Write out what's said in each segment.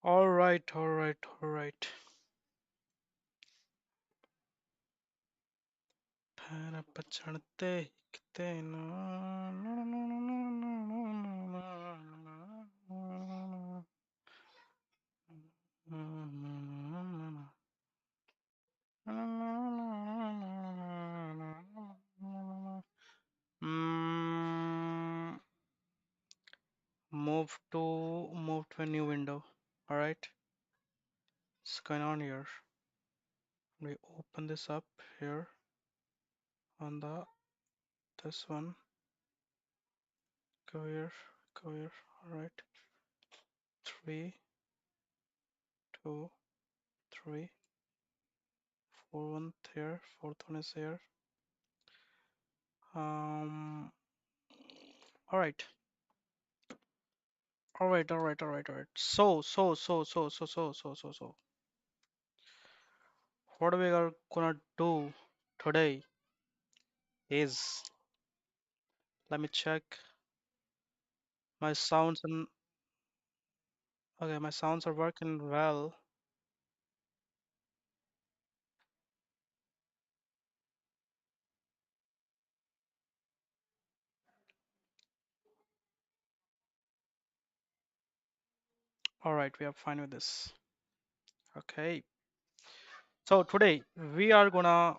All right, all right, all right. पैर पर चढ़ते हिकते ना Mm, move to a new window. All right, what's going on here? We open this up here on the this one. Go here, go here. All right, three, two, three, four, one here. Fourth one is here. Um. All right. All right. All right. All right. All right. So. What we are gonna do today is let me check my sounds and okay, my sounds are working well. All right, we are fine with this. Okay. So today we are gonna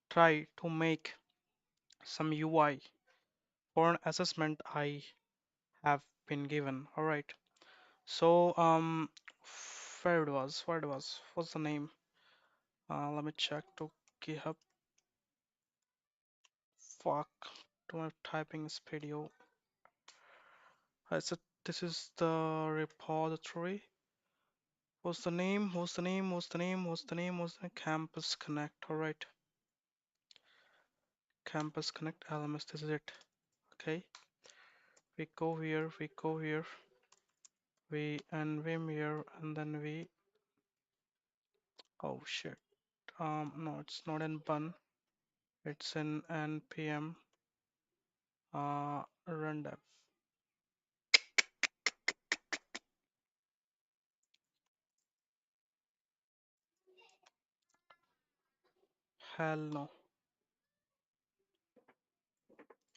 try to make some UI for an assessment I have been given. All right. So what's the name? Let me check to GitHub. Fuck. To my typing speed. So this is the repository. What's the name? What's the name? What's the name? What's the name? What's the name? Campus Connect. All right. Campus Connect LMS. This is it. Okay. We go here. We go here. We nvim here, and then we. Oh shit. No, it's not in bun. It's in npm. Run dev. Hell no.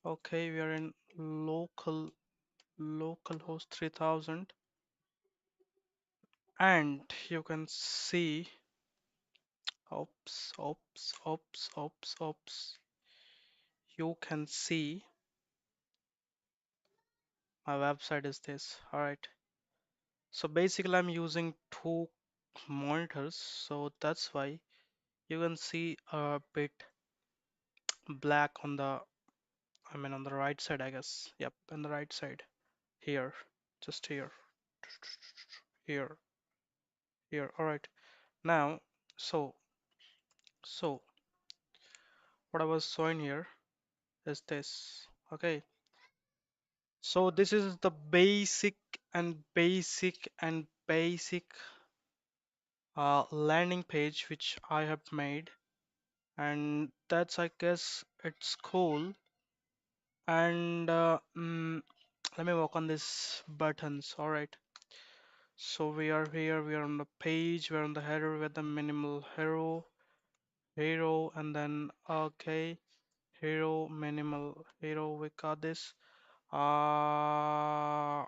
Okay, we are in localhost 3000, and you can see. Oops. You can see my website is this. All right. So basically, I'm using two monitors, so that's why you can see a bit black on the, I mean, on the right side, I guess. Yep, on the right side. Here, just here, here, here. All right. Now, so, so what I was showing here is this. Okay. So this is the basic landing page which I have made, and that's, I guess, it's cool. And let me work on these buttons. All right, so we are here, we are on the page, we're on the header with the minimal hero, and then okay, hero, minimal hero, we got this. uh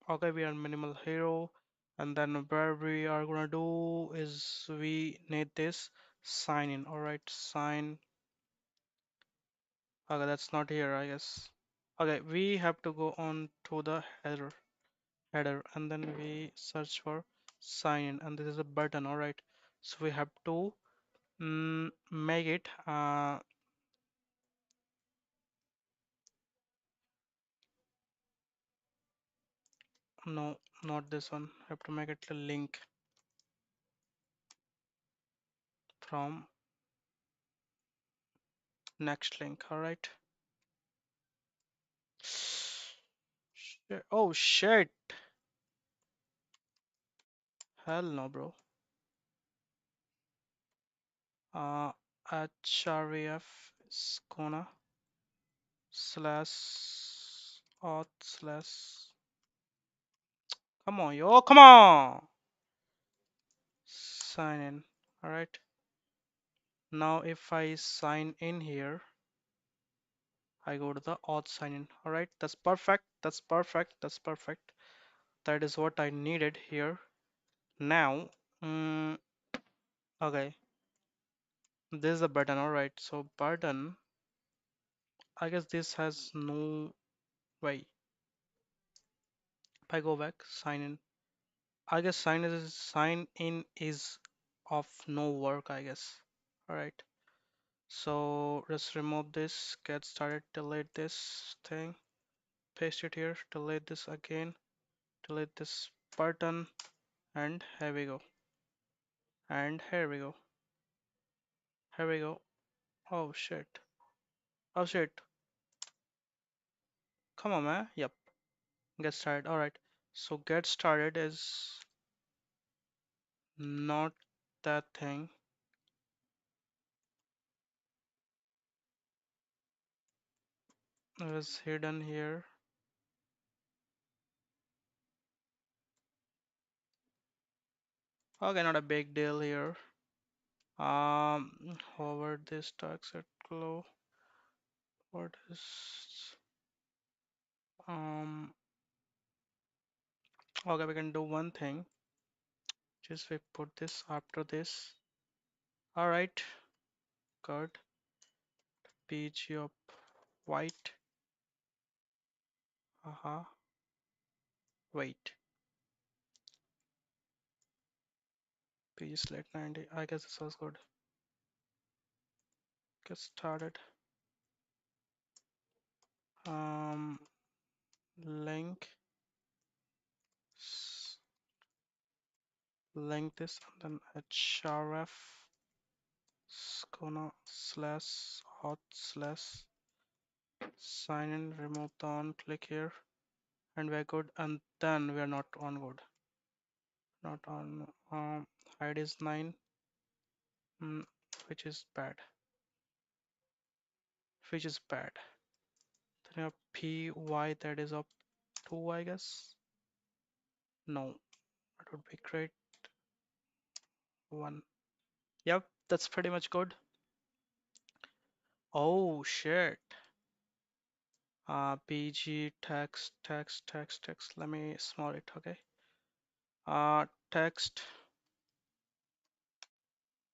okay, we are minimal hero, and then where we are gonna do is we need this sign in. All right, sign. Okay, that's not here, I guess. Okay, we have to go on to the header, and then we search for sign in, and this is a button. All right, so we have to make it no, not this one. Have to make it a link from next link. All right. Oh shit. Hell no, bro. uh href is gonna slash auth slash, Come on, yo, come on. Sign in. All right. Now if I sign in here, I go to the auth sign in. All right. That's perfect. That's perfect. That's perfect. That is what I needed here. Now, mm, okay. This is the button. All right. So button, I guess this has no way. If I go back, sign in. I guess sign in is of no work, I guess. All right. So let's remove this, get started, delete this thing, paste it here, delete this again, delete this button, and here we go. And here we go. Here we go. Oh shit. Oh shit. Come on, man. Yep. Get started. All right. So get started is not that thing. It is hidden here. Okay, not a big deal here. Hover this text at glow. What is okay, we can do one thing. Just we put this after this. All right, good. Page of white. Wait. Page select 90. I guess this was good. Get started. Um, link. Link this and then href gonna slash auth slash sign in, remove the on, click here, and we're good. And then we are not on good. Not on. Height is 9, mm, which is bad. Which is bad. Then you have py, that is up 2, I guess. No, that would be great. 1. Yep, that's pretty much good. Oh shit. PG text. Let me small it, okay. Text.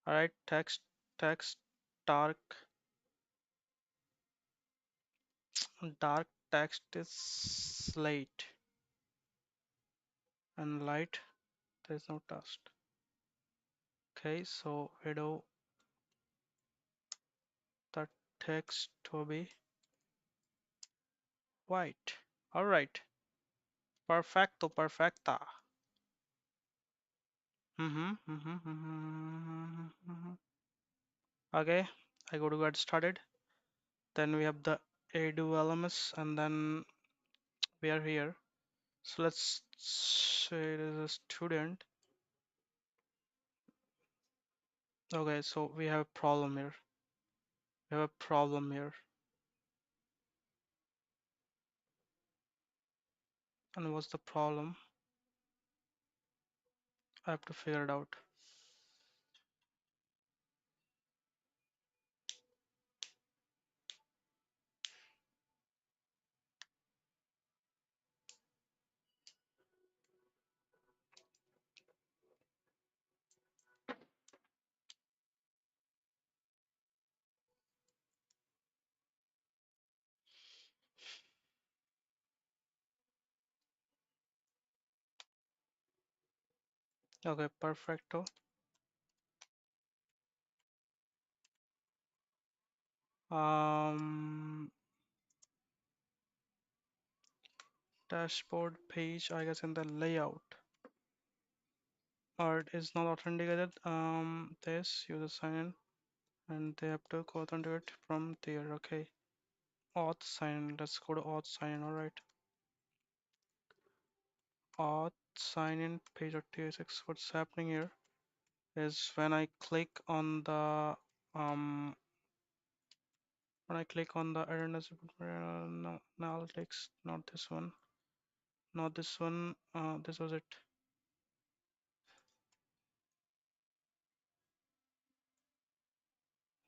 All right, text, dark, dark text is slate, and light, there is no text. Okay, so we do the text to be white. All right, perfecto, perfecta. Okay, I go to get started. Then we have the edu LMS, and then we are here. So let's say it is a student. Okay, so we have a problem here. We have a problem here. And what's the problem? I have to figure it out. Okay, perfecto. Um, Dashboard page, I guess in the layout. Art is not authenticated. This user sign in, and they have to go authenticate from there. Okay. Auth sign in. Let's go to auth sign in. All right. Auth sign in page of TSX. What's happening here is um when I click on the awareness, no, analytics, not this one. Not this one. This was it.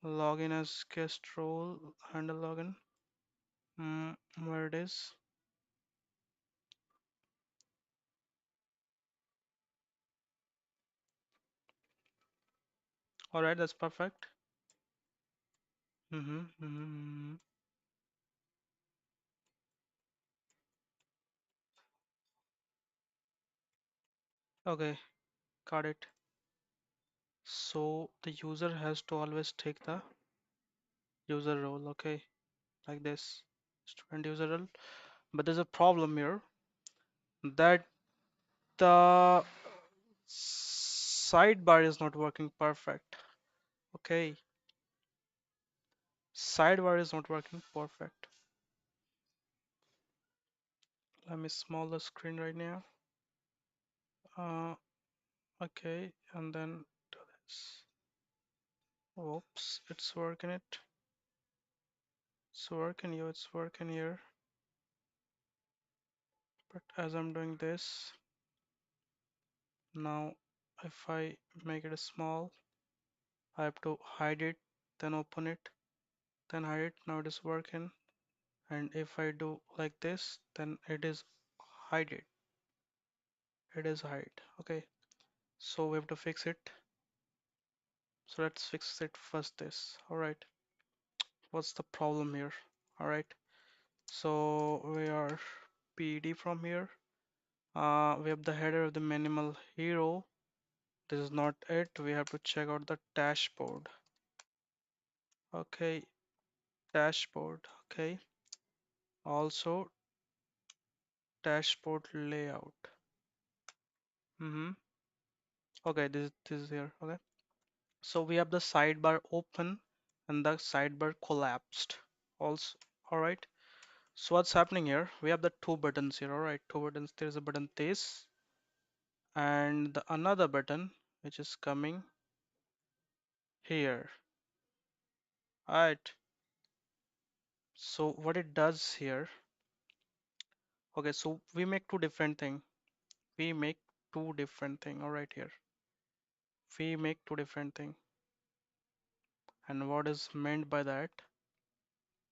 Login as guest role, handle login. Where it is. All right, that's perfect. Mm-hmm. Okay, got it. So the user has to always take the user role. Okay, like this, student user role. But there's a problem here that the sidebar is not working perfect. Okay, sidebar is not working perfect. Let me small the screen right now. Okay, and then do this. Oops, it's working it. It's working you, it's working here. But as I'm doing this, now if I make it small, I have to hide it, then open it, then hide it. Now it is working. And if I do like this, then it is hide it. It is hide. Okay, so we have to fix it. So let's fix it first this. All right, what's the problem here? All right, so we are PD from here. We have the header of the minimal hero. This is not it. We have to check out the dashboard. Okay, dashboard. Okay, also dashboard layout. Mm-hmm. Okay, this is here. Okay, so we have the sidebar open and the sidebar collapsed. Also, all right. So what's happening here? We have the two buttons here. All right, two buttons. There is a button this and the another button which is coming here. All right. So what it does here? Okay, so we make two different thing. We make two different thing. All right, here we make two different thing. And what is meant by that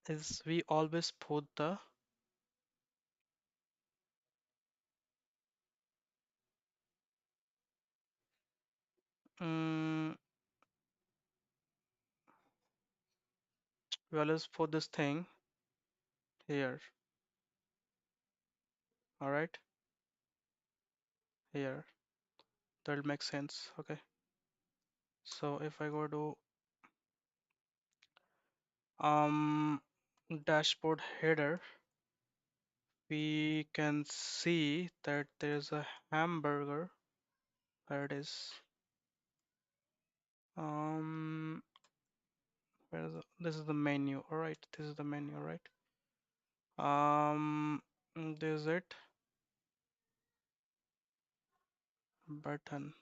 is we always put the um, we always put this thing here. All right, here that'll make sense. Okay, so if I go to um dashboard header, we can see that there's a hamburger. Where it is? Um, where is this is the menu. All right, this is the menu. All right. This is it. Button.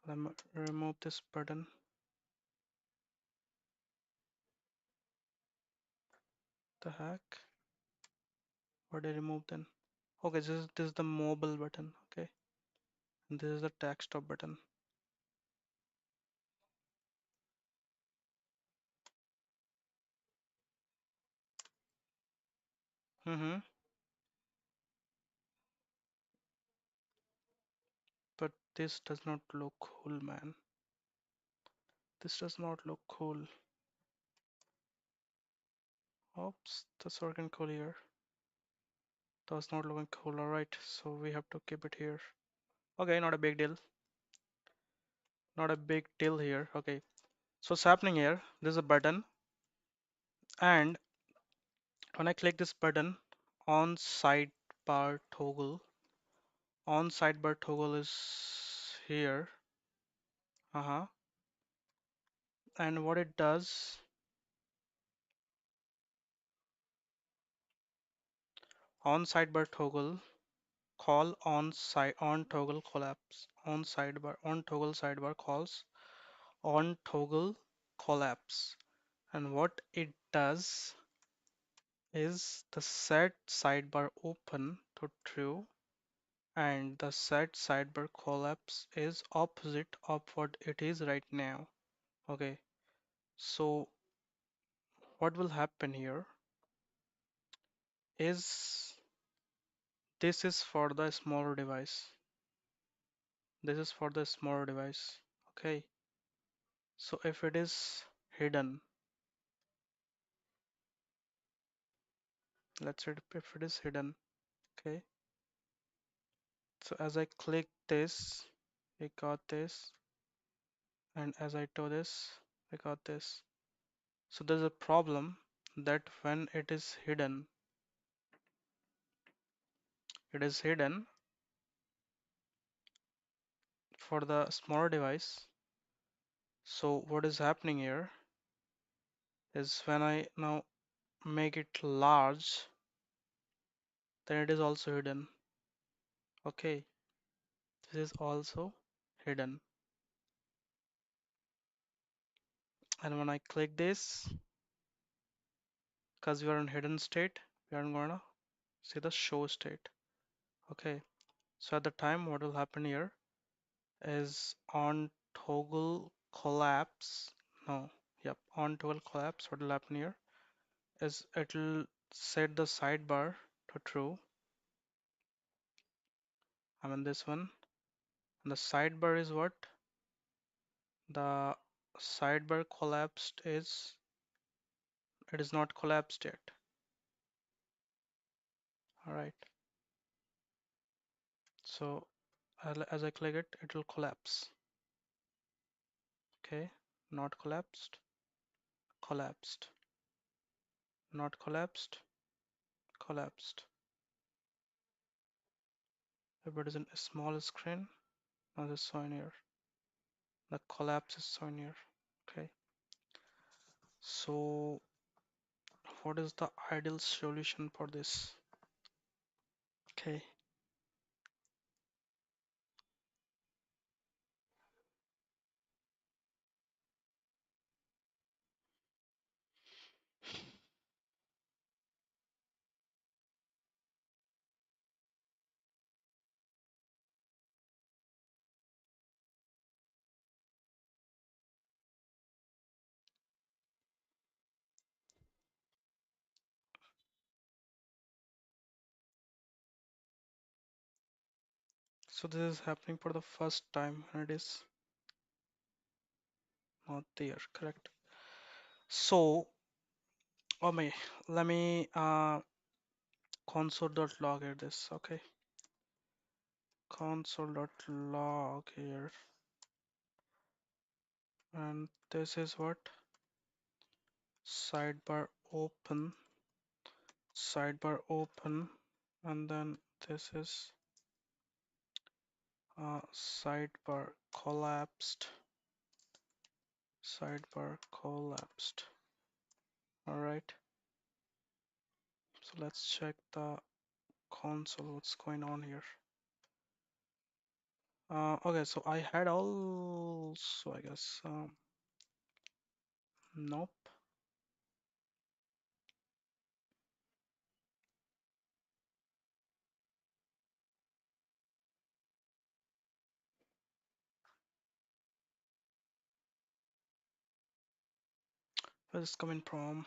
Let me remove this button. The heck? What did I remove then? Okay, this is the mobile button. Okay, and this is the desktop button. Mm-hmm. But this does not look cool, man. This does not look cool. Oops, that's working cool here. That's not looking cool. All right, so we have to keep it here. Okay, not a big deal. Not a big deal here. Okay, so what's happening here? There's a button, and when I click this button on sidebar toggle, on sidebar toggle is here. Uh-huh. And what it does on sidebar toggle, call on side on toggle collapse on sidebar on toggle sidebar calls on toggle collapse. And what it does is the set sidebar open to true and the set sidebar collapse is opposite of what it is right now. Okay, so what will happen here is this is for the smaller device. This is for the smaller device. Okay, so if it is hidden, let's say if it is hidden, okay, so as I click this, we got this, and as I do this, we got this. So there's a problem that when it is hidden for the smaller device. So what is happening here is when I now make it large, then it is also hidden. Okay, this is also hidden. And when I click this, because we are in hidden state, we are gonna see the show state. Okay, so at the time, what will happen here is on toggle collapse. No, yep, on toggle collapse, what will happen here is it'll set the sidebar to true. I mean this one. And the sidebar is what? The sidebar collapsed is it is not collapsed yet. All right. So as I click it, it will collapse. Okay. Not collapsed. Collapsed. Not collapsed. Collapsed. If it is in a small screen, now this is shown here. The collapse is shown here. Okay. So what is the ideal solution for this? Okay. So this is happening for the first time and it is not there, correct? So, let me console.log here this, okay? Console.log here, and this is what? Sidebar open, sidebar open, and then this is sidebar collapsed, sidebar collapsed. All right. So let's check the console, what's going on here. Okay, so I had also, I guess, nope. Where's this coming from?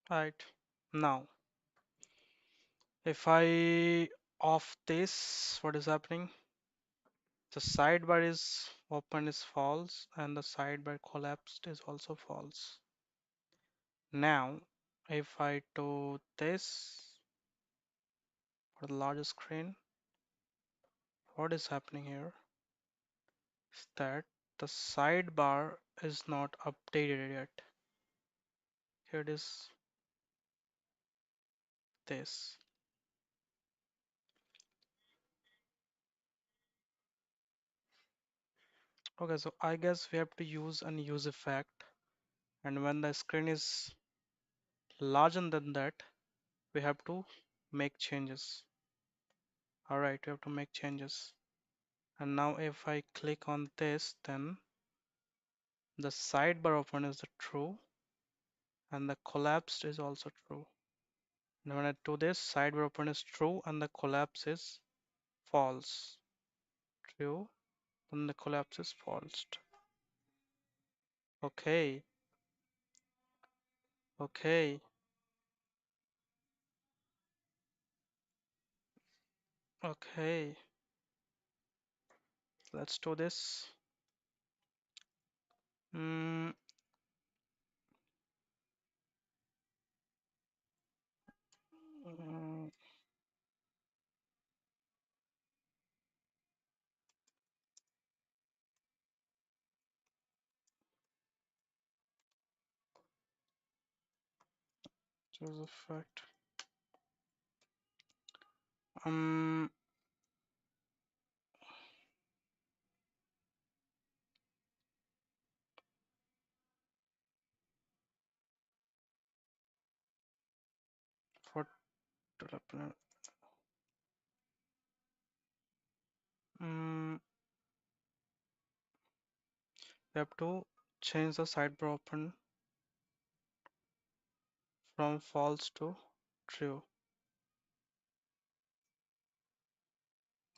Right, now, if I off this, what is happening? The sidebar is open is false and the sidebar collapsed is also false. Now, if I do this for the larger screen, what is happening here is that the sidebar is not updated yet. Here it is this. Okay, so I guess we have to use an use effect, and when the screen is larger than that, we have to make changes. All right, we have to make changes. And now if I click on this, then the sidebar open is the true and the collapsed is also true. Now when I do this, sidebar open is true and the collapse is false. True, and the collapse is false. Okay, okay, okay. Let's do this. Mm, mm, choose effect. Um, for development. We have to change the sidebar open from false to true.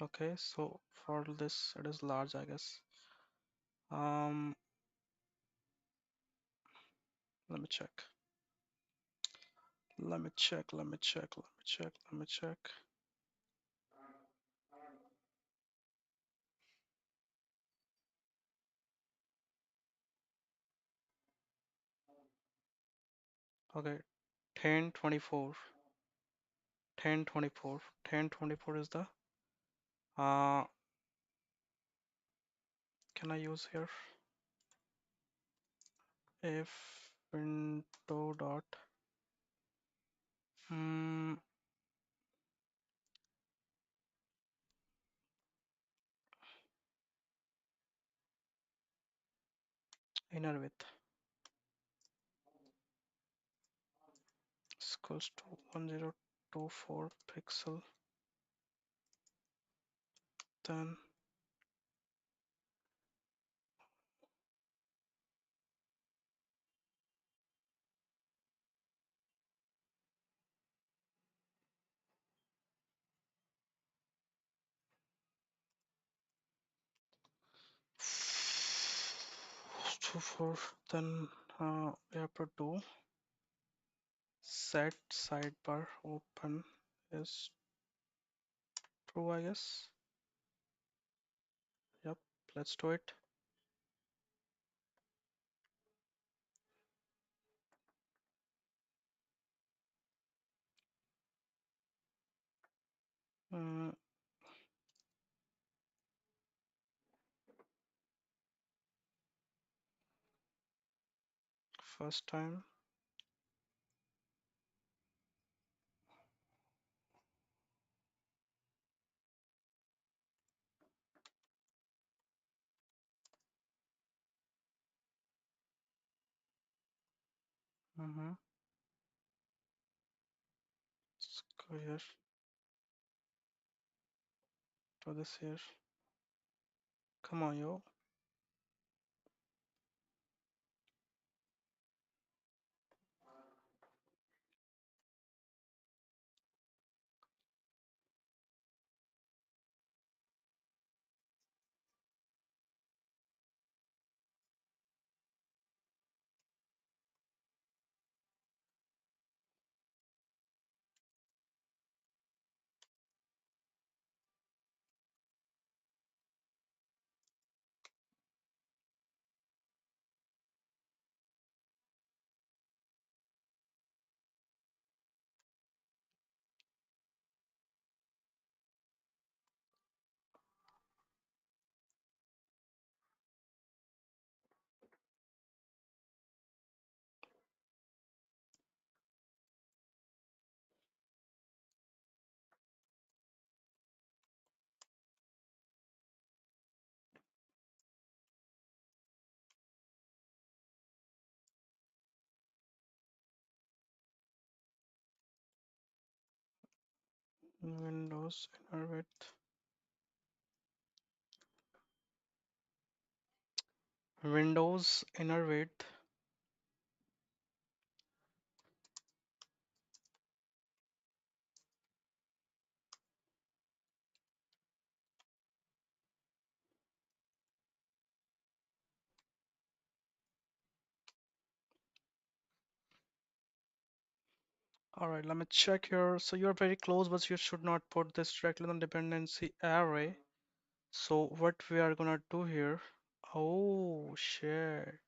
Okay, so for this it is large, I guess. Um, let me check. Let me check. Let me check. Let me check. Let me check. Okay, 1024. 1024. 1024 is the can I use here if window dot mm, inner width is equals to 1024 pixel, then two four, then we have to do set sidebar open is true, I guess. Yep, let's do it. Mm, first time. Mm-hmm. Let's go here to this here. Come on, yo. Windows inner width. Windows inner width. All right, let me check here. So you're very close, but you should not put this directly on dependency array. So what we are gonna do here? Oh shit.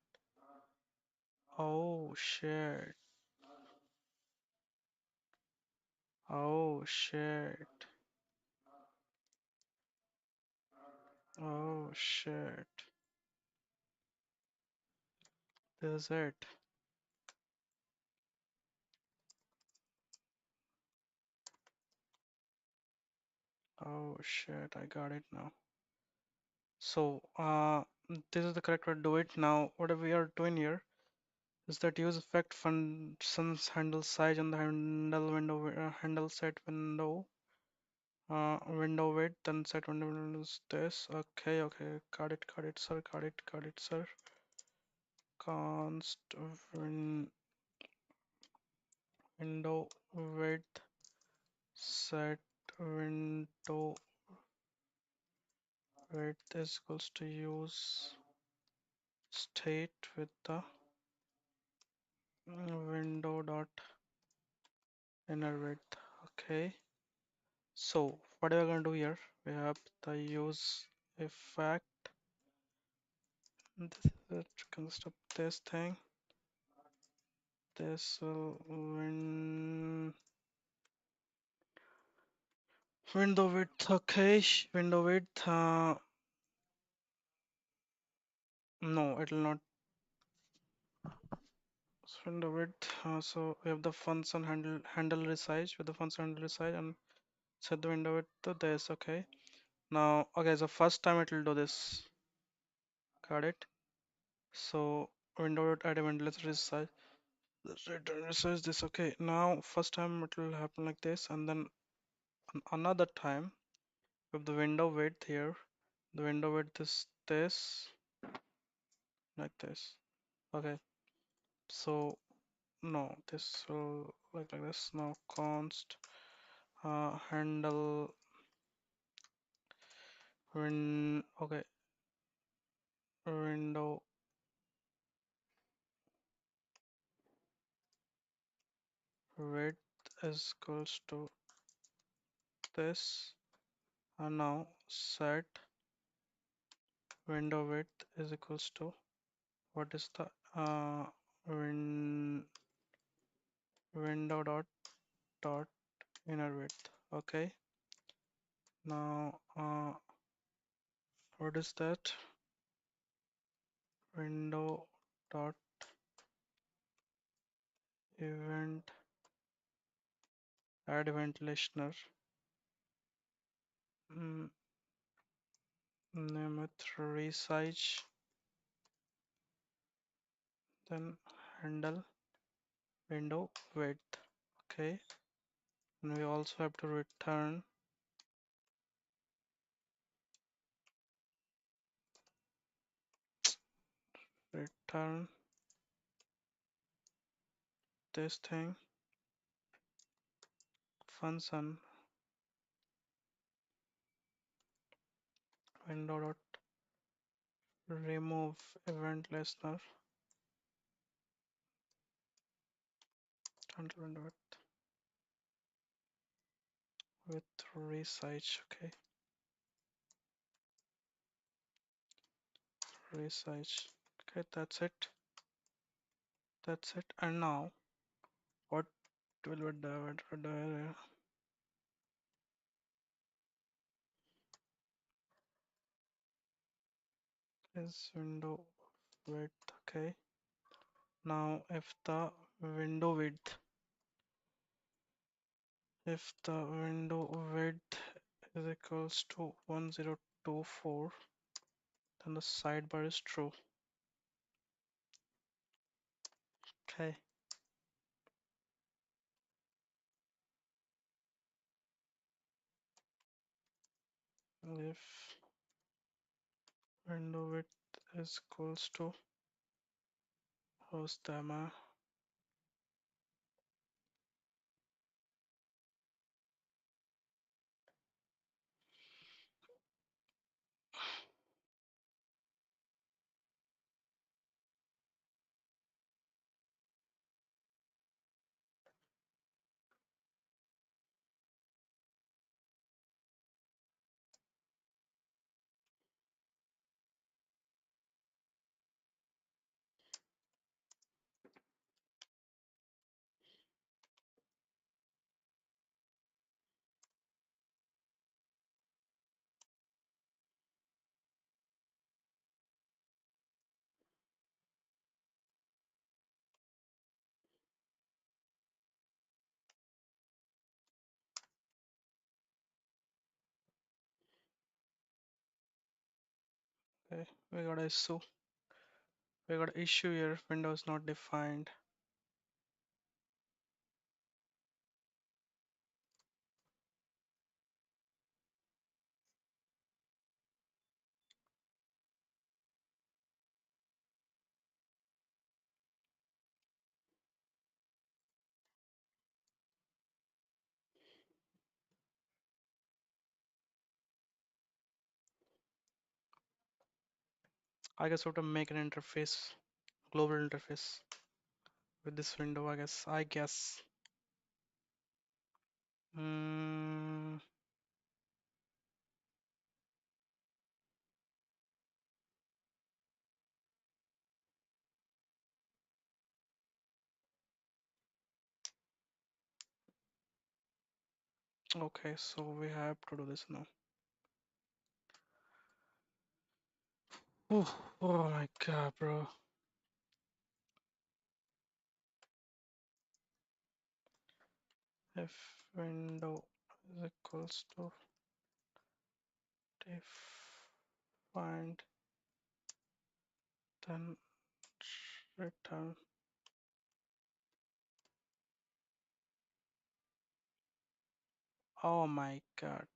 Oh shit. Oh shit. Oh shit. This is it. Oh shit, I got it now. So this is the correct way to do it. Now what we are doing here is that use effect functions handle size and the handle window handle set window window width, then set window is this. Okay, okay, got it, sir, got it, sir. Const win window width set window width is equals to use state with the window dot inner width. Okay, so what are we gonna do here? We have the use effect. This is construct this thing. This will window width. Okay, window width. No, it will not. Window width. So we have the function handle resize with the function handle resize and set the window width to this. Okay. Now, okay. So first time it will do this. Got it. So window width add a window resize. Resize this. Okay. Now first time it will happen like this, and then another time with the window width here. The window width is this, like this. Okay. So no, this will like this. Now const handle okay, window width is equals to this, and now set window width is equals to what is the win window dot inner width. Okay, now what is that? Window dot event add event listener. Mm, name it resize, then handle window width. Okay, and we also have to return this thing function window dot remove event listener handle window with resize. Okay, resize. Okay, that's it. And now what will we do is window width. Okay, now if the window width is equals to 1024, then the sidebar is true. Okay, if window width is equals to host demo. Okay, we got issue here, window is not defined. I guess we have to make an interface, global interface with this window, I guess. Mm, okay, so we have to do this now. Ooh, oh my god, bro. If window is equals to defined, then return. Oh my god.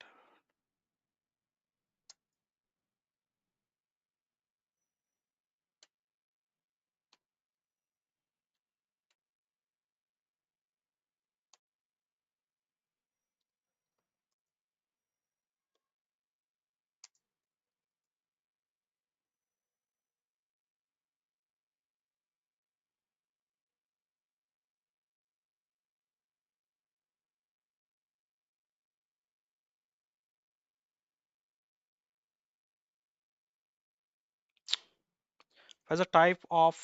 As a type of,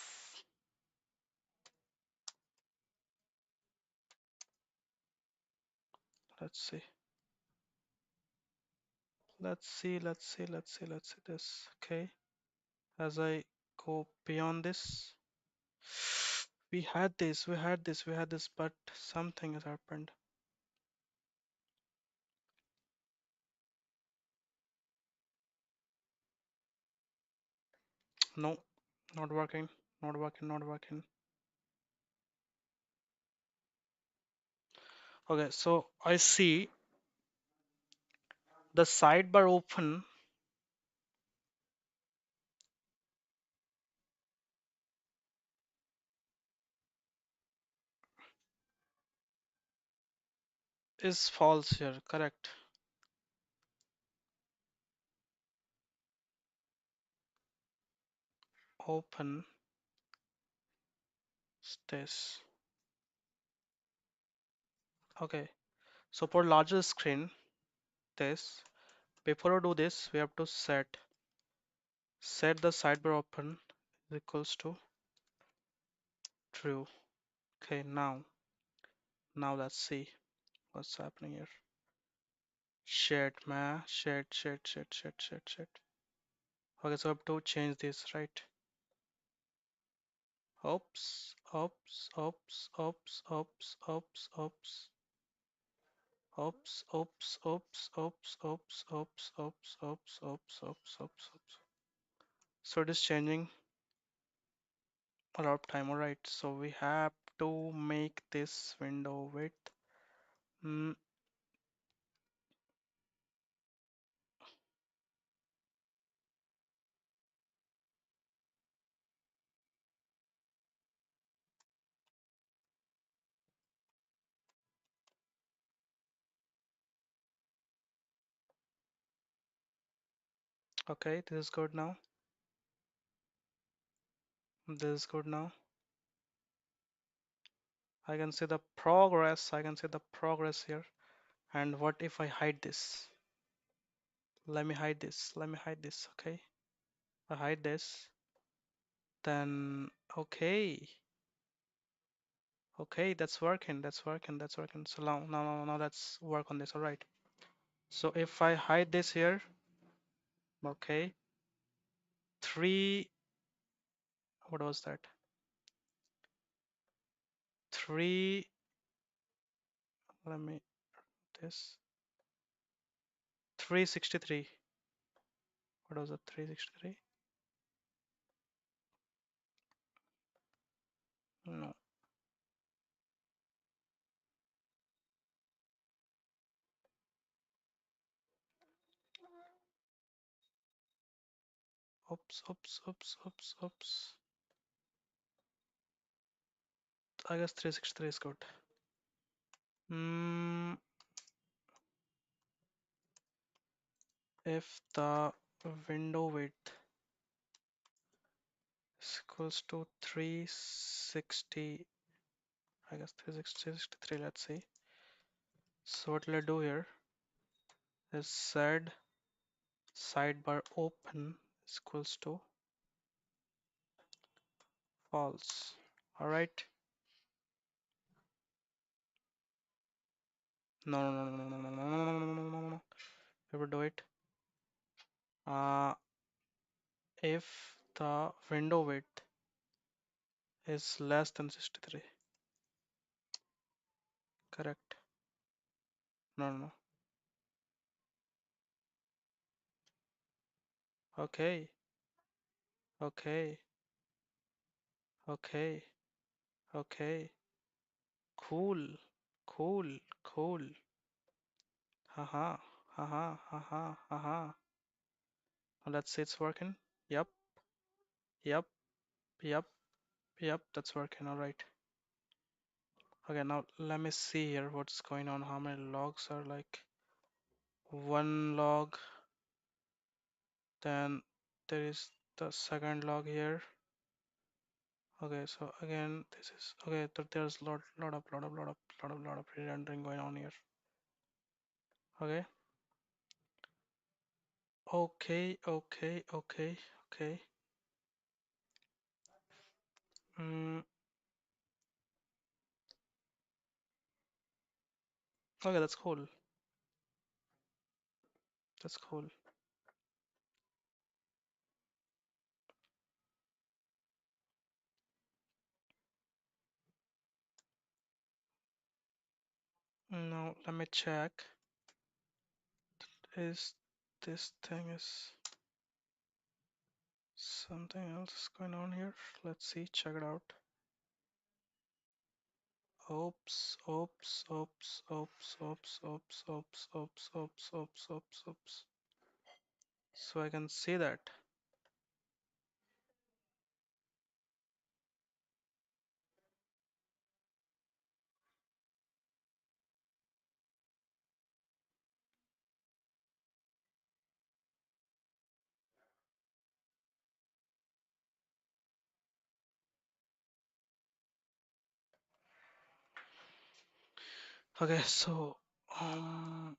let's see, let's see this. Okay, as I go beyond this, we had this, but something has happened. No, not working, not working. Okay, so I see the sidebar open is false here, correct? Open this. Okay, so for larger screen, this, before we do this, we have to set the sidebar open is equals to true. Okay, now let's see what's happening here. Shared. Okay, so I have to change this, right? Oops. So it is changing a lot of time. All right, so we have to make this window width. Mm, Okay, this is good now. This is good now. I can see the progress. I can see the progress here. And what if I hide this? Let me hide this. Let me hide this. Okay. I hide this. Then okay. Okay, that's working. That's working. That's working. So now let's work on this. All right. So if I hide this here, okay, three. What was that? Three. Let me this. 363. What was it? 363? No. Oops, oops, oops, oops, oops. I guess 363 is good. Hmm. If the window width is equals to 360, I guess 363, let's see. So what will I do here is set sidebar open is equals to false. All right. No, no, no, no, no, no, no, no, no, no, no, no, no, no. We will do it. If the window width is less than 63. Correct. No, no, no. Okay. Okay. Okay. Okay. Cool. Cool. Cool. Haha. Haha. Haha. Haha. Let's see it's working. Yep. Yep. Yep. Yep. That's working. All right. Okay. Now let me see here what's going on. How many logs are like one log. Then there is the second log here. Okay, so again, this is okay. There's lot of re-rendering going on here. Okay, okay. Mm, okay, that's cool. That's cool. Now let me check. Is this thing is something else going on here? Let's see. Check it out. Oops, oops, oops, oops, oops, oops, oops, oops, oops, oops, oops, oops. So I can see that. Okay, so um,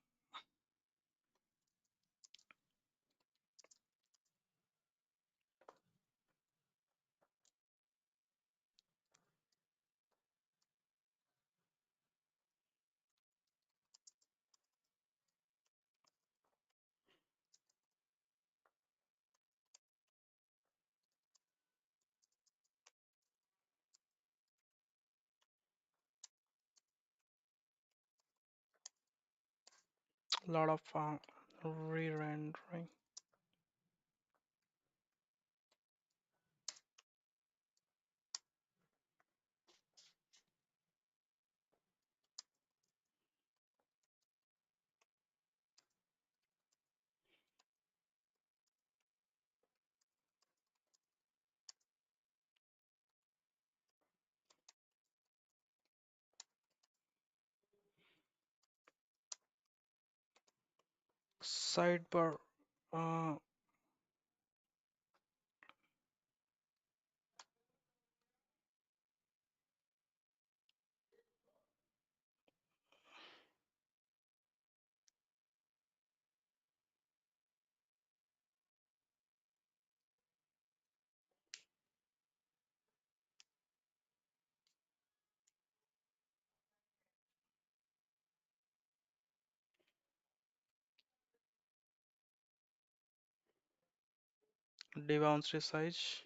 lot of re-rendering. Sidebar. Uh, Debounce resize.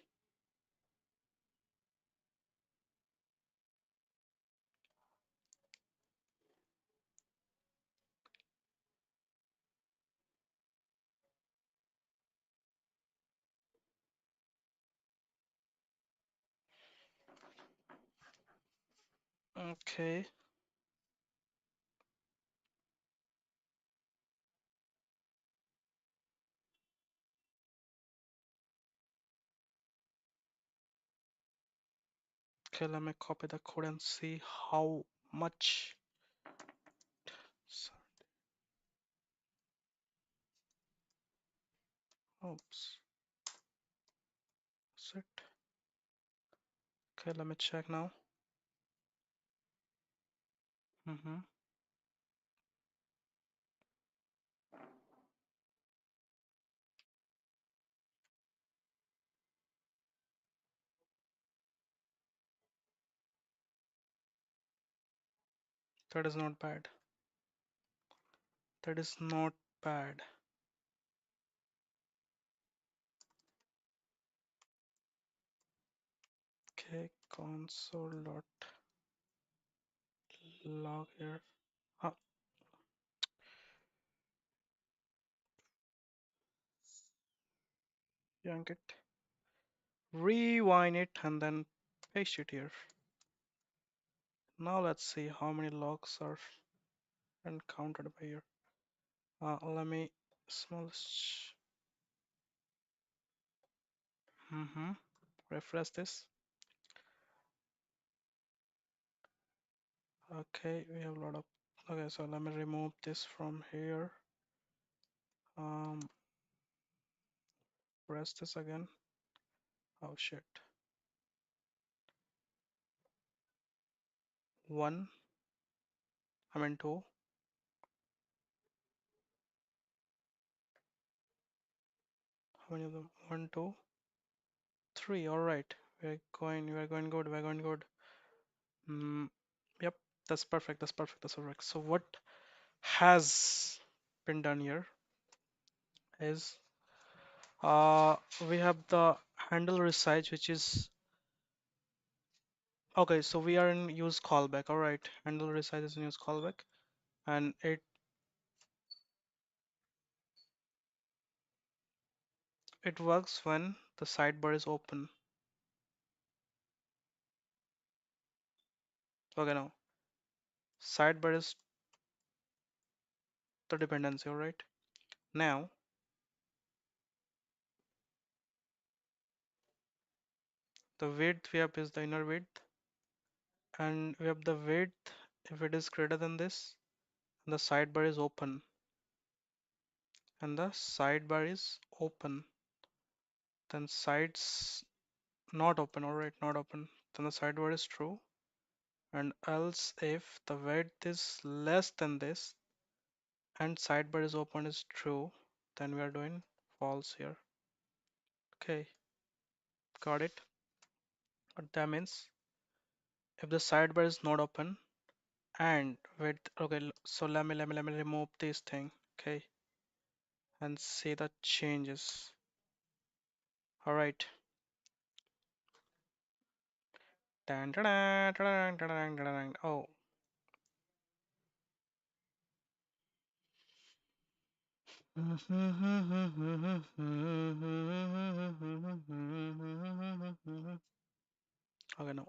Okay. Okay, let me copy the code and see how much. Oops. Set. Okay, let me check now. Mm-hmm. That is not bad. That is not bad. Okay, console.log here. Ah, yank it. Rewind it and then paste it here. Now let's see how many logs are encountered by here. Let me smallest. Mm-hmm. Refresh this. Okay, we have a lot of. Okay, so let me remove this from here. Press this again. Oh shit. One. I mean two. How many of them? One, two, three. All right. We're going. We're going good. We're going good. Mm, yep. That's perfect. That's perfect. That's perfect. So what has been done here is we have the handle resize, which is okay. So we are in use callback. All right. Handle resize is in use callback, and it works when the sidebar is open. Okay, now sidebar is the dependency. All right. Now the width we have is the inner width, and we have the width if it is greater than this, and the sidebar is open, and the sidebar is open. Then sides not open. All right, not open. Then the sidebar is true. And else if the width is less than this and sidebar is open is true, then we are doing false here. Okay, got it. What that means, if the sidebar is not open and width, okay, so let me remove this thing, okay, and see the changes. All right. Dan, dan, dan, dan, dan, dan, dan, dan. Oh, okay, no,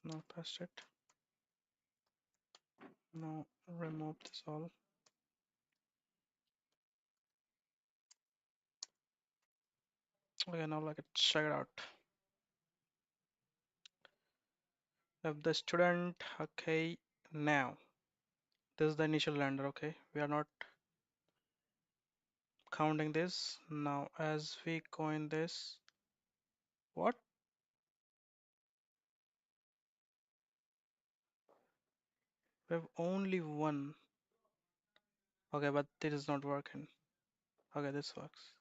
no, past it. No, remove this all. Okay, now like check it out. If the student, okay, now this is the initial render, okay, we are not counting this. Now as we go in this, what? We have only one. Okay, but this is not working. Okay, this works.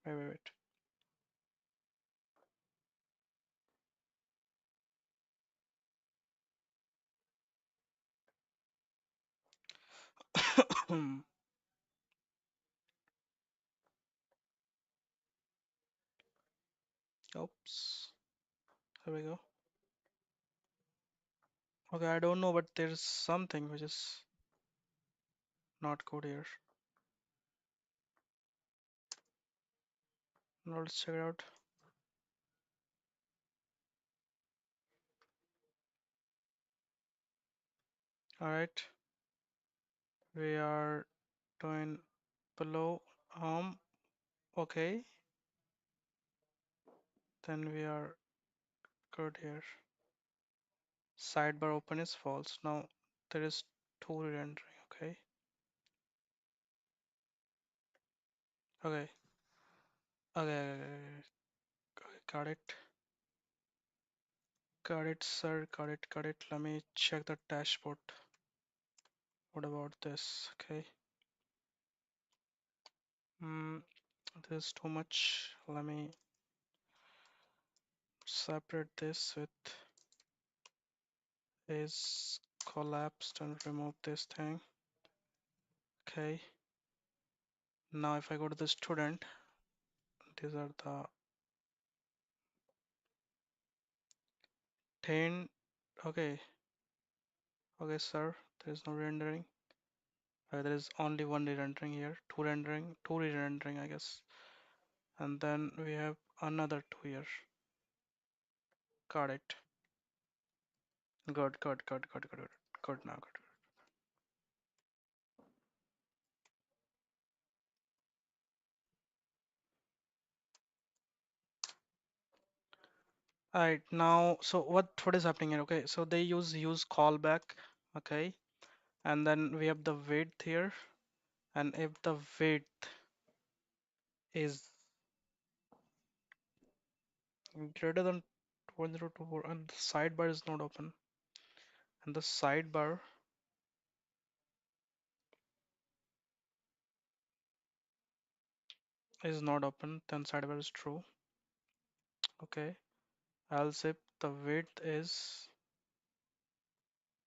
Wait, wait, wait. Oops. Here we go. Okay, I don't know, but there's something which is not good here. Now let's check it out. All right, we are doing below okay, then we are good here. Sidebar open is false. Now there is two rendering. Okay, okay, okay, got it, got it, sir, got it, got it. Let me check the dashboard. What about this? Okay, hmm, there's too much. Let me separate this with is collapsed and remove this thing. Okay, now if I go to the student, these are the 10. Okay, okay, sir, there is no rendering. There is only one re-rendering here, two re-rendering, I guess. And then we have another two here. Got it. Good, good, good, good, good, good. Good now, good. Alright, now, so what is happening here? Okay, so they use callback, okay, and then we have the width here, and if the width is greater than 1024 and the sidebar is not open, and the sidebar is not open, then sidebar is true. Okay, else if the width is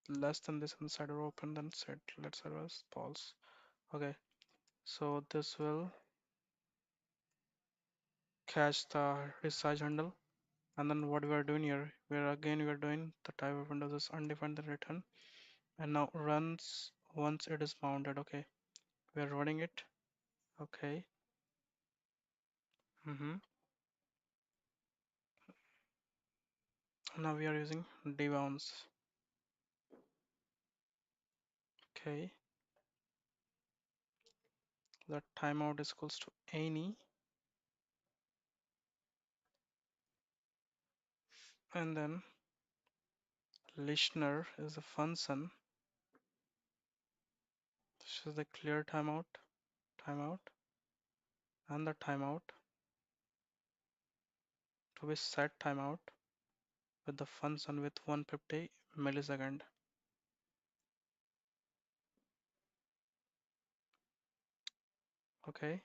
less than this and the sidebar open, then set let sidebar is false. Okay, so this will catch the resize handle. And then what we are doing here, we are doing the type of windows is undefined then return, and now runs once it is mounted. Okay, we are running it. Okay. Now we are using debounce. Okay, the timeout is equals to any, and then listener is a function. This is the clear timeout, and the timeout to be set timeout with the function with 150 millisecond. Okay,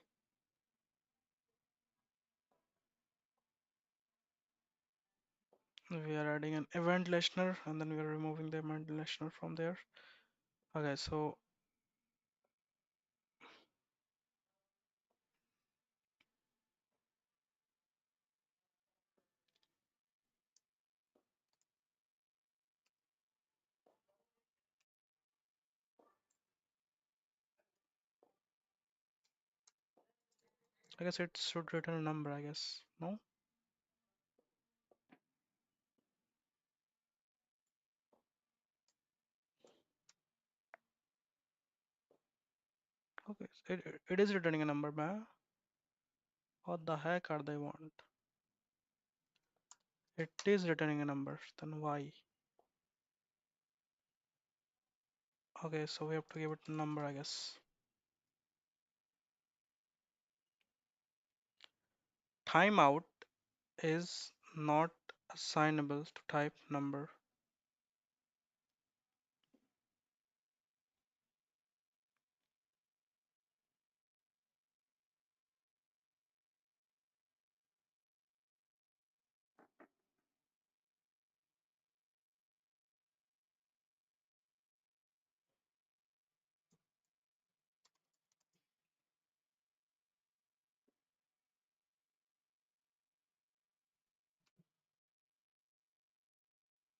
we are adding an event listener, and then we are removing the event listener from there. Okay, so I guess it should return a number, I guess. No? Okay, it is returning a number, man. What the heck are they want? It is returning a number, then why? Okay, so we have to give it a number, I guess. Timeout is not assignable to type number.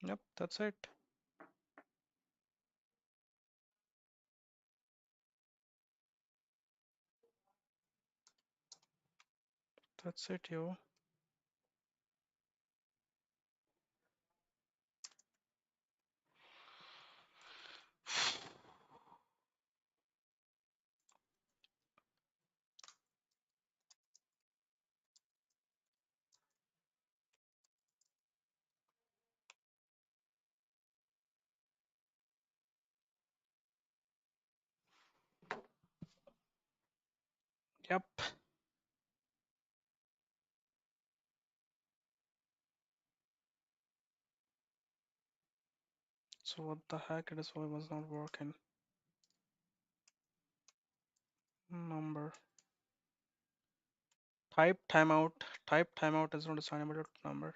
Yep, that's it. That's it, yo. Yep. So what the heck? It is why it was not working. Number. Type timeout. Type timeout is not assignable to number.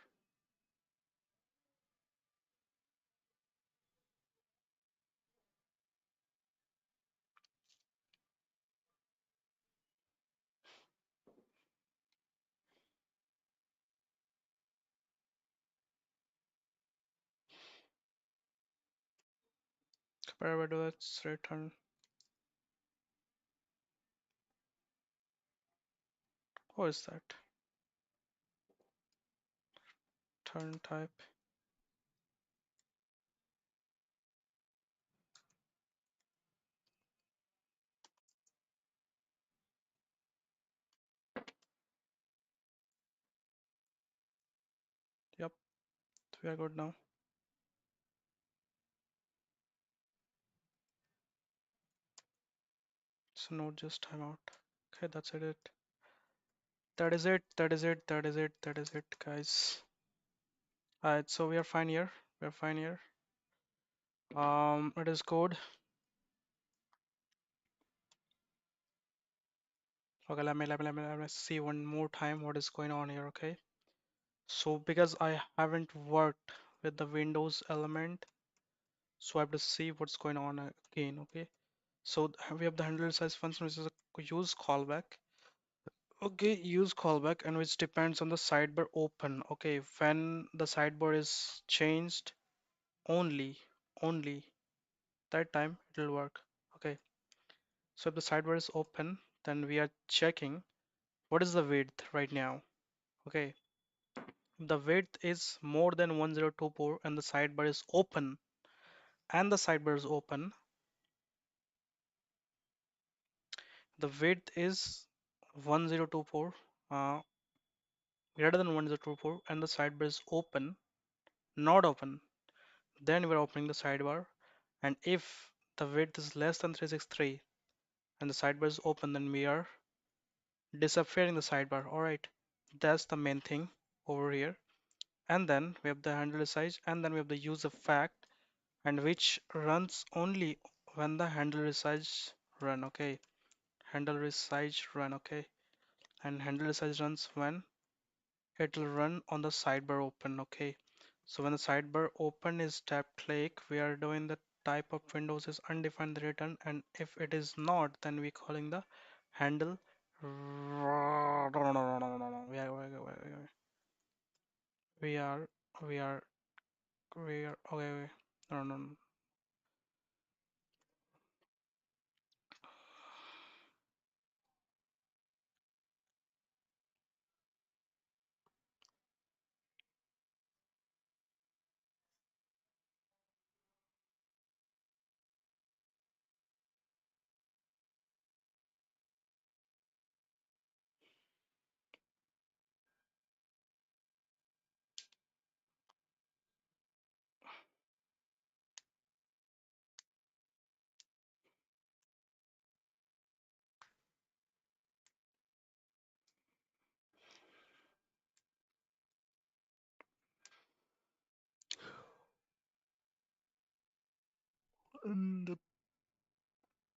Compare to its return. What is that? Turn type. Yep, we are good now. So no, just timeout. Okay, that's it. That is it. That is it. That is it. That is it, guys. Alright, so we are fine here. We are fine here. It is code. Okay, let me see one more time what is going on here. Okay. So because I haven't worked with the Windows element, so I have to see what's going on again. Okay. So we have the handle size function, which is a use callback. Okay, use callback, and which depends on the sidebar open. Okay, when the sidebar is changed, only, only that time it will work. Okay, so if the sidebar is open, then we are checking what is the width right now. Okay, if the width is more than 1024 and the sidebar is open, and the sidebar is open, the width is 1024, greater than 1024, and the sidebar is open, not open, then we're opening the sidebar. And if the width is less than 363 and the sidebar is open, then we are disappearing the sidebar. All right, that's the main thing over here. And then we have the handle size, and then we have the use of fact, and which runs only when the handle size run. Okay, handle size run. Okay, and handle size runs when it will run on the sidebar open. Okay, so when the sidebar open is tap click, we are doing the type of windows is undefined return, and if it is not, then we calling the handle. No, no, no, no, no, no, no. We are we are we are okay, okay. No, no, no. And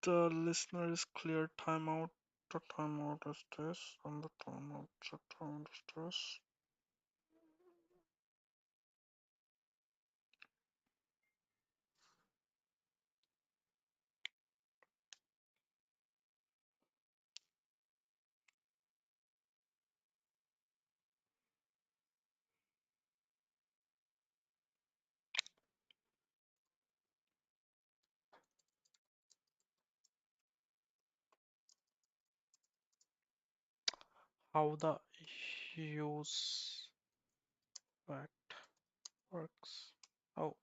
the listener is clear. Timeout. The timeout is this, and the timeout. The timeout is this. how the use effect works. Oh,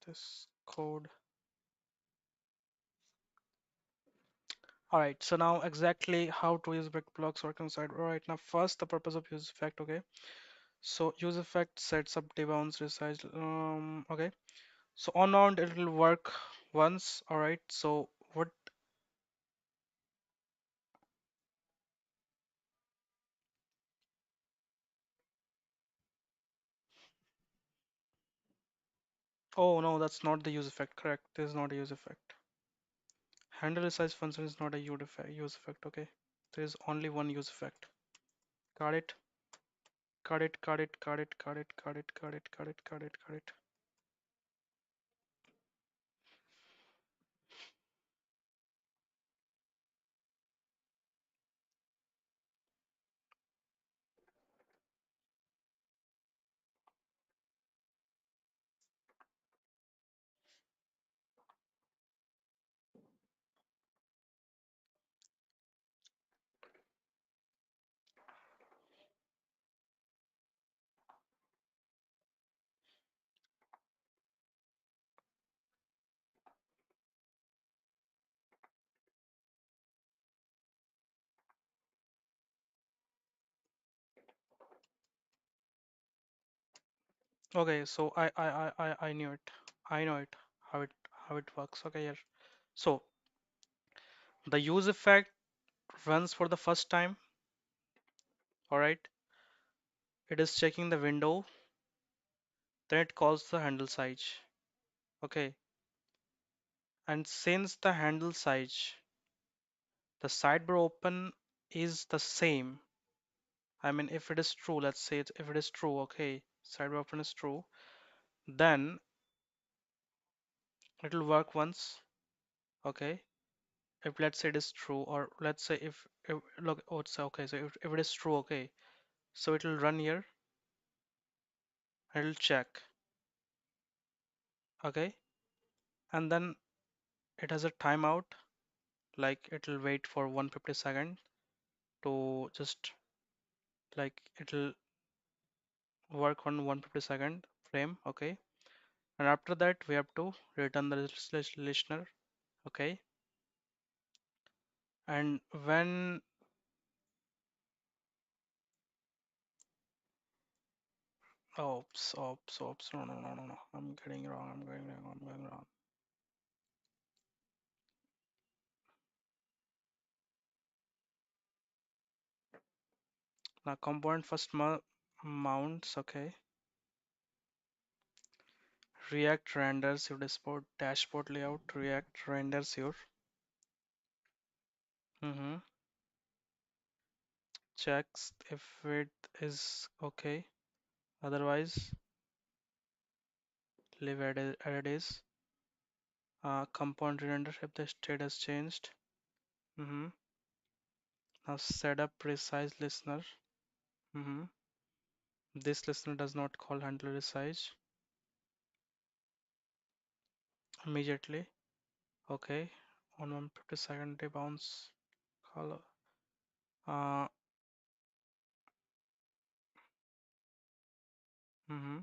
this code. All right, so now exactly how to use brick blocks work inside. All right, now first the purpose of use effect. Okay, so use effect sets up debounce resize. Okay, so on mount it will work once. All right, so what? Oh no, that's not the use effect. Correct, this is not a use effect. Handle resize function is not a use effect. Okay, there is only one use effect. Got it? Got it? Got it? Got it? Got it? Got it? Got it? Got it? Got it? Got it? Okay, so I knew it. I know it how it works. Okay, here. So the use effect runs for the first time. All right, it is checking the window, then it calls the handle size. Okay, and since the handle size, the sidebar open is the same. I mean, if it is true, let's say if it is true, okay, sidebar open is true, then it will work once. Okay, if let's say it is true, or let's say if look, oh, it's okay. So if it is true, okay, so it will run here. It'll check. Okay, and then it has a timeout, like it will wait for 150 seconds to just like it'll work on 150-second frame. Okay, and after that we have to return the listener. Okay, and when oops, no, I'm getting wrong, I'm going wrong. Now component first mounts. Okay, React renders your dashboard layout. React renders your mhm, checks if it is okay. Otherwise, leave as it is. Component render if the state has changed. Mhm. Now set up precise listener. Mhm. This listener does not call handle resize immediately. Okay. On 150-second bounce call. Uh, mhm.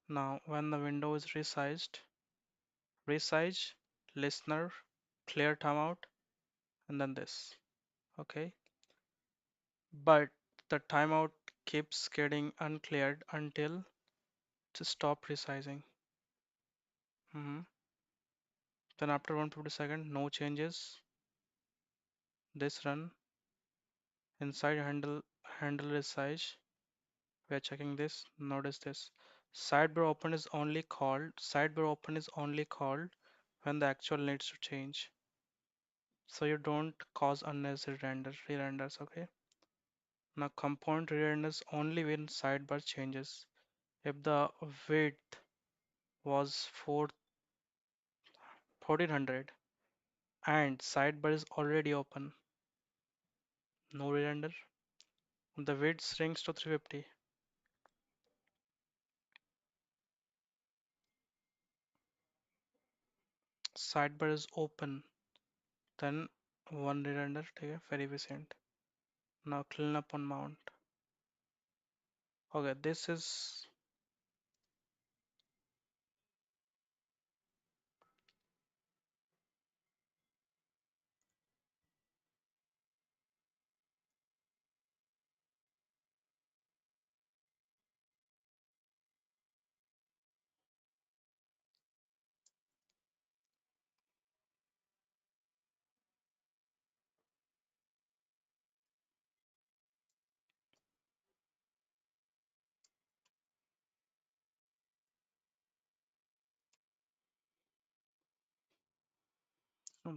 Now when the window is resized, resize listener, clear timeout, and then this. Okay. But the timeout keeps getting uncleared until to stop resizing. Mhm. Then after 150-second, no changes. This run inside handle resize. We are checking this. Notice this. Sidebar open is only called when the actual needs to change. So you don't cause unnecessary re-renders. Okay. Now component re-renders only when sidebar changes. If the width was 1400 and sidebar is already open, no re-render. The width shrinks to 350. Sidebar is open, then one re-render, okay, very efficient. Now clean up on mount. Okay, this is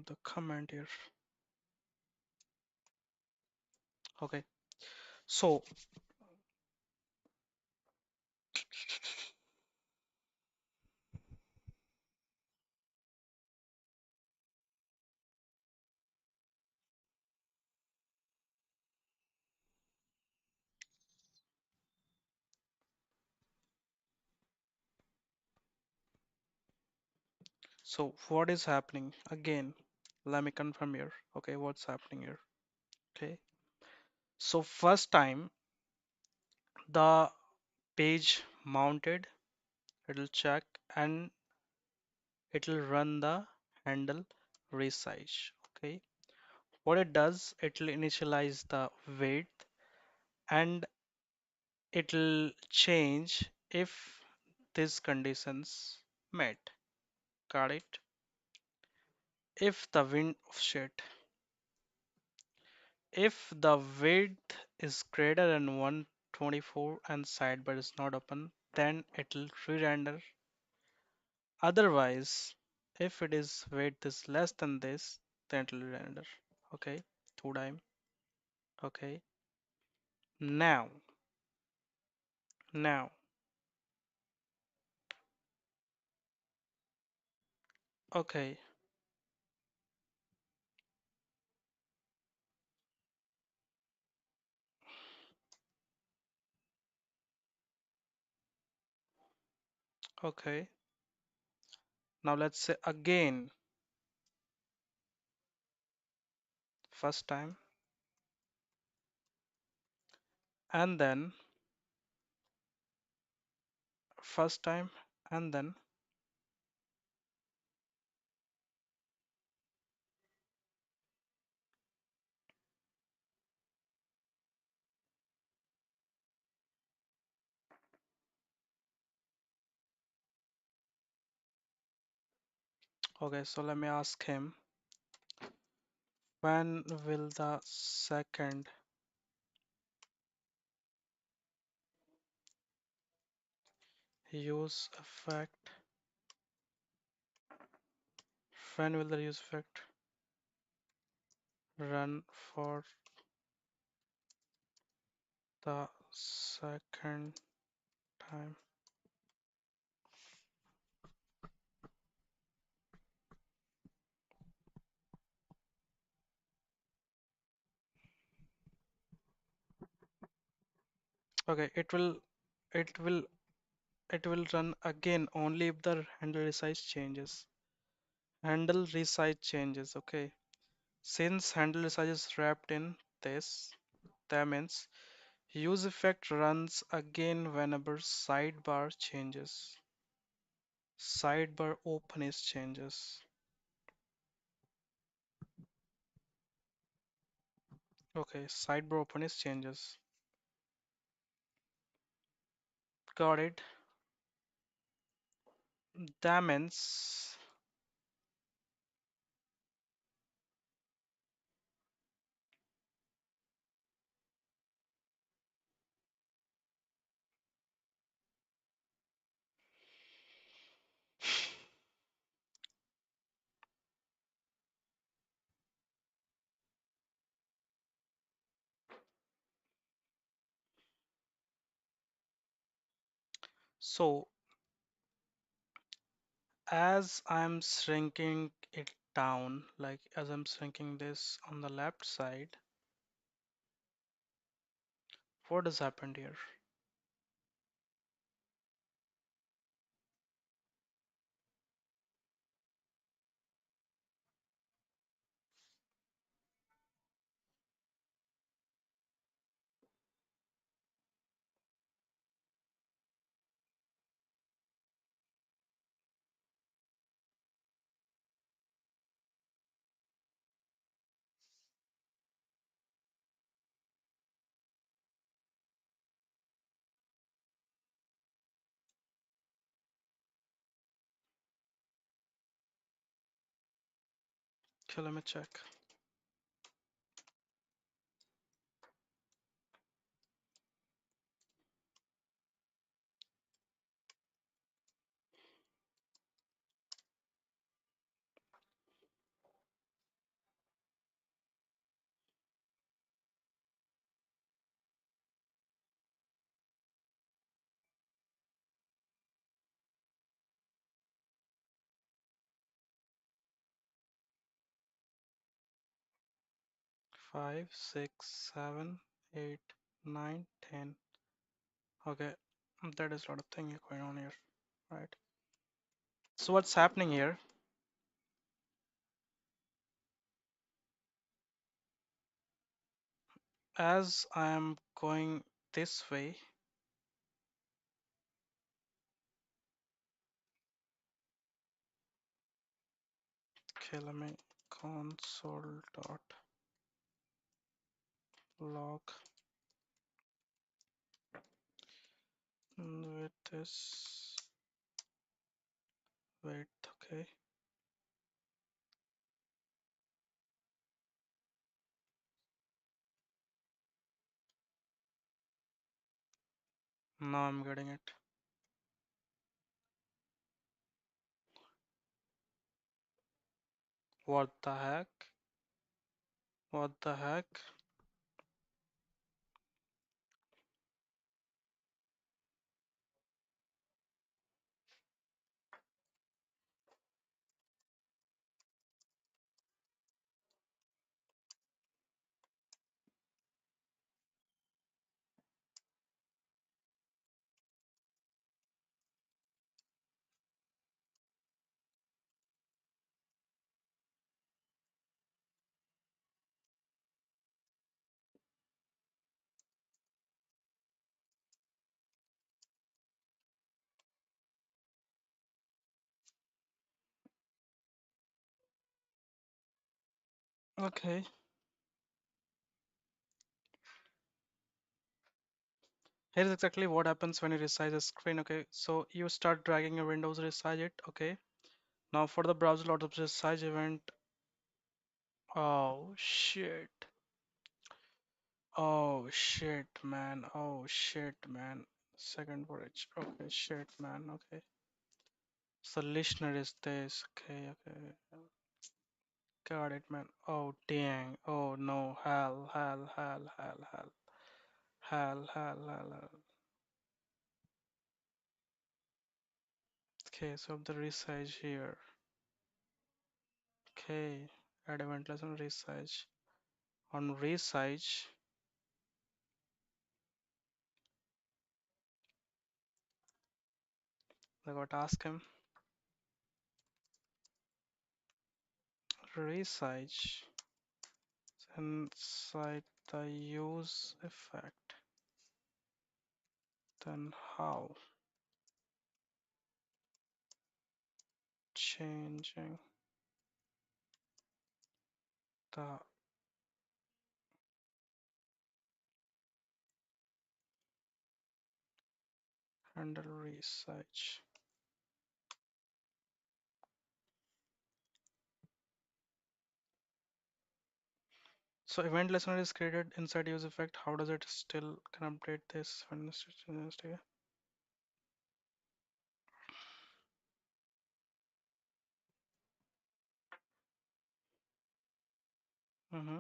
the comment here. Okay, so what is happening again? Let me confirm here. Okay, what's happening here? Okay, so first time the page mounted, it'll check and it'll run the handle resize. Okay, what it does, it'll initialize the width and it'll change if these conditions met. Got it? If the wind of shit, if the width is greater than 124 and sidebar is not open, then it'll re-render. Otherwise, if it is width is less than this, then it'll re-render. Okay, two time. Okay, now, now, okay, okay. Now let's say again, first time, and then first time, and then okay. So let me ask him, when will the second use effect, when will the use effect run for the second time? Okay, it will, it will run again only if the handle resize changes. Handle resize changes, okay. Since handle resize is wrapped in this, that means use effect runs again whenever sidebar changes. Sidebar openness changes. Okay, sidebar openness changes. Got it. That means, so as I'm shrinking it down, like as I'm shrinking this on the left side, what has happened here? Okay, let me check. Five, six, seven, eight, nine, 10. Okay, that is a lot of thing going on here, right? So what's happening here? As I am going this way, okay, let me console dot log with this wait, okay. Now I'm getting it. What the heck? What the heck? Okay. Here's exactly what happens when you resize a screen. Okay, so you start dragging your windows, resize it. Okay, now for the browser load of resize event. Oh shit. Oh shit, man. Oh shit, man. Second for each. Okay, shit, man. Okay. So listener is this. Okay, okay. Got it, man. Oh dang. Oh no. Hell, hell, hell, hell, hell. Hell, hell, hell, hell. Okay, so the resize here. Okay. Add event lesson resize. On resize, I got to ask him. Resize inside the use effect. Then how? Changing the handle resize. So event listener is created inside use effect. How does it still can update this when it's mm-hmm.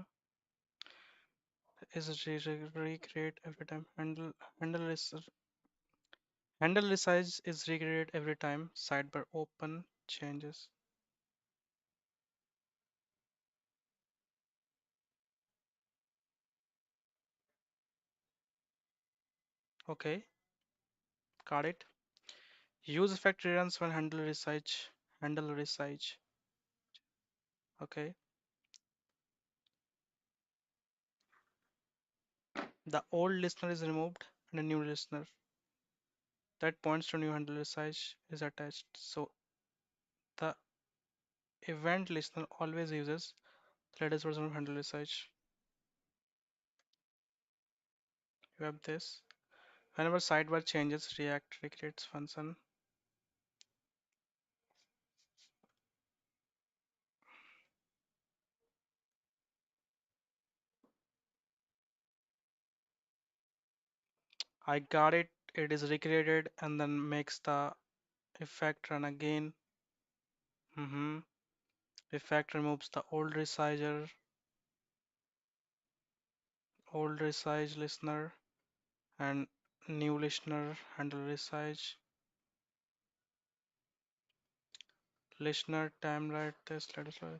Is recreate every time. Handle resize is recreated every time. Sidebar open changes. Okay, got it. Use effect reruns when handle resize. Handle resize. Okay. The old listener is removed and a new listener that points to new handle resize is attached. So the event listener always uses the latest version of handle resize. You have this. Whenever sidebar changes, React recreates function. I got it. It is recreated and then makes the effect run again. Mm-hmm. Effect removes the old resize listener and new listener handle resize. Listener timeline test let us try.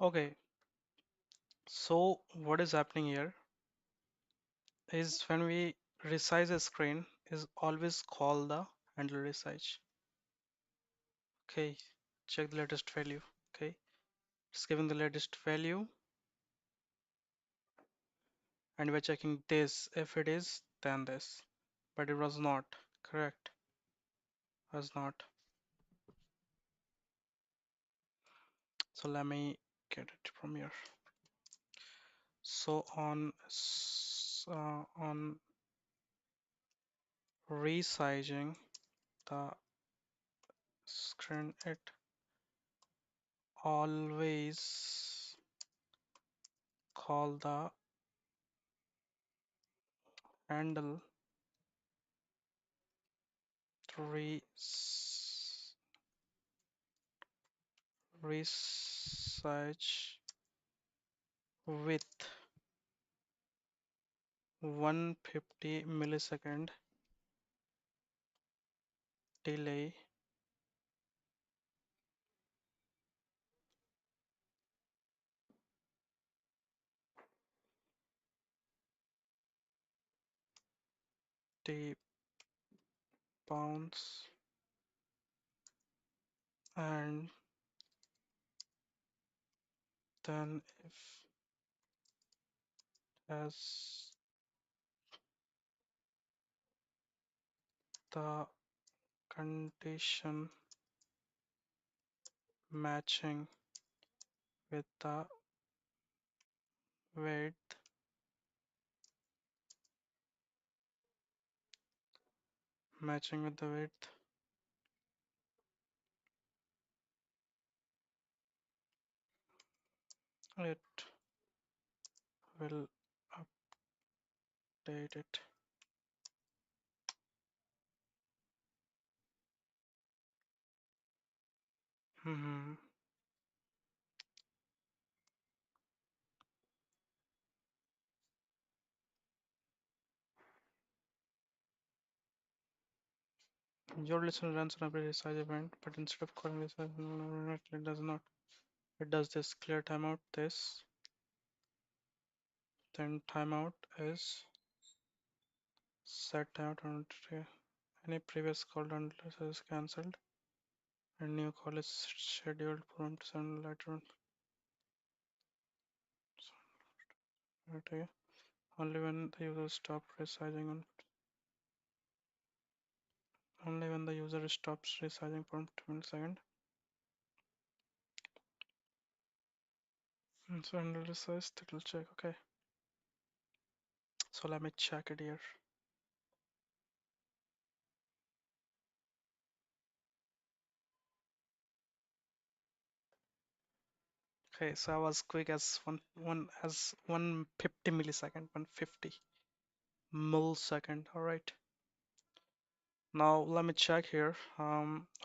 Okay, so what is happening here is when we resize a screen is always call the handle resize. Okay, check the latest value. Okay, it's giving the latest value and we're checking this. If it is, then this. But it was not. Correct. Was not. So let me get it from here. So on resizing the screen, it always call the handle res resize with 150 millisecond delay the bounce and then if as the condition matching with the width matching with the width it will update it. Hmm. Your listener runs an every resize event, but instead of calling resize, it does not. It does this clear timeout, this, then timeout is set timeout on any previous call done is cancelled and new call is scheduled prompt send later on. Okay. Only when the user stops resizing on only when the user stops resizing for 2 milliseconds. So handle resize, that will check. Okay. So let me check it here. Okay, so I was quick as one as 150 millisecond, 150 millisecond. All right. Now let me check here.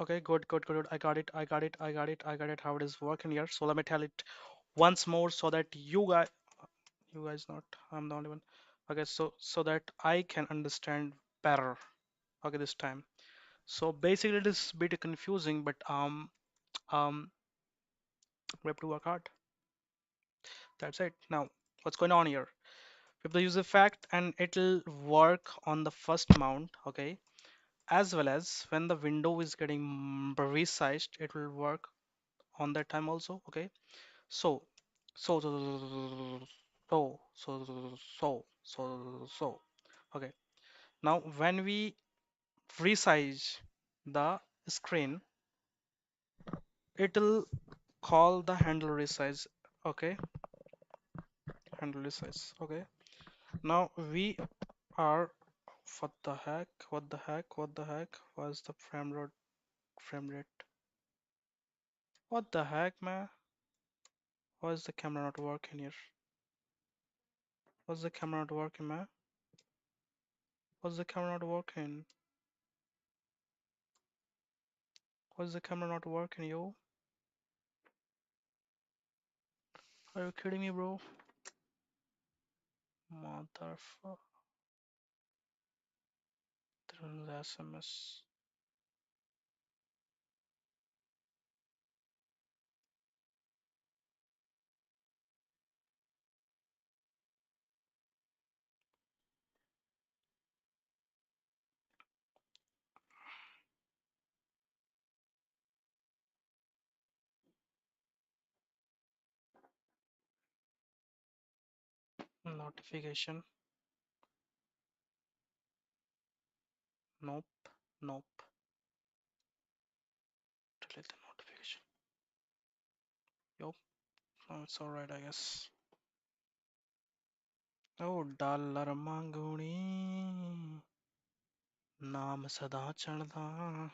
Okay, good. I got it. I got it. How it is working here. So let me tell it once more so that you guys not, I'm the only one. Okay, so that I can understand better. Okay, this time. So basically, it is a bit confusing, but we have to work hard. That's it. Now, what's going on here? We have the user fact and it'll work on the first mount, okay? As well as when the window is getting resized, it will work on that time also, okay? So, so, so, so, so, okay. Now, when we resize the screen, it'll call the handle resize, okay? Handle resize, okay? Now we are, what the heck? What the heck? What the heck? Was the frame rate? What the heck, man? Why is the camera not working here? Was the camera not working, man? Was the camera not working? Was the camera not working, yo? Are you kidding me, bro? Motherfucker. SMS. Notification. Nope. Nope. Delete the notification. Yup. No, it's alright, I guess. Oh, dollar manguni. नाम सदा चढ़दा.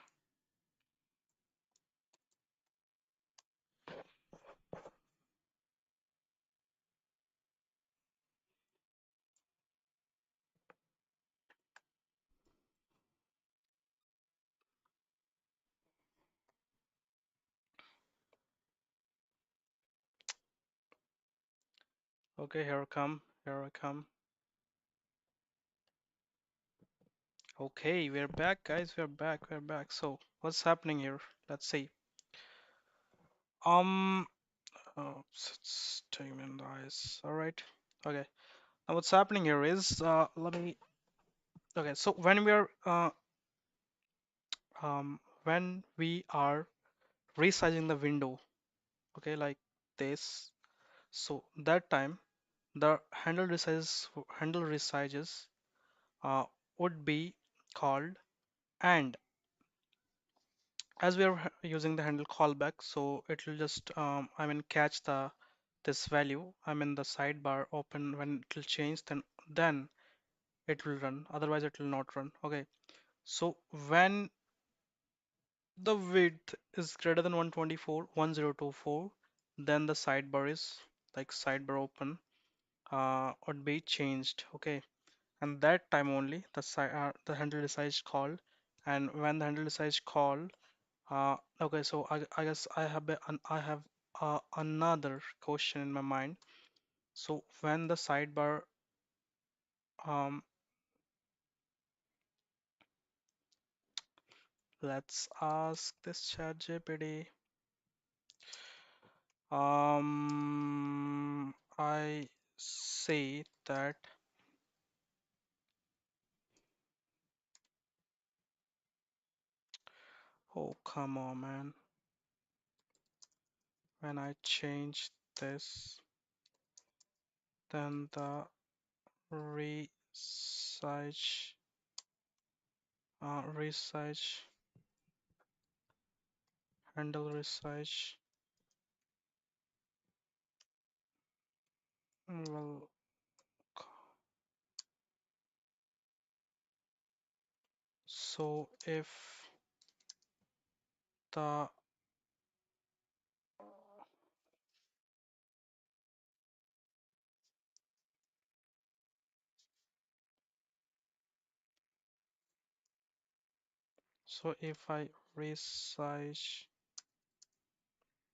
Okay, here I come. Here I come. Okay, we're back, guys. We're back. We're back. So, what's happening here? Let's see. Um, it's taking me in the eyes. All right. Okay. Now, what's happening here is, let me. Okay. So when we are resizing the window, okay, like this. So that time, the handle resizes, uh, would be called, and as we are using the handle callback, so it will just I mean catch the this value, I mean the sidebar open. When it will change, then it will run, otherwise it will not run. Okay, so when the width is greater than 124 1024, then the sidebar is like sidebar open would be changed. Okay, and that time only the handle resize called. And when the handle resize called, okay, so I guess I have another question in my mind. So when the sidebar, um, let's ask this chat GPT. I say that, oh come on, man. When I change this, then the resize, resize, handle resize will. So if the so if I resize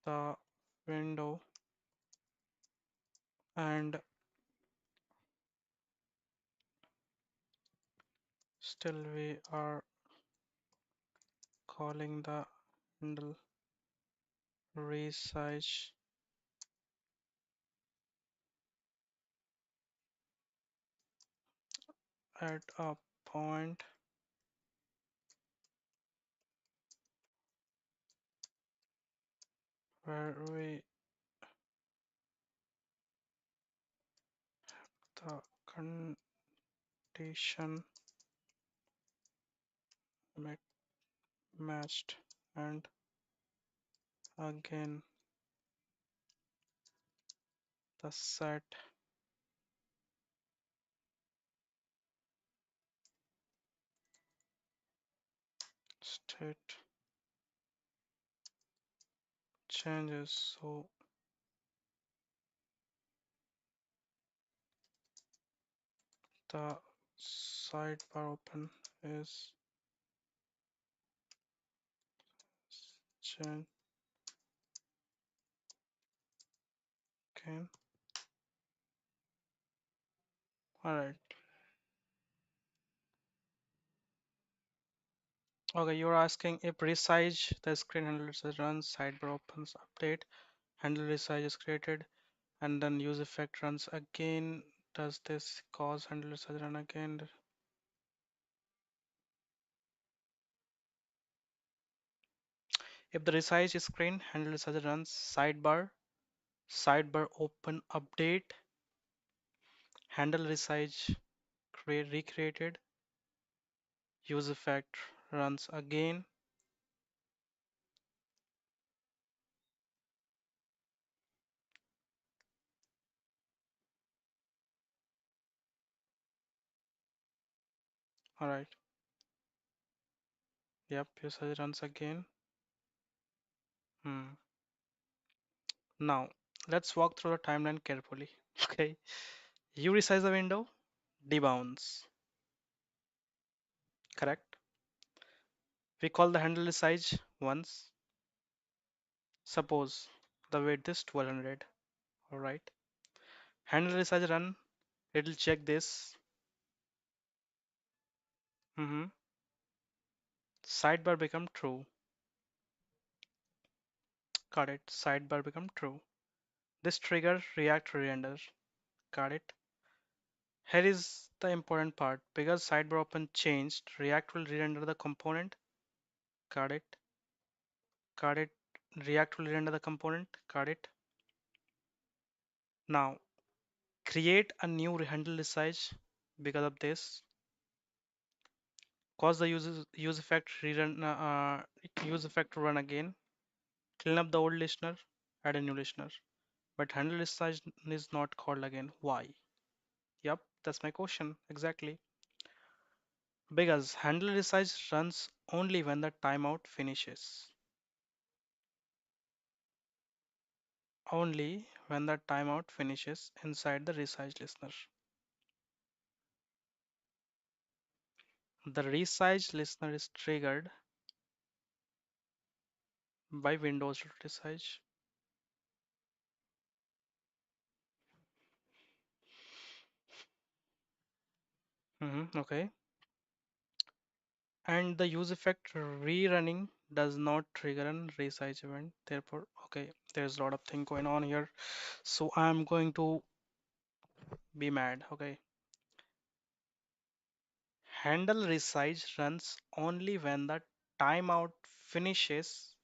the window and still we are calling the handle resize, at a point where we the condition ma- matched and again the set state changes. So the sidebar open is change again. All right. Okay, you're asking if resize the screen handler runs, sidebar opens, update, handle resize is created, and then use effect runs again. Does this cause handle resize run again? If the resize screen handle resize runs, sidebar open, update, handle resize recreated, use effect runs again. All right. Yep, resize runs again. Hmm. Now, let's walk through the timeline carefully. Okay. You resize the window, debounce, correct? We call the handle resize once. Suppose the width is 1200. All right. Handle resize run, it'll check this. Hmm. Sidebar become true. Got it. Sidebar become true. This trigger React render. Got it. Here is the important part. Because sidebar open changed, React will re-render the component. Got it. Got it. React will re-render the component. Got it. Now create a new handle resize because of this. Cause the use effect rerun use effect to run again. Clean up the old listener. Add a new listener. But handle resize is not called again. Why? Yep, that's my question. Exactly. Because handle resize runs only when the timeout finishes. Only when the timeout finishes inside the resize listener. The resize listener is triggered by Windows resize. Okay. And the use effect rerunning does not trigger an resize event. Therefore, okay, there's a lot of thing going on here. So I'm going to be mad. Okay. Handle resize runs only when the timeout finishes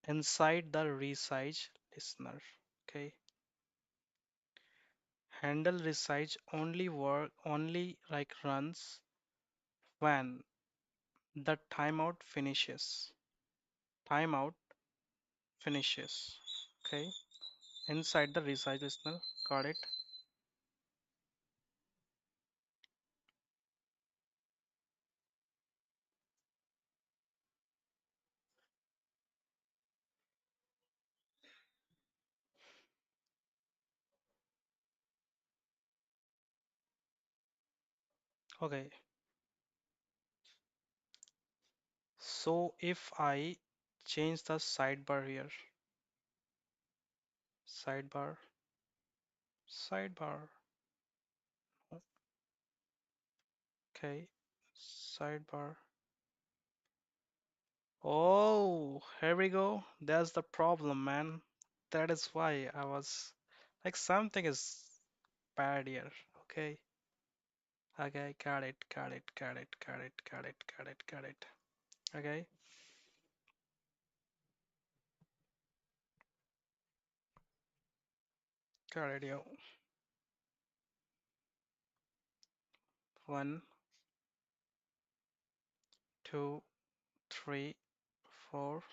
inside the resize listener. Okay. Handle resize only like runs when the timeout finishes. Okay. Inside the resize listener. Got it. Okay. So if I change the sidebar here, sidebar, sidebar, okay, sidebar. Oh, here we go. That's the problem, man. That is why I was like, something is bad here. Okay. Okay, got it, got it, got it, got it, got it, got it, got it. Okay, got it, yo. 1, 2, 3, 4.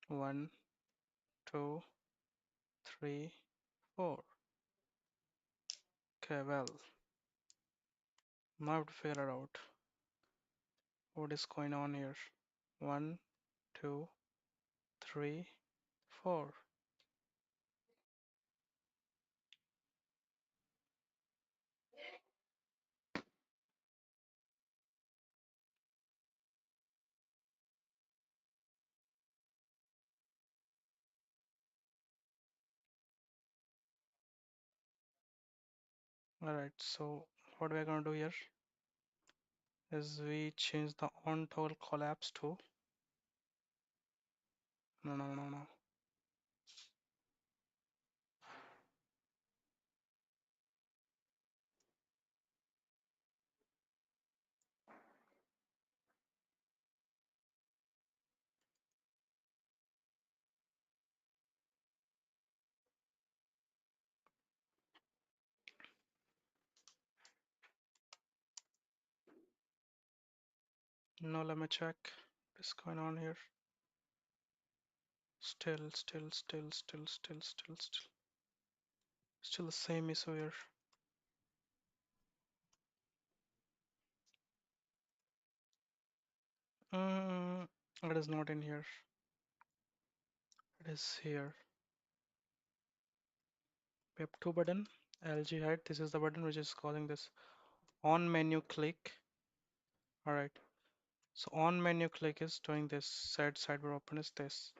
1, 2, 3, 4. Okay, well, now I have to figure out what is going on here. 1, 2, 3, 4. Alright, so what we're gonna do here is we change the on toggle collapse to no. No, let me check what's going on here. Still the same issue here. Mm, it is not in here. It is here. We have two button. LG head. This is the button which is causing this. On menu click. Alright. So on menu click is doing this. Set sidebar open is this.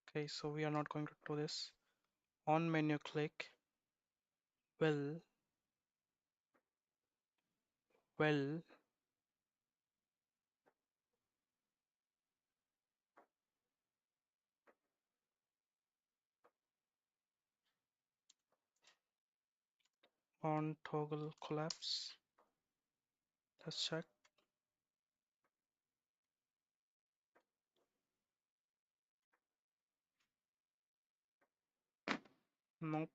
Okay, so we are not going to do this. On menu click will well on toggle collapse. Let's check. Nope.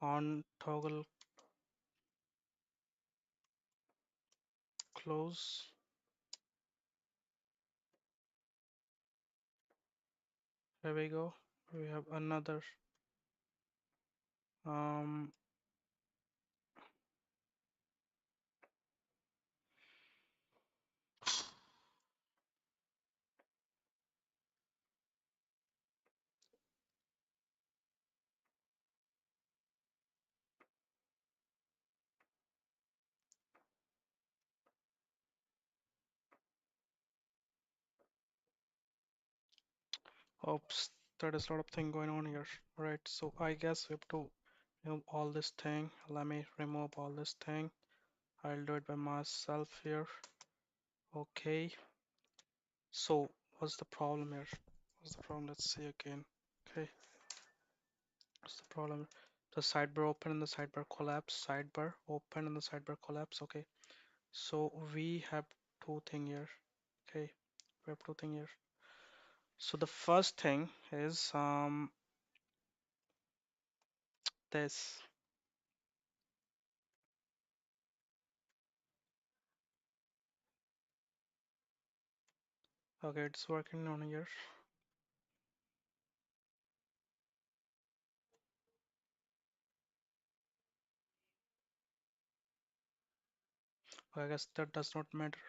On toggle close. Here we go. We have another um oops, there is a lot of thing going on here. Right, so I guess we have to remove all this thing. Let me remove all this thing. I'll do it by myself here. Okay, so what's the problem here? What's the problem? Let's see again. Okay, what's the problem? The sidebar open and the sidebar collapse. Sidebar open and the sidebar collapse. Okay, so we have two thing here. Okay, we have two thing here. So the first thing is this. Okay, it's working on here. I guess that does not matter.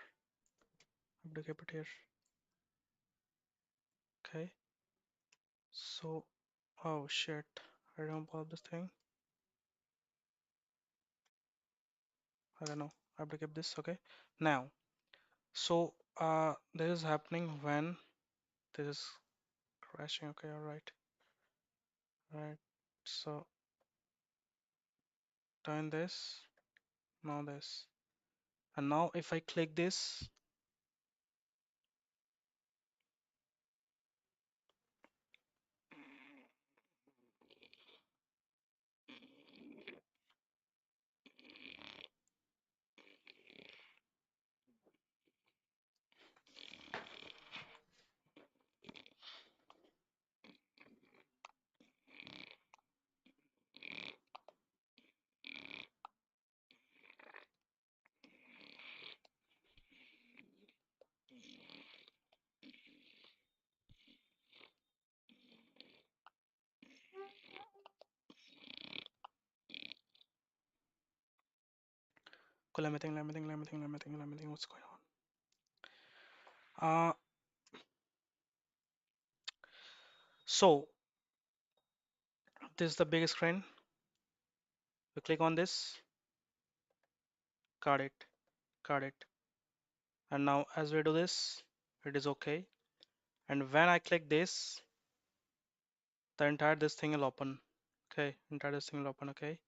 I have to keep it here. Okay, so oh shit, I don't know this thing. I don't know. I have to keep this. Okay, now so this is happening when this is crashing. Okay, all right. So turn this, now this, and now if I click this, Okay, let me think. What's going on? So this is the big screen. We click on this. Got it. Got it. And now as we do this, it is okay. And when I click this, the entire this thing will open. Okay, entire this thing will open. Okay.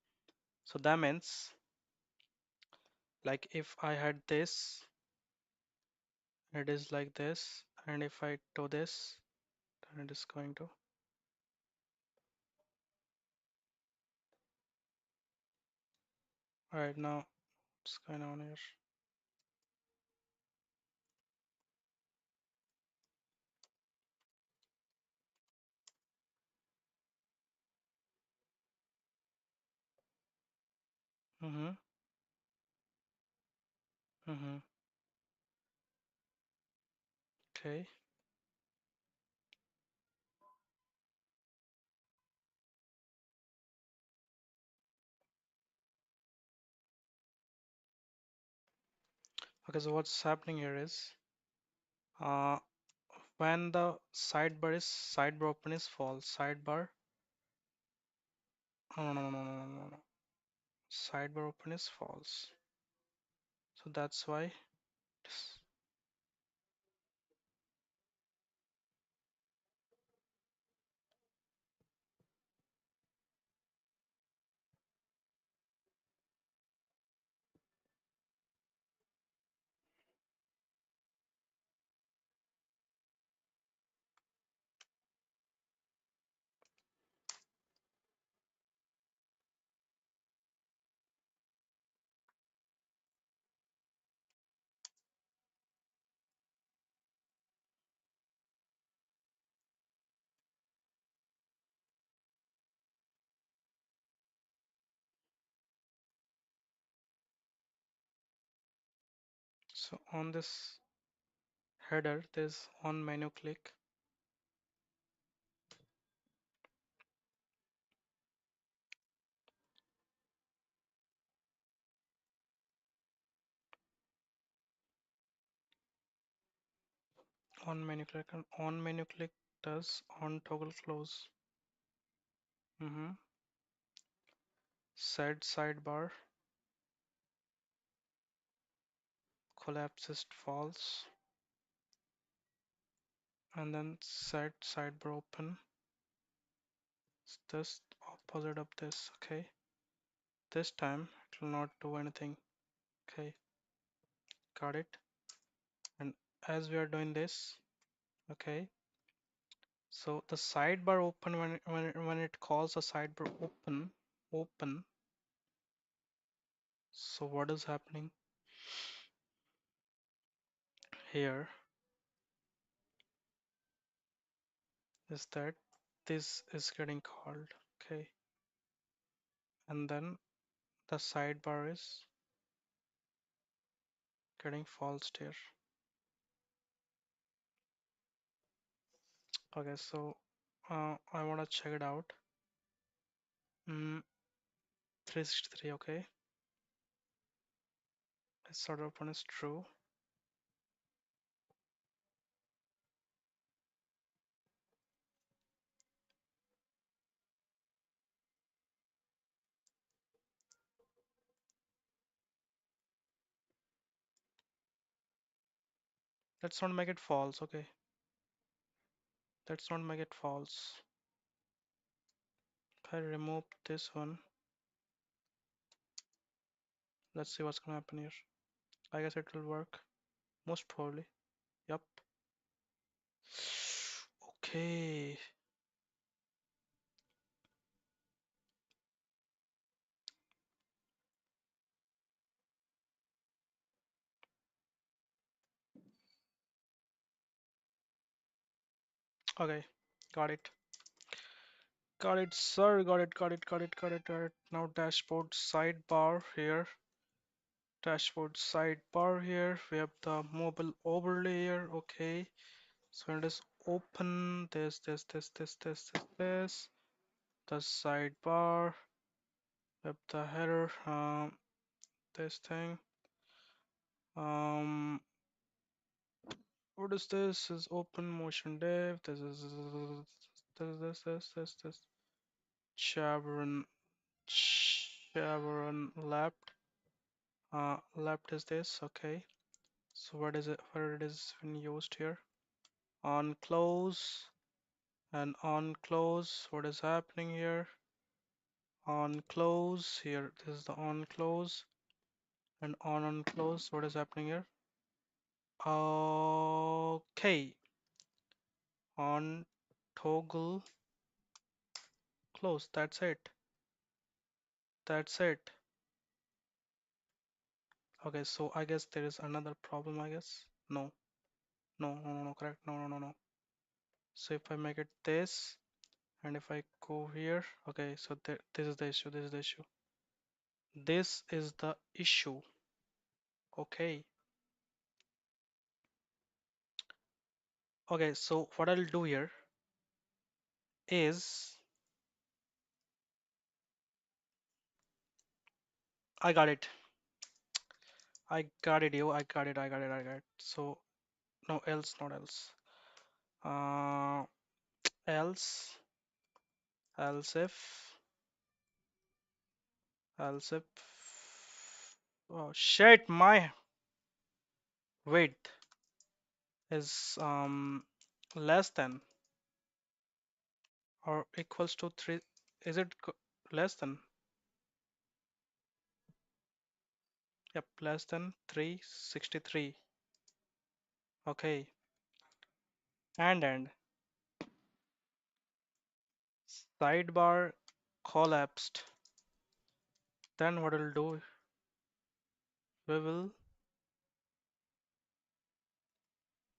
So that means like if I had this, it is like this, and if I do this, then it is going to. All right, now what's going on here? Mm-hmm. Mm-hmm. Okay. Okay, so what's happening here is uh when the sidebar open is false. Sidebar no. Sidebar open is false. So that's why this- so on this header there's on menu click. On menu click and on menu click does on toggle close. Mm-hmm. Set sidebar collapses false, and then set sidebar open. It's just opposite of this. Okay, this time it will not do anything. Okay, got it. And as we are doing this, okay, so the sidebar open when it calls a sidebar open. So what is happening here is that this is getting called. Okay, and then the sidebar is getting false here. Okay, so I want to check it out. 363. Okay, let's sort of open is true. Let's not make it false. Okay, let's not make it false. If I remove this one, let's see what's gonna happen here. I guess it will work. Most probably. Yep. Okay. Okay. Got it. Got it, sir. Got it. Now dashboard sidebar here. Dashboard sidebar here. We have the mobile overlay here. Okay. So it is open this. The sidebar. We have the header. This thing. Um, what is this? Is open motion div. This. Chevron, Chevron left. Left is this. Okay. So what is it? Where it is been used here? On close and on close. What is happening here? On close here. This is the on close and on close. What is happening here? Okay. On toggle close. That's it. That's it. Okay, so I guess there is another problem, I guess. No, no, correct. No. So if I make it this, and if I go here, okay, so this is the issue. This is the issue. This is the issue. Okay. Okay, so what I'll do here is I got it. I got it, you. I got it. So no else, not else. Uh, else, else if, oh shit, my width is less than or equals to 3. Is it less than? Yep, less than 363. Okay, and sidebar collapsed. Then what we'll do, we will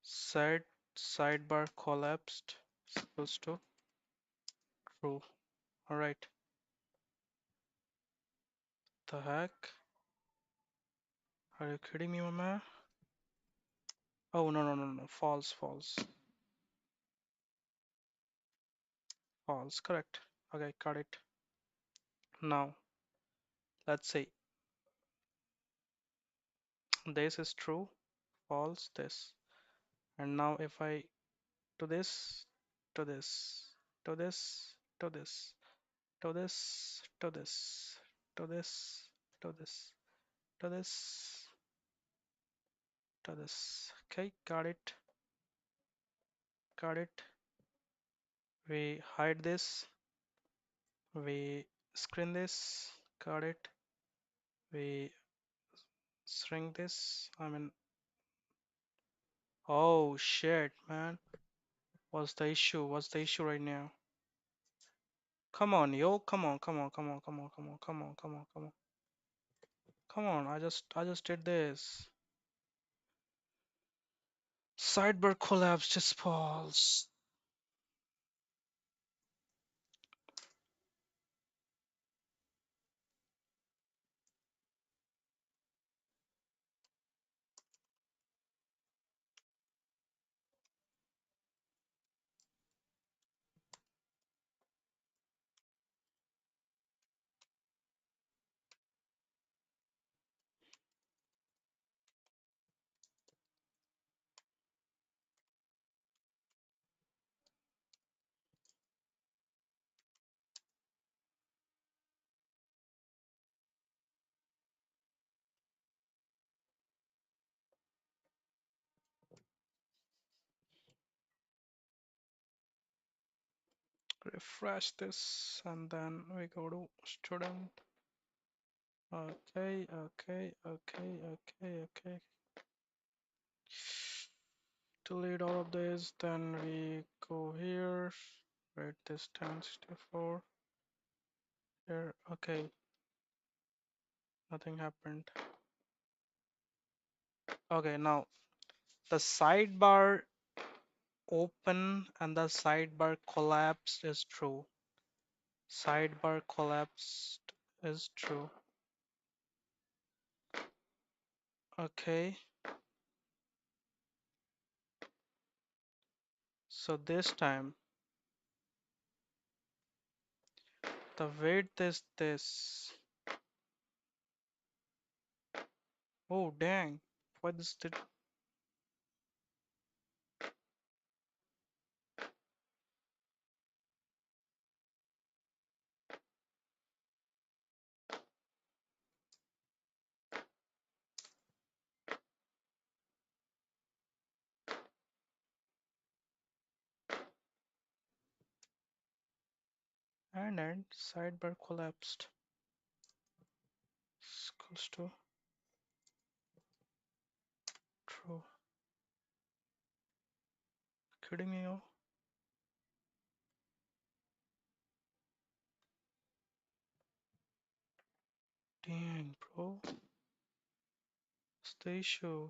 set sidebar collapsed equals to true. All right. The heck? Are you kidding me, mama? Oh no. False. Correct. Okay, got it. Now let's see. This is true. False. This. And now if I to this, to this, to this, to this, to this, to this, to this, to this, to this, to this. Okay, got it. Got it. We hide this. We screen this. Got it. We shrink this. Oh shit, man. What's the issue? What's the issue right now? Come on, yo. Come on. I just did this. Sidebar collapse. Just pause. Refresh this and then we go to student. Okay. Delete all of this, then we go here, write this 1064 here. Okay, nothing happened. Okay, now the sidebar open and the sidebar collapsed is true. Sidebar collapsed is true. Okay, so this time the width is this. Oh dang. Why this did? And sidebar collapsed. Equals to true. Kidding me, yo? Dang, bro. What's the issue?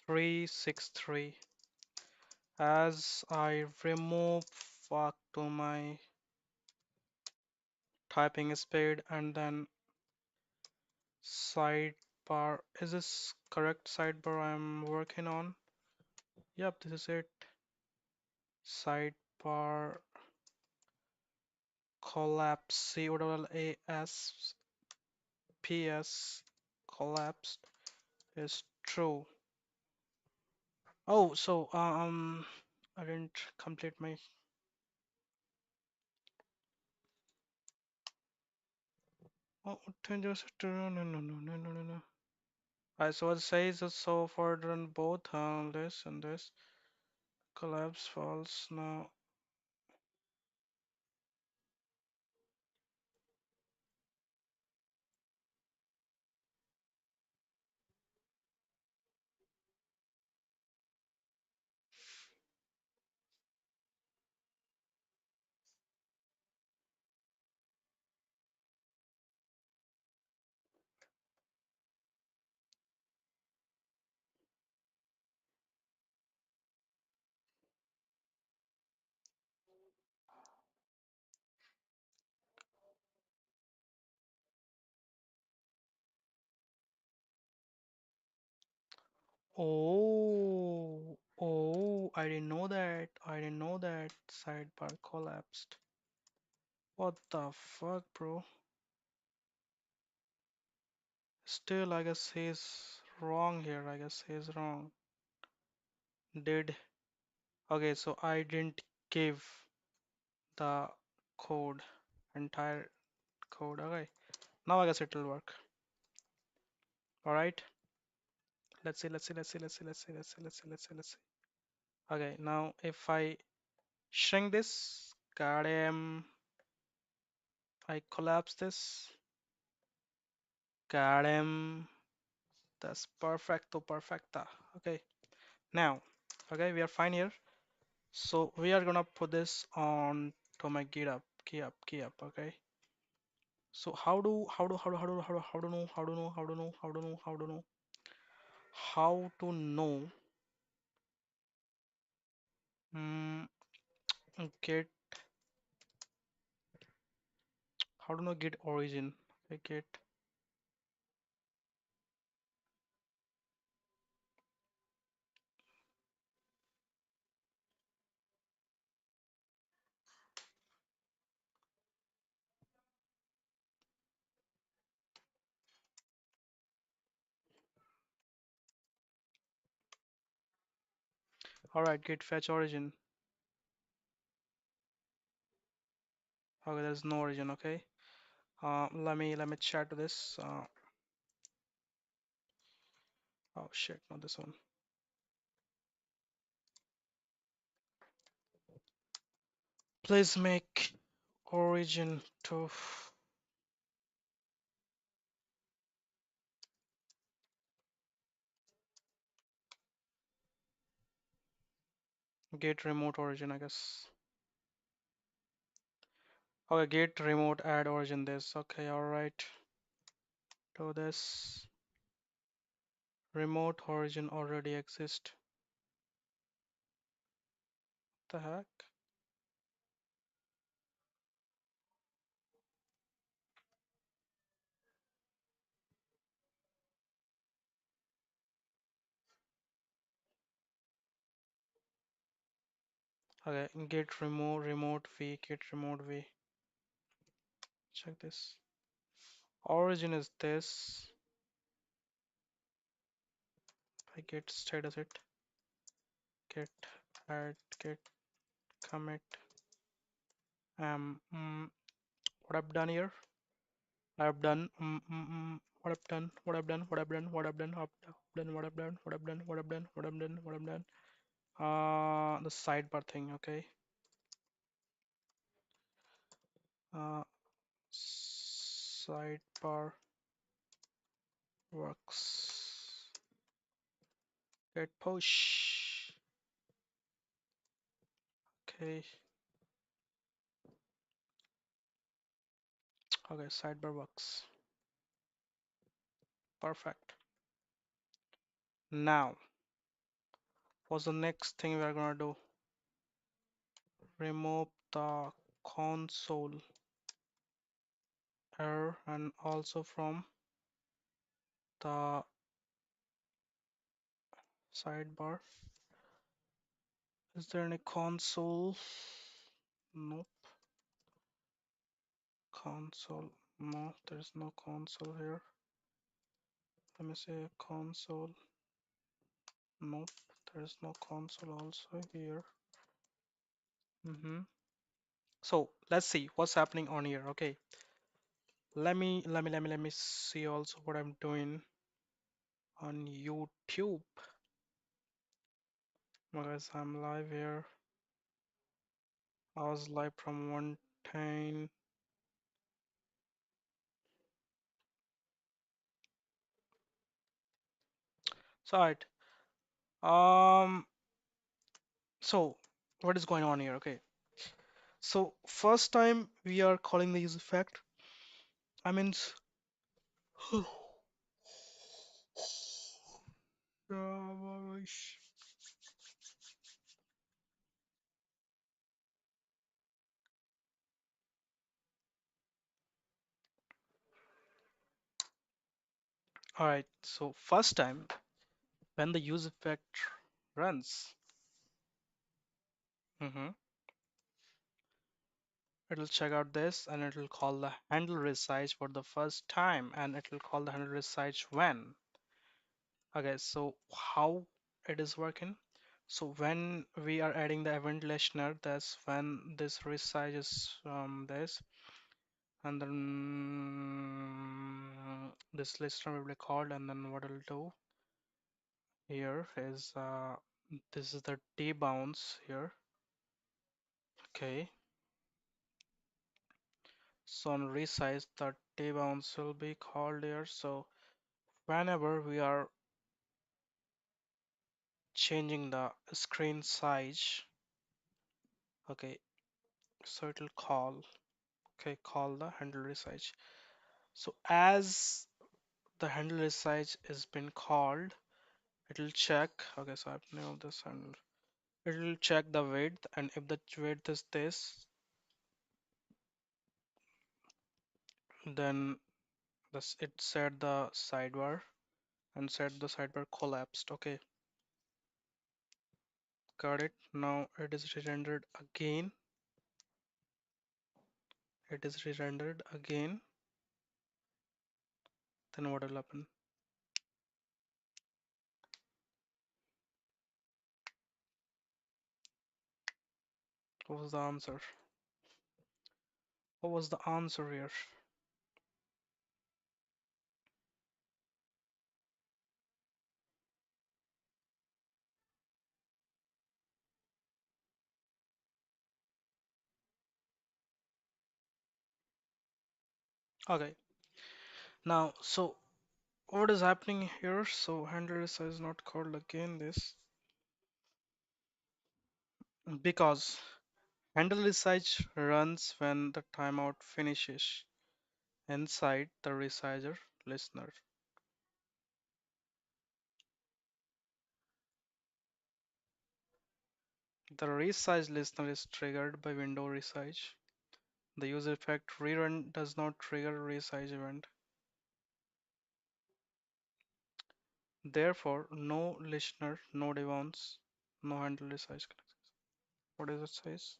363. As I remove fuck to my typing speed and then sidebar. Is this correct sidebar I'm working on? Yep, this is it. Sidebar collapse. COLLAPS collapsed is true. Oh, so I didn't complete my. Oh, no, no, no, no, no, no, no, no. So it says so for run both this and this collapse false now. Oh, I didn't know that. I didn't know that sidebar collapsed. What the fuck, bro? Still, I guess he's wrong here. I guess he's wrong. Did okay, so I didn't give the code, entire code. Okay, now I guess it will work. All right. Let's see. Let's see. Let's see. Let's see. Let's see. Let's see. Let's see. Let's see. Let's see. Okay, now if I shrink this, goddamn, I collapse this. Got him. That's perfecto, perfecta. Okay, now, okay, we are fine here. So we are gonna put this on to my GitHub, key up. Okay. So how to know how to know mm, get how to know git origin. Okay, git. All right, git fetch origin. Okay, there's no origin. Okay. Let me chat to this. Oh shit, not this one. Please make origin to get remote origin, I guess. Okay, get remote add origin this. Okay, all right. Do this. Remote origin already exists. The heck? Okay, get remote v, get remote v. Check this. Origin is this. I get status it. Get add get commit. What I've done here? I've done what I've done, what I've done, what I've done, what I've done, what I've done, what I've done, what I've done, what I've done, what I've done. The sidebar thing, okay. Uh, sidebar works. Get push. Okay. Okay, sidebar works. Perfect. Now, what's the next thing we're gonna do? Remove the console error and also from the sidebar. Is there any console? Nope. Console. No, there's no console here. Let me say console. Nope, there's no console also here. So let's see what's happening on here. Okay, let me see also what I'm doing on YouTube. Guys, I'm live here. I was live from 110. So alright. Um. So what is going on here? Okay. So first time we are calling the use effect. I mean, all right. So first time when the use effect runs, hmm it'll check out this and it'll call the handle resize for the first time and it will call the handle resize when. Okay, so how it is working? So when we are adding the event listener, that's when this resize is this, and then this listener will be called, and then what it'll do here is this is the debounce here. Okay, so on resize the debounce will be called here. So whenever we are changing the screen size, okay, so it will call, okay, call the handle resize. So as the handle resize is been called, it will check, okay, so I've named this handle. It will check the width, and if the width is this, then this it set the sidebar and set the sidebar collapsed. Okay, got it. Now it is re-rendered again. It is re-rendered again. Then what will happen? What was the answer? What was the answer here? Okay, now so what is happening here? So handle resize is not called again this because handle resize runs when the timeout finishes inside the resizer listener. The resize listener is triggered by window resize. The use effect rerun does not trigger resize event. Therefore, no listener, no events, no handle resize. What does it says?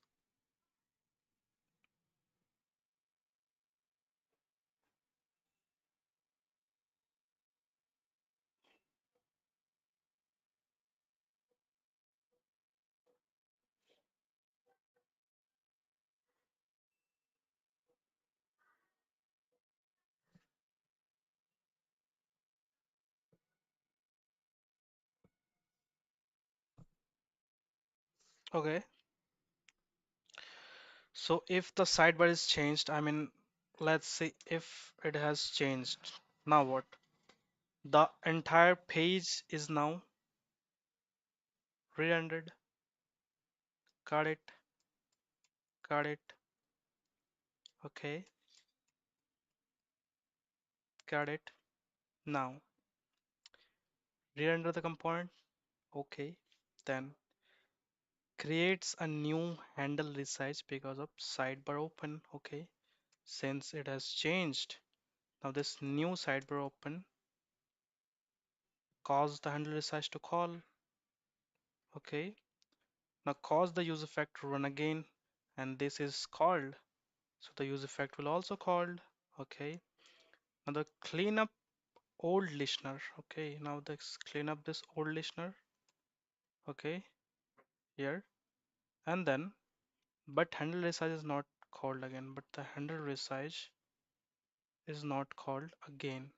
Okay, so if the sidebar is changed, I mean, let's see if it has changed. Now what? The entire page is now re-rendered. Got it, got it. Okay, got it. Now, re-render the component. Okay, then creates a new handle resize because of sidebar open. Okay, since it has changed, now this new sidebar open cause the handle resize to call. Okay, now cause the use effect to run again, and this is called. So the use effect will also called. Okay, now the clean up old listener. Okay, now let's clean up this old listener. Okay, here and then, but handle resize is not called again, but the handle resize is not called again.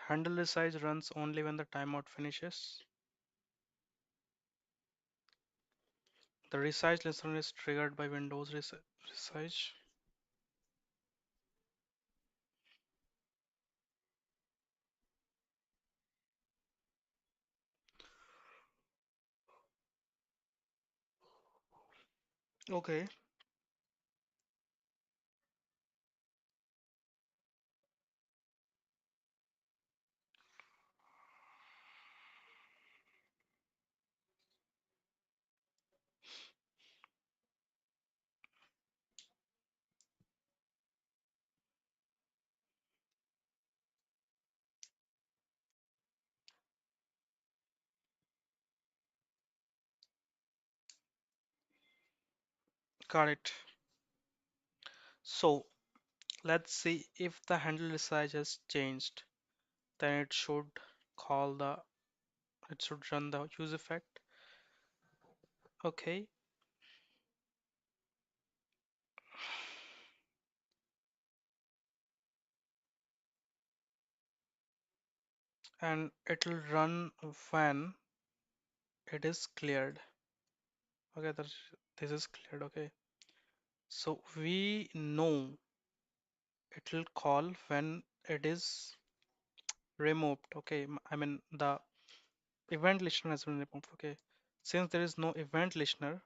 Handle resize runs only when the timeout finishes. The resize listener is triggered by Windows resize. Okay, got it. So let's see if the handle resize has changed. Then it should call the it should run the use effect. Okay, and it'll run when it is cleared. Okay, this is cleared. Okay, so we know it'll call when it is removed. Okay, I mean the event listener has been removed. Okay, since there is no event listener,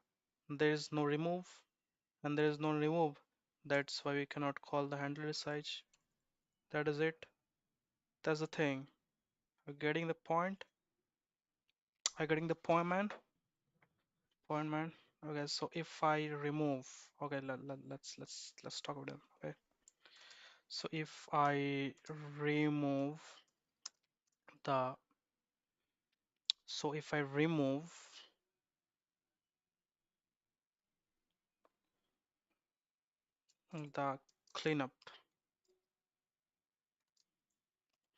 there is no remove, and there is no remove. That's why we cannot call the handle resize. That is it. That's the thing. We're getting the point. Are getting the point, man? Point, man. Okay, so if I remove, okay, let's talk about them. Okay, so if I remove the, so if I remove the cleanup,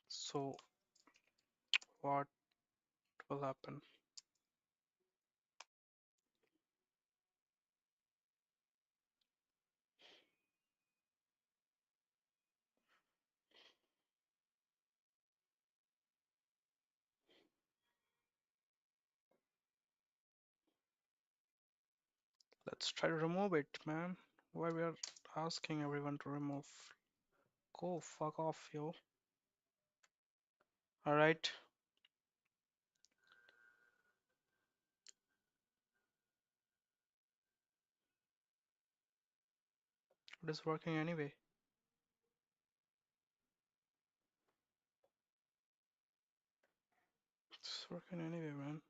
so what will happen? Let's try to remove it, man. Why we are asking everyone to remove? Go fuck off, yo. All right, it is working anyway. It's working anyway, man.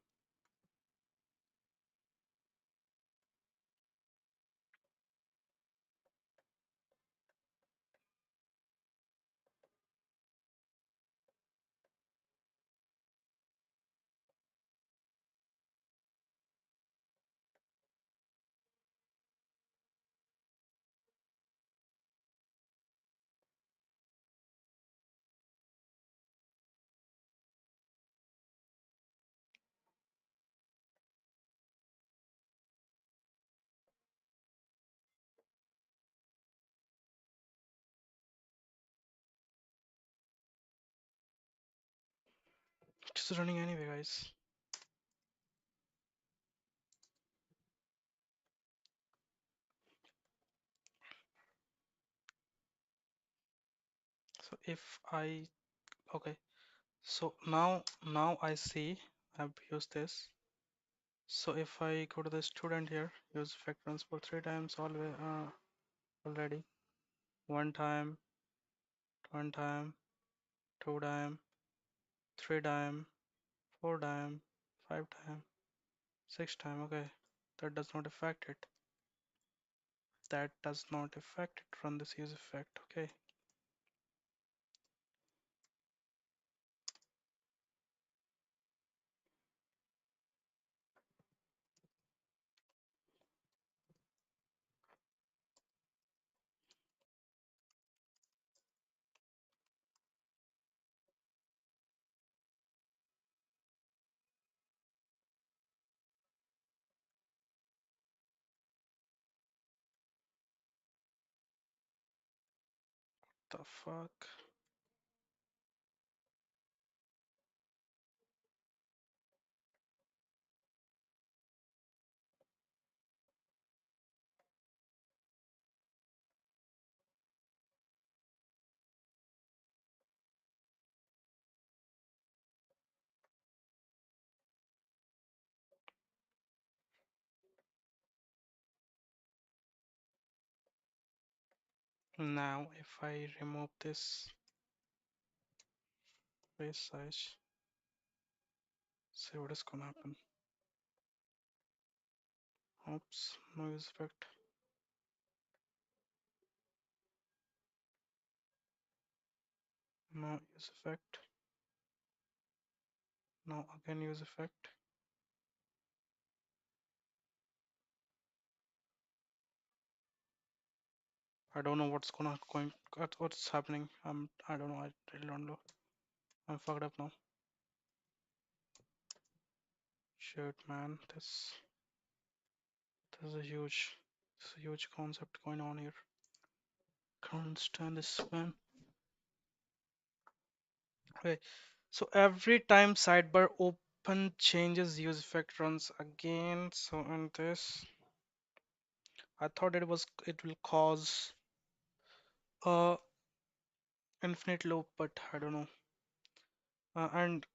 It is running anyway, guys. So if I, okay, so now I see I've used this. So if I go to the student here, use effect transfer 3 times always already. One time, one time, 2 time, 3 time, 4 time, 5 time, 6 time. Okay, that does not affect it. That does not affect it. Run this use effect. Okay. The fuck? Now if I remove this base size, see what is gonna happen. Oops, no use effect. No use effect. Now again use effect. I don't know what's what's happening. I don't know. I really don't know. I'm fucked up now. Shit, man. This is a huge concept going on here. Can't stand this, man. Okay. So every time sidebar open changes, use effect runs again. So in this, I thought it will cause a infinite loop, but I don't know. And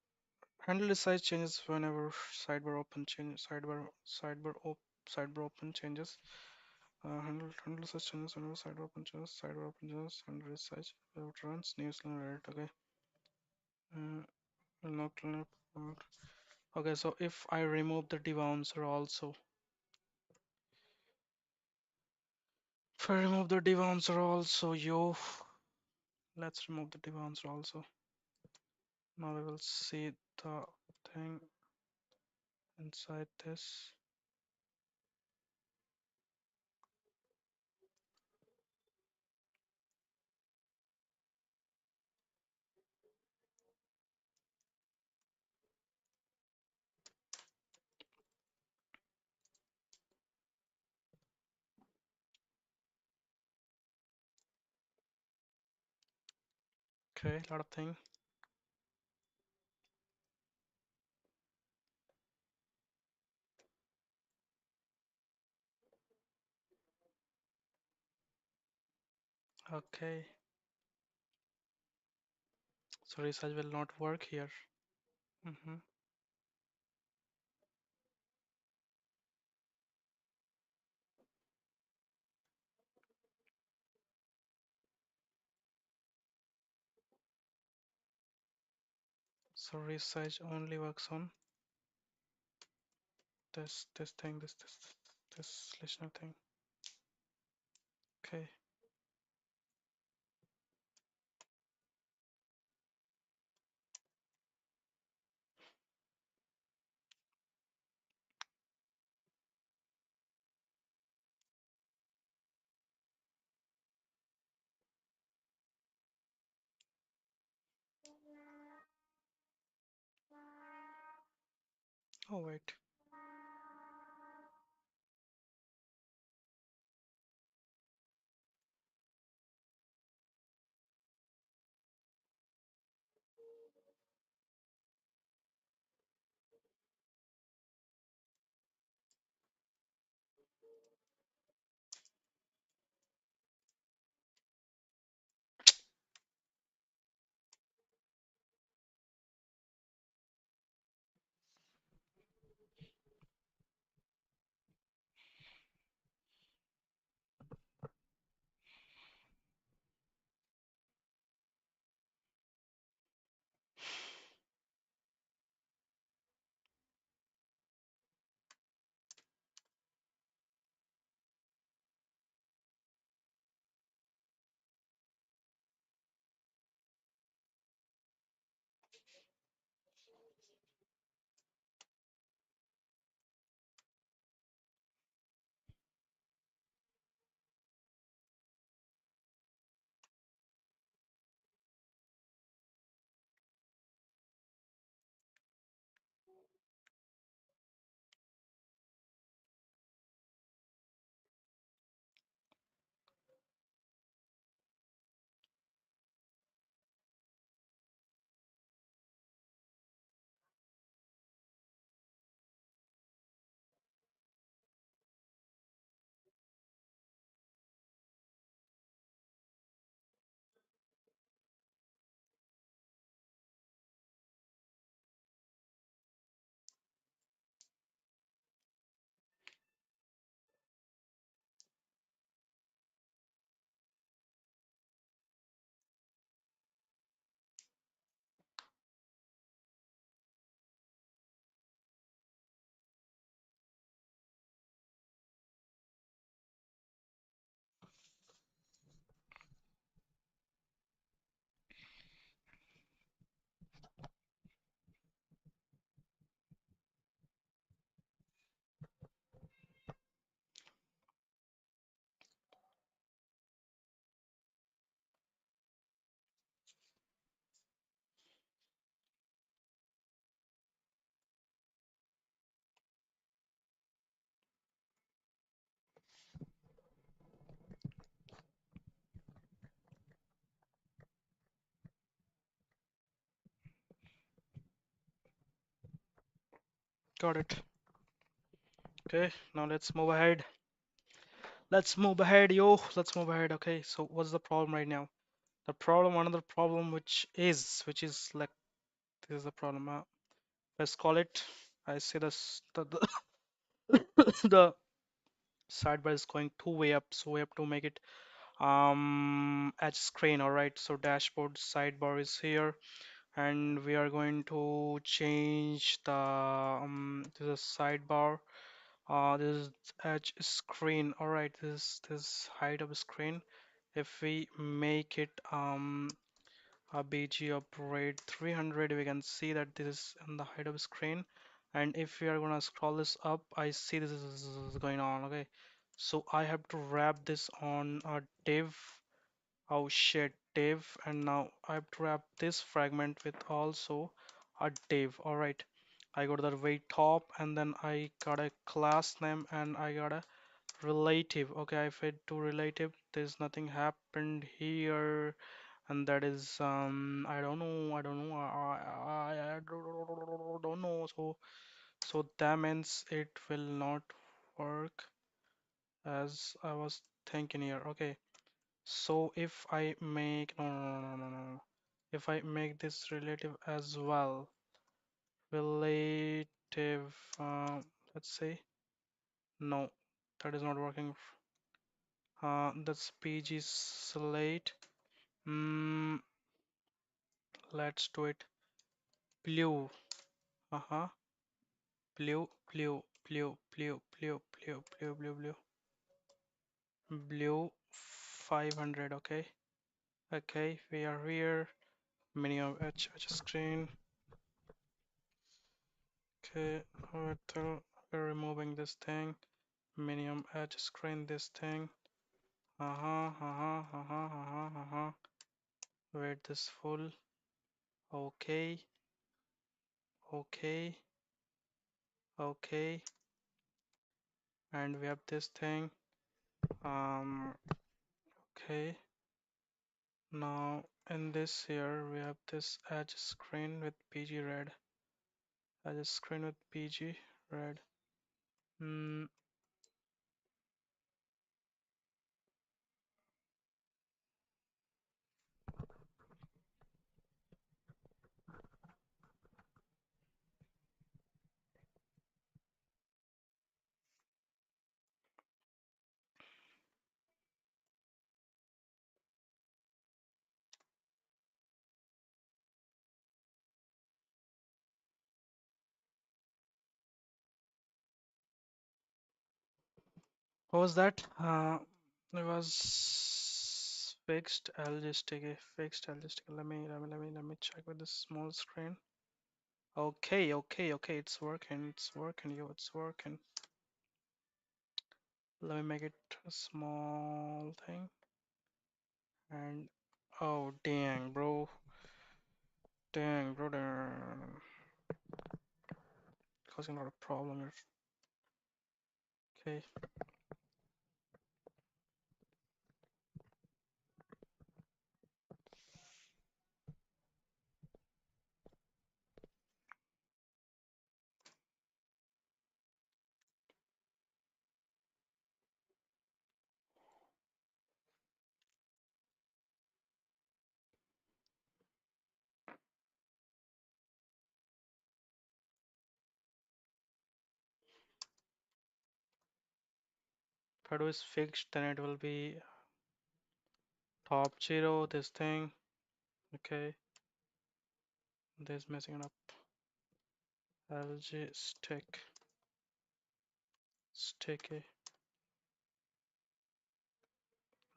handle size changes whenever sidebar open changes. Sidebar open changes. Handle such changes whenever sidebar open changes, and resize without runs, news edit. Okay. Uh, will not clean up. Okay, so if I remove the div answer also, if I remove the div answer also, yo, let's remove the div answer also. Now we will see the thing inside this. Okay, lot of thing. Okay, so resize will not work here. Mm-hmm. So resize only works on this thing, this listener thing. Okay. Oh wait. Got it. Okay, now let's move ahead. Let's move ahead, yo. Let's move ahead. Okay, so what's the problem right now? The problem, another problem, which is like this is the problem. Let's call it. I say this the Sidebar is going two way up, so we have to make it edge screen. All right, so dashboard sidebar is here, and we are going to change the to the sidebar. This is edge screen. All right, this height of screen. If we make it a BG upgrade 300, we can see that this is on the height of screen. And if we are gonna scroll this up, I see this is going on. Okay, so I have to wrap this on a div. Oh shit, div, and now I have to wrap this fragment with also a div. All right, I go to the very top, and then I got a class name, and I got a relative. Okay, I fed to relative. There's nothing happened here, and that is I don't know, I don't know. So that means it will not work as I was thinking here. Okay, so if I make no, if I make this relative as well, relative, let's say no, that is not working. That's PG slate. Mm, let's do it blue. Uh-huh. Blue. Blue 500. Okay. Okay, we are here. Minimum H screen. Okay, we're removing this thing. Minimum H screen, this thing. Wait, this full. Okay, okay, okay. And we have this thing. Okay. Now in this here we have this edge screen with PG red. Edge screen with PG red. Mm, what was that? It was fixed LG sticky. Fixed LG sticky. Let me check with this small screen. Okay. It's working. It's working. Yo, it's working. Let me make it a small thing. And oh dang, bro. Dang, bro. Dang. Causing a lot of problem here. Okay. If I do is fixed, then it will be top zero. This thing. Okay. This messing it up. LG sticky.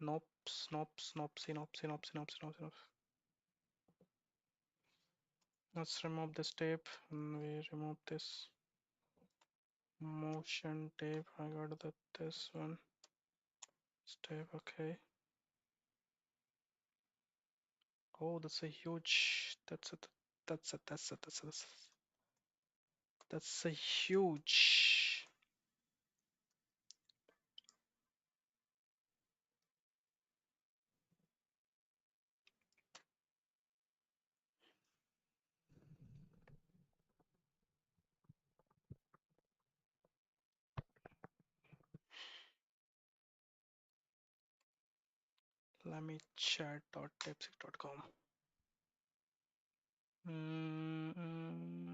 Nope. Nope. Let's remove this tape, and we remove this motion tape. I got this one. This tape. Okay. Oh, that's a huge. That's a huge. Let me chat.tipsy.com. Mm, mm,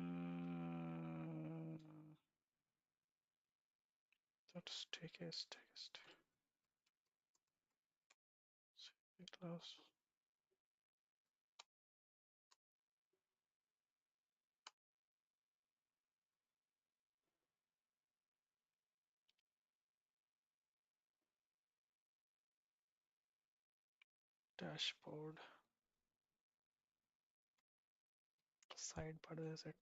sticky, sticky, sticky. Close. Dashboard. Sidebar is it?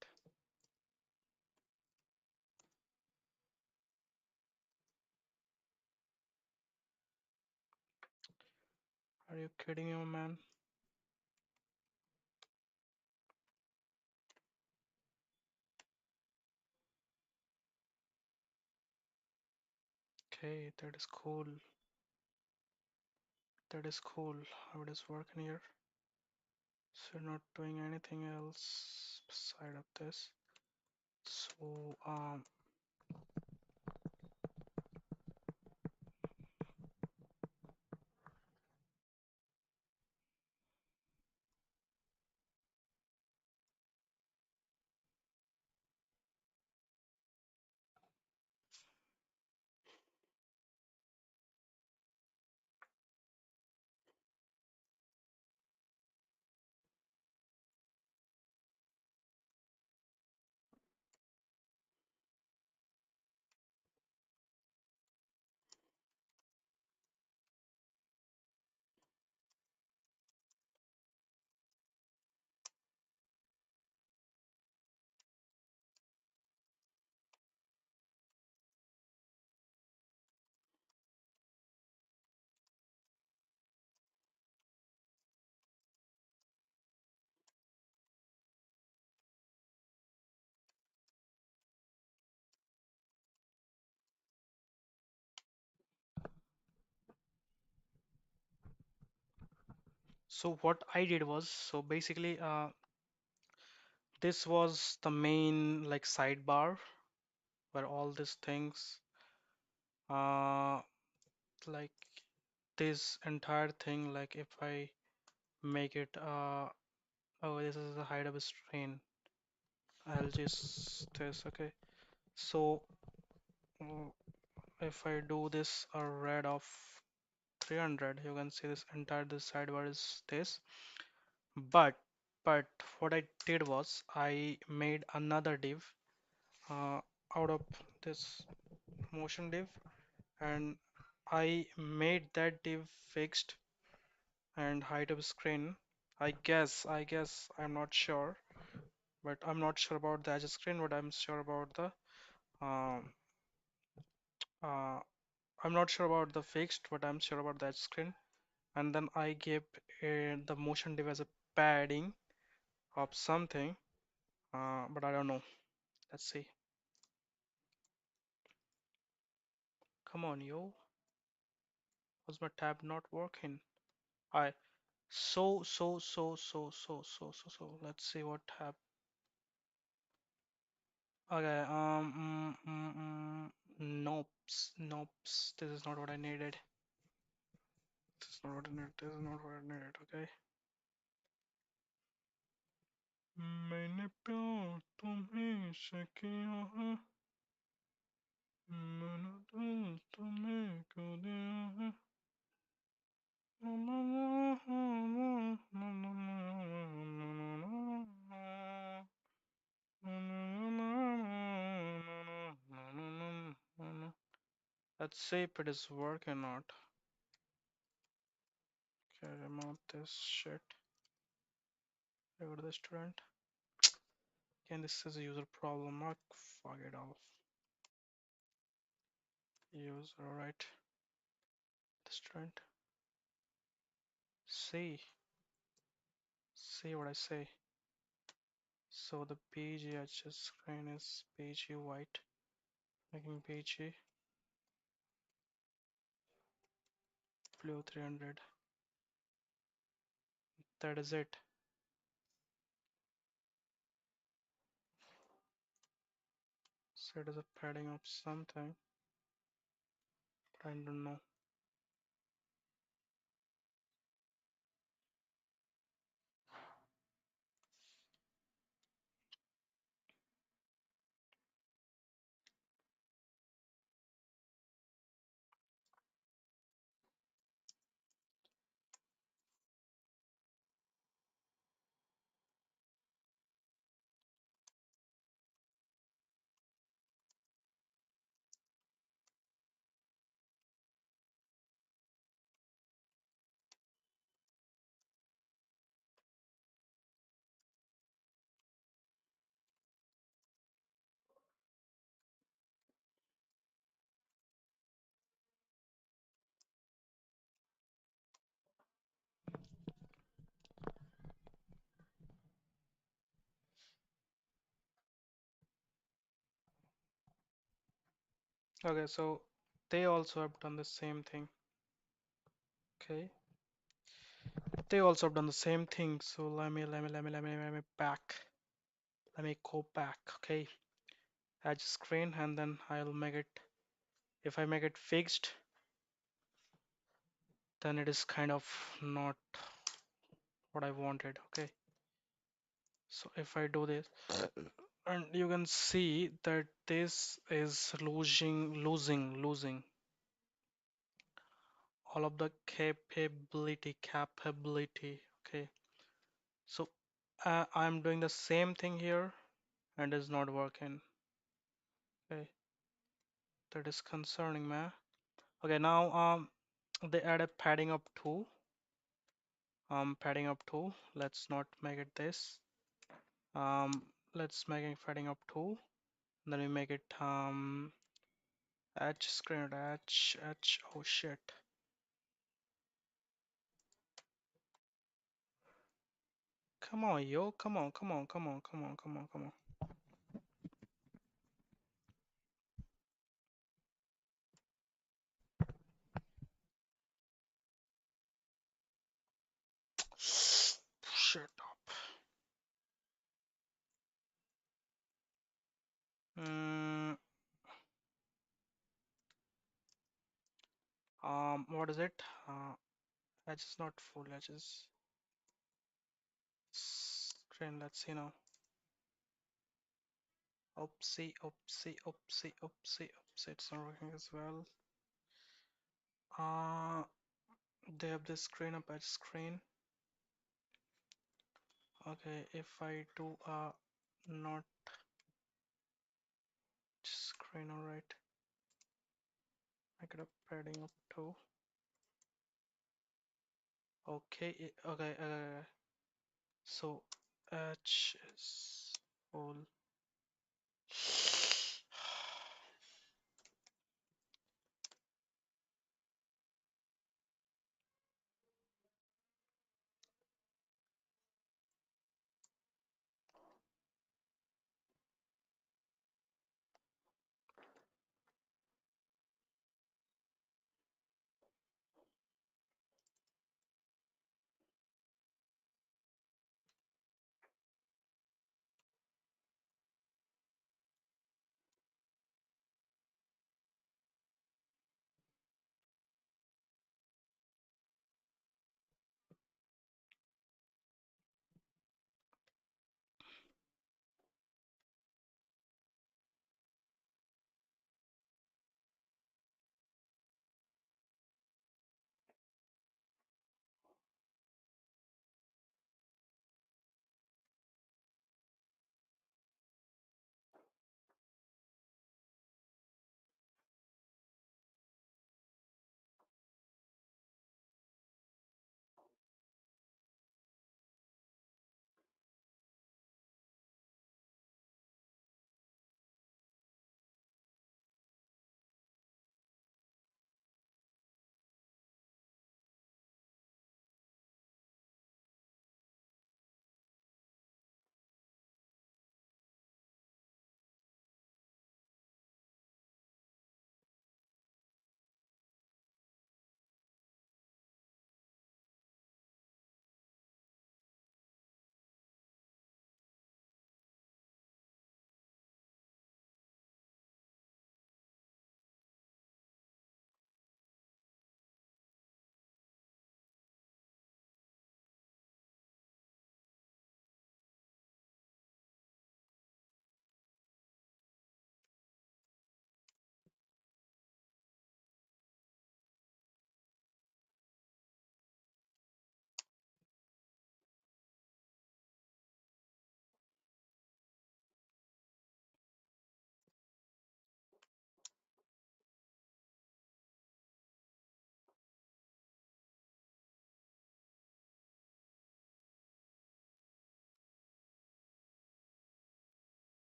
Are you kidding me, man? Okay, that is cool. That is cool. How it is working here. So you're not doing anything else beside of this. So so what I did was, so basically this was the main like sidebar where all these things uh like this entire thing, like if I make it oh, this is the height of a strain. I'll just this, okay. So uh, if I do this a red of 300, you can see this entire this sidebar is this. But but what I did was I made another div uh, out of this motion div, and I made that div fixed and height of screen. I guess I'm not sure, but I'm not sure about the edge screen, but I'm sure about the um, uh, I'm not sure about the fixed, but I'm sure about the edge screen. And then I gave the motion div as a padding of something, but I don't know. Let's see. Come on, yo. Was my tab not working? I so. Let's see what tab. Okay. Nopes. Nopes. This is not what I needed. This is not what I needed. This is not what I needed. Okay. मैंने प्यार तुम्हें से किया है, मैंने दिल तुम्हें क्यों दिया है? Let's see if it is working or not. Okay, remove this shit. Go to the student. Again, this is a user problem. Mark, fuck it off. User, alright. The student. See what I say. So the PGH screen is PG white, making PG blue 300. That is it. So it is a padding of something, but I don't know. Okay, so they also have done the same thing. Okay, they also have done the same thing. So let me back. Let me go back. Okay, edge screen, and then I'll make it. If I make it fixed, then it is kind of not what I wanted. Okay, so if I do this, and you can see that this is losing all of the capability. Okay, so I'm doing the same thing here and it's not working. Okay, that is concerning, man. Okay, now they add a padding up tool. Padding up tool. Let's not make it this. Let's make it padding up tool. Then we make it edge screen edge. Oh shit. Come on, yo. Come on. Shut up. Mm, what is it? Edge is not full edges. Screen. Let's see now. Oopsie. It's not working as well. Uh, they have this screen up edge screen. Okay, if I do not screen, alright. Make it up padding up to. Okay. So edge is full.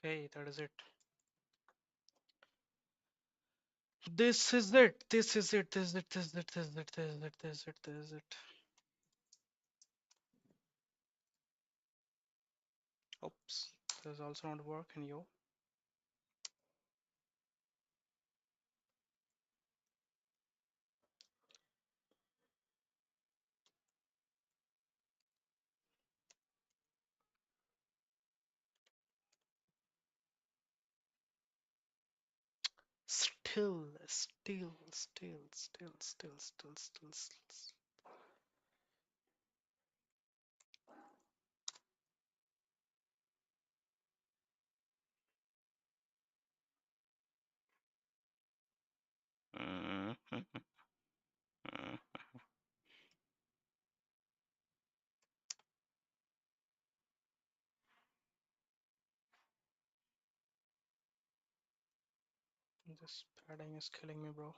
Okay, that is it. This is it. This is it. This is it. This is it. This is it. This is it. This is it. This is it. Oops. This is also not working, yo. Still. This padding is killing me, bro.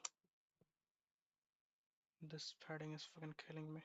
This padding is fucking killing me.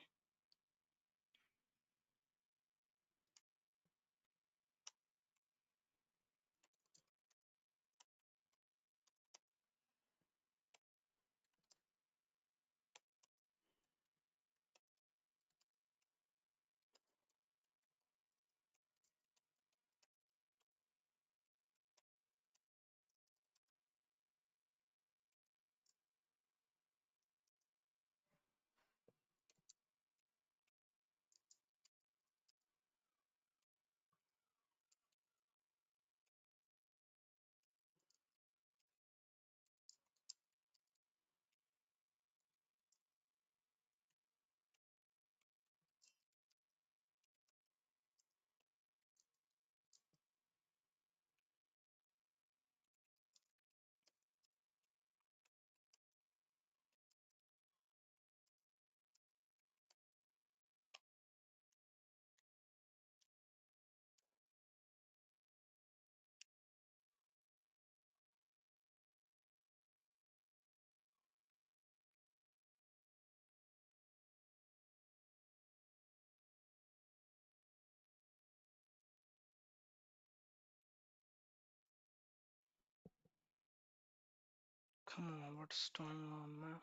Come on, what's going on, man?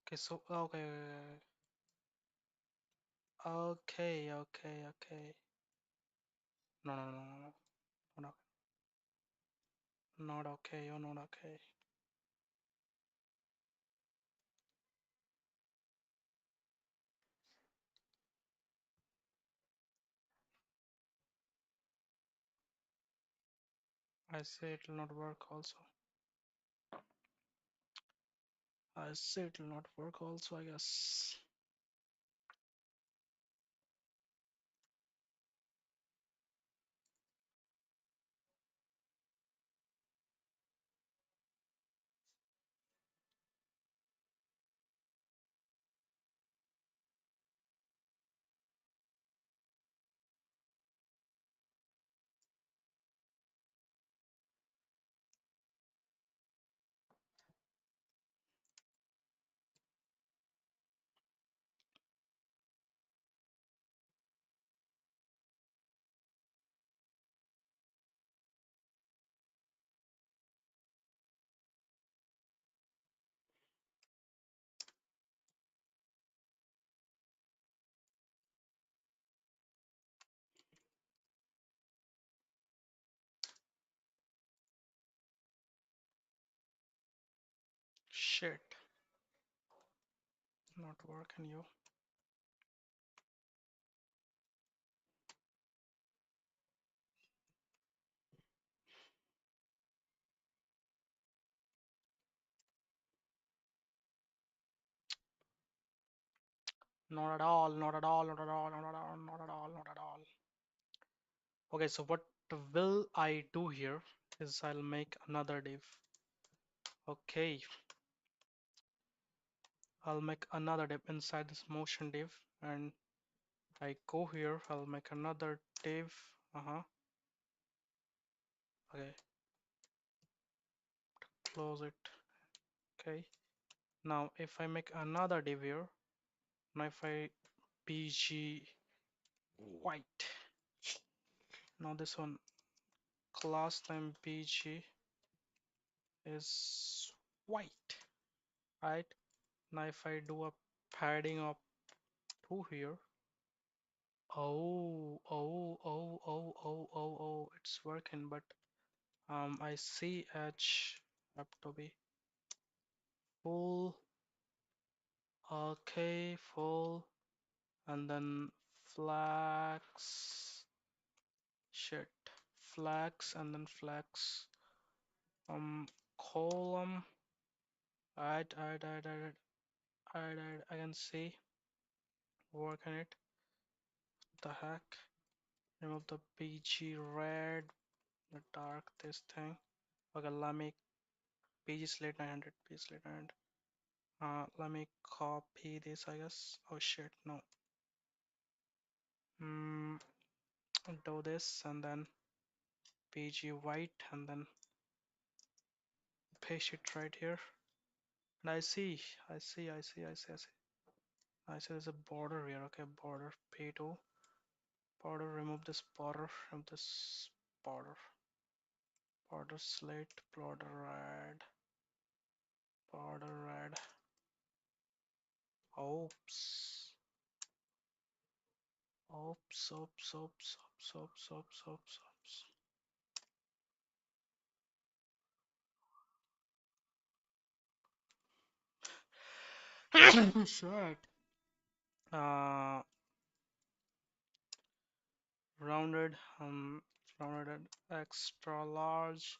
Okay, so okay. No, not, not okay. You're not okay. I say it will not work also. I say it will not work also, I guess. Shit, not working, yo. Not at all, not at all, not at all, not at all, not at all, not at all. Okay, so what will I do here is I'll make another div. Okay, I'll make another div inside this motion div, and I go here, I'll make another div. Okay, close it. Okay, now if I make another div here, now if I BG white. Now this one, class name BG is white, right? Now if I do a padding of 2 here, it's working, but I see edge have to be full, okay, full, and then flags, shit, flags, and then flags, column, I can see, work on it, the heck, remove the PG red, the dark, this thing, okay, let me, PG slate 900, PG slate 900, let me copy this, I guess, oh shit, no, hmm, do this, and then PG white, and then paste it right here, and I see there's a border here, okay, border, P2, border, remove this border, remove this border, border slate, border red, oops, oops. Shit. Uh, rounded, rounded extra large.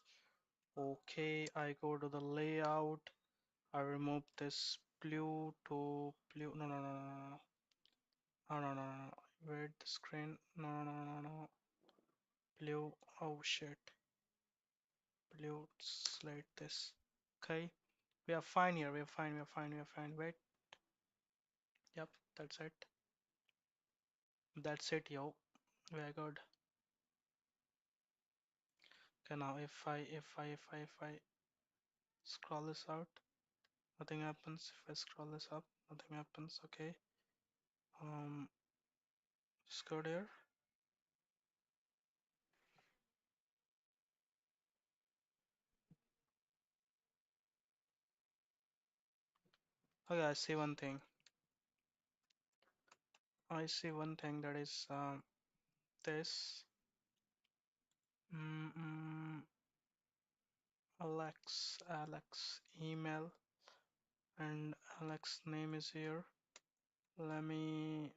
Okay, I go to the layout. I remove this blue to blue. No. Wait, the screen. No. Blue. Oh shit. Blue. Slide this. Okay, we are fine here. We are fine. Wait. Yep, that's it. That's it, yo. Very good. Okay, now if I scroll this out, nothing happens. If I scroll this up, nothing happens. Okay. Just go there. Okay, I see one thing. That is this. Mm, mm, Alex email, and Alex name is here. Let me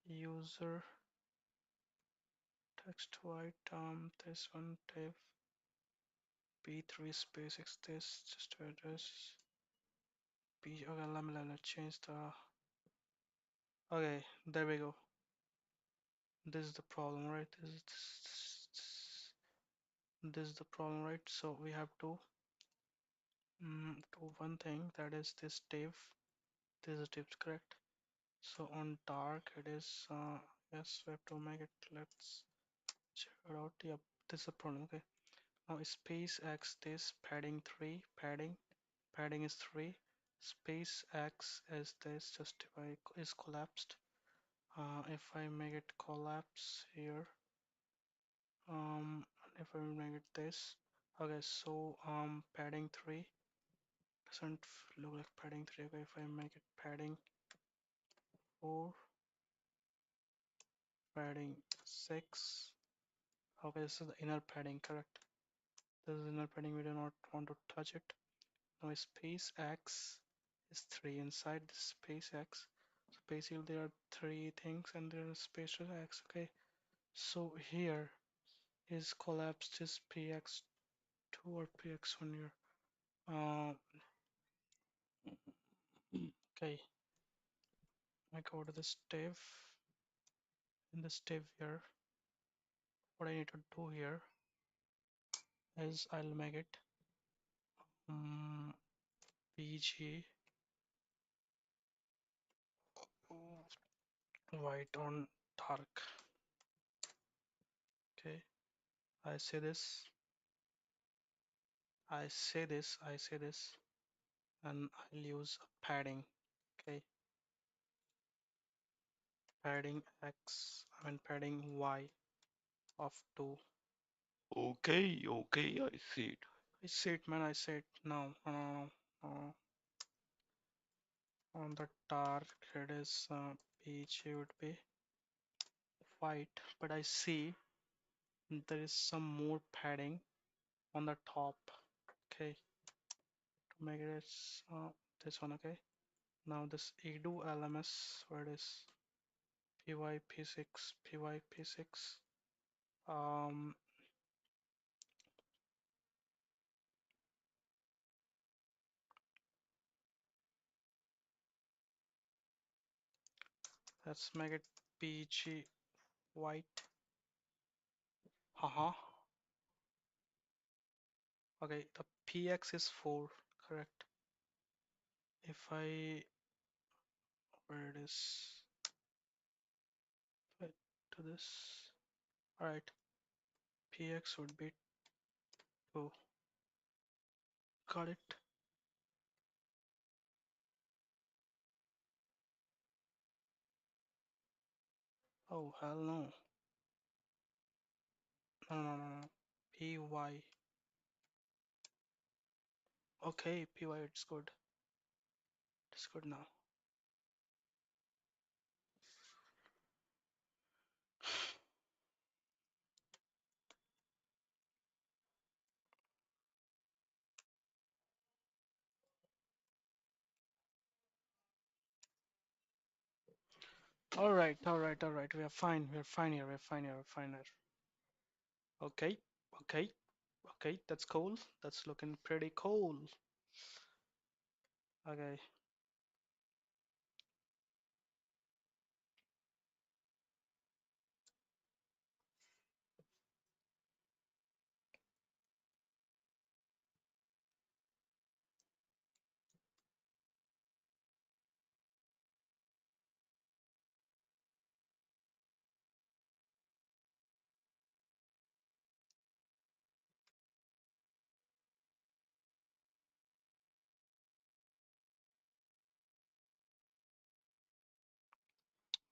user text white this one type p3 space x this just to address p. Okay, let me change the. Okay, there we go. This is the problem, right? This is the problem, right? So we have to do one thing, that is this div. This is div, correct? So on dark it is yes, we have to make it. Let's check it out. Yep, this is a problem. Okay, now space x this padding 3, padding is 3, space x is this justify is collapsed. If I make it collapse here, if I make it this, okay, so padding 3 doesn't look like padding 3. Okay, if I make it padding 4, padding 6, okay, this is the inner padding, correct? This is inner padding, we do not want to touch it. Now space x is 3 inside this space x. So basically there are 3 things and there is space to x. Okay, so here is collapsed is px2 or px1 here. Uh, okay, I go to this div. In this div here, what I need to do here is I'll make it pg white on dark. Okay, I say this, I say this, and I'll use a padding. Okay, padding padding Y of 2. Okay, okay, I see it. I see it, man. I see it now. On the dark, it is peach. It would be white, but I see there is some more padding on the top. Okay, to make it this one. Okay, now this edu lms, where it is pyp6. Um, let's make it pg white. Haha. Okay, the px is 4, correct? If I where it is, if I do this, all right, px would be 2. Got it. Oh hell no. No, no, no, no. Py. Okay, py, it's good. It's good now. All right, all right, all right. We are fine. We're fine here. We're fine here. We're fine here. Okay, okay, okay. That's cool. That's looking pretty cool. Okay.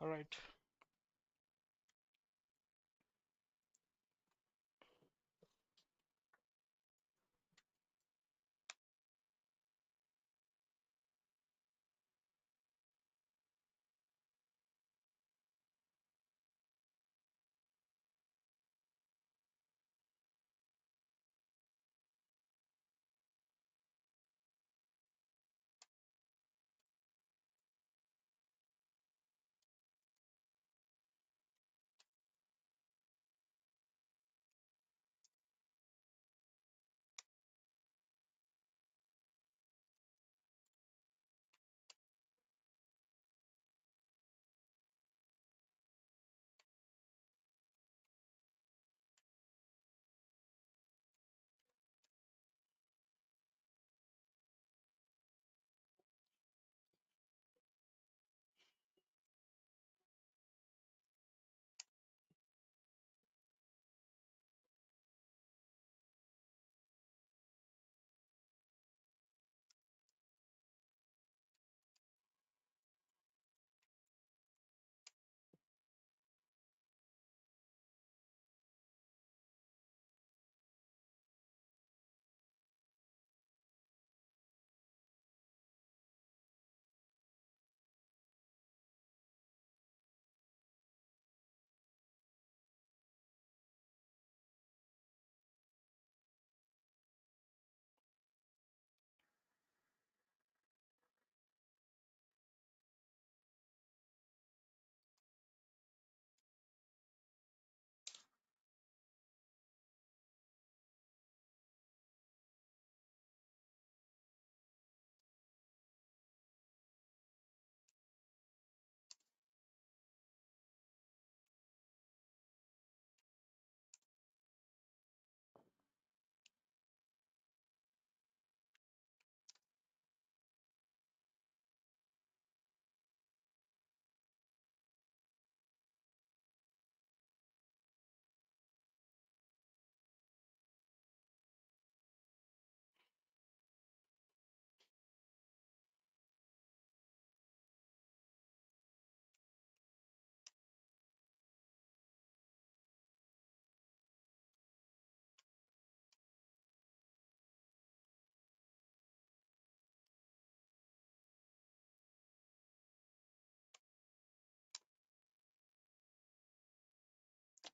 All right.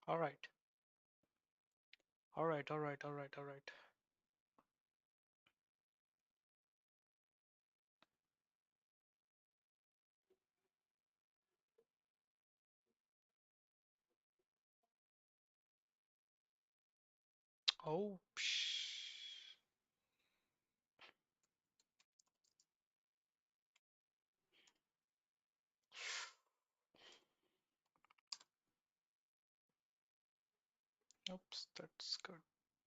All right. All right. All right. All right. All right. Oh, psh. Oops, that's good.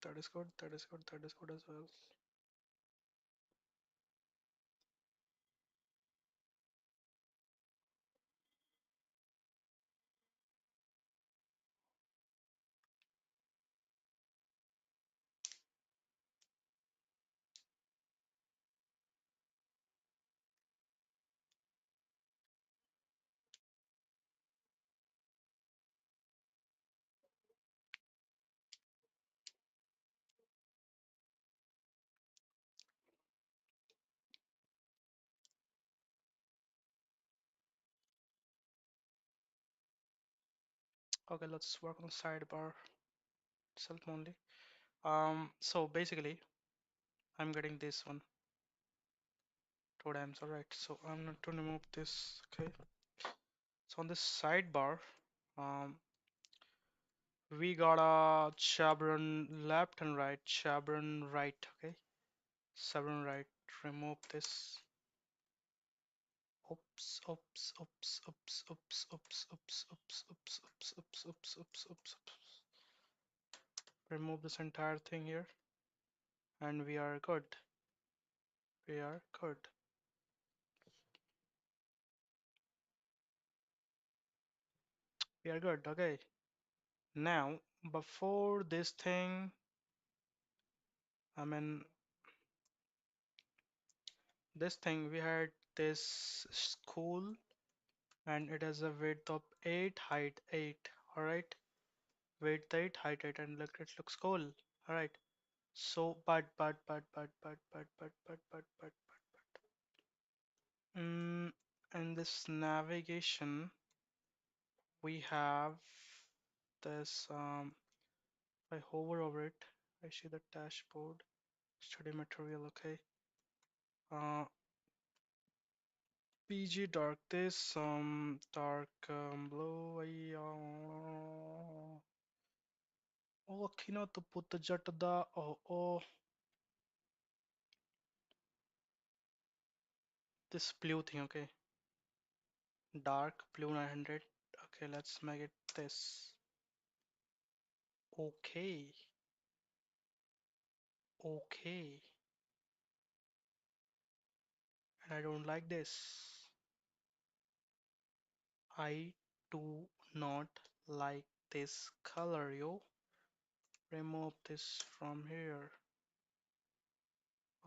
That is good. That is good. That is good as well. Okay, let's work on the sidebar itself only. So basically, I'm getting this one. Two times. All right. So I'm going to remove this. Okay. So on this sidebar, um, we got a chevron left and right, chevron right. Okay. Chevron right. Remove this. Oops, oops, oops, oops, oops, oops, oops, oops, oops, oops, oops, oops, oops, oops. Remove this entire thing here, and we are good. We are good. We are good. Okay. Now, before this thing, I mean, this thing, we had this school, and it has a width of 8, height 8. All right. Width 8, height 8, and look, it looks cool. All right. So, in this navigation, we have this. If I hover over it, I see the dashboard, study material. Okay. Uh, PG dark. This dark blue. Oh, Kino to put the jet da. Oh, this blue thing. Okay. Dark blue 900. Okay, let's make it this. Okay. Okay. And I don't like this. I do not like this color, yo. Remove this from here.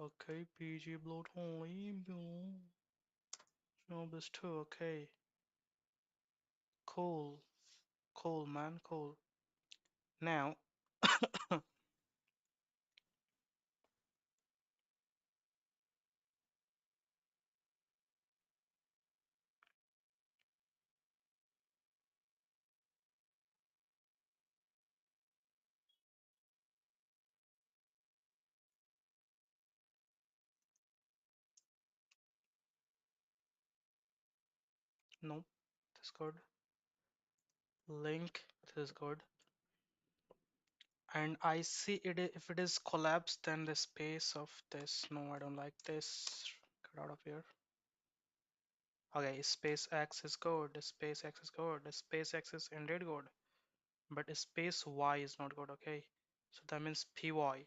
Okay, PG bloat only. Remove this too. Okay. Cool. Cool, man. Cool. Now, nope. This is good. Link. This is good. And I see it if it is collapsed, then the space of this. No, I don't like this. Get out of here. Okay, space X is good. Space X is good. Space X is indeed good. But space Y is not good. Okay, so that means PY.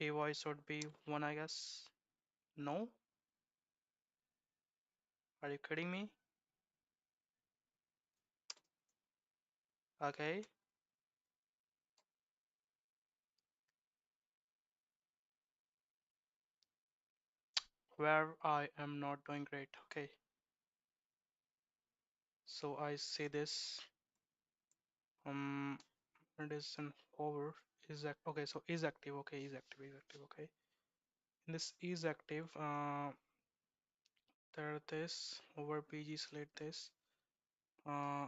PY should be one, I guess. No? Are you kidding me? Okay, where I am not doing great. Okay, so I see this. Um, it is an over. Is that okay? So is active. Okay, is active. Is active. Okay. In this is active. There this over PG select this. Uh,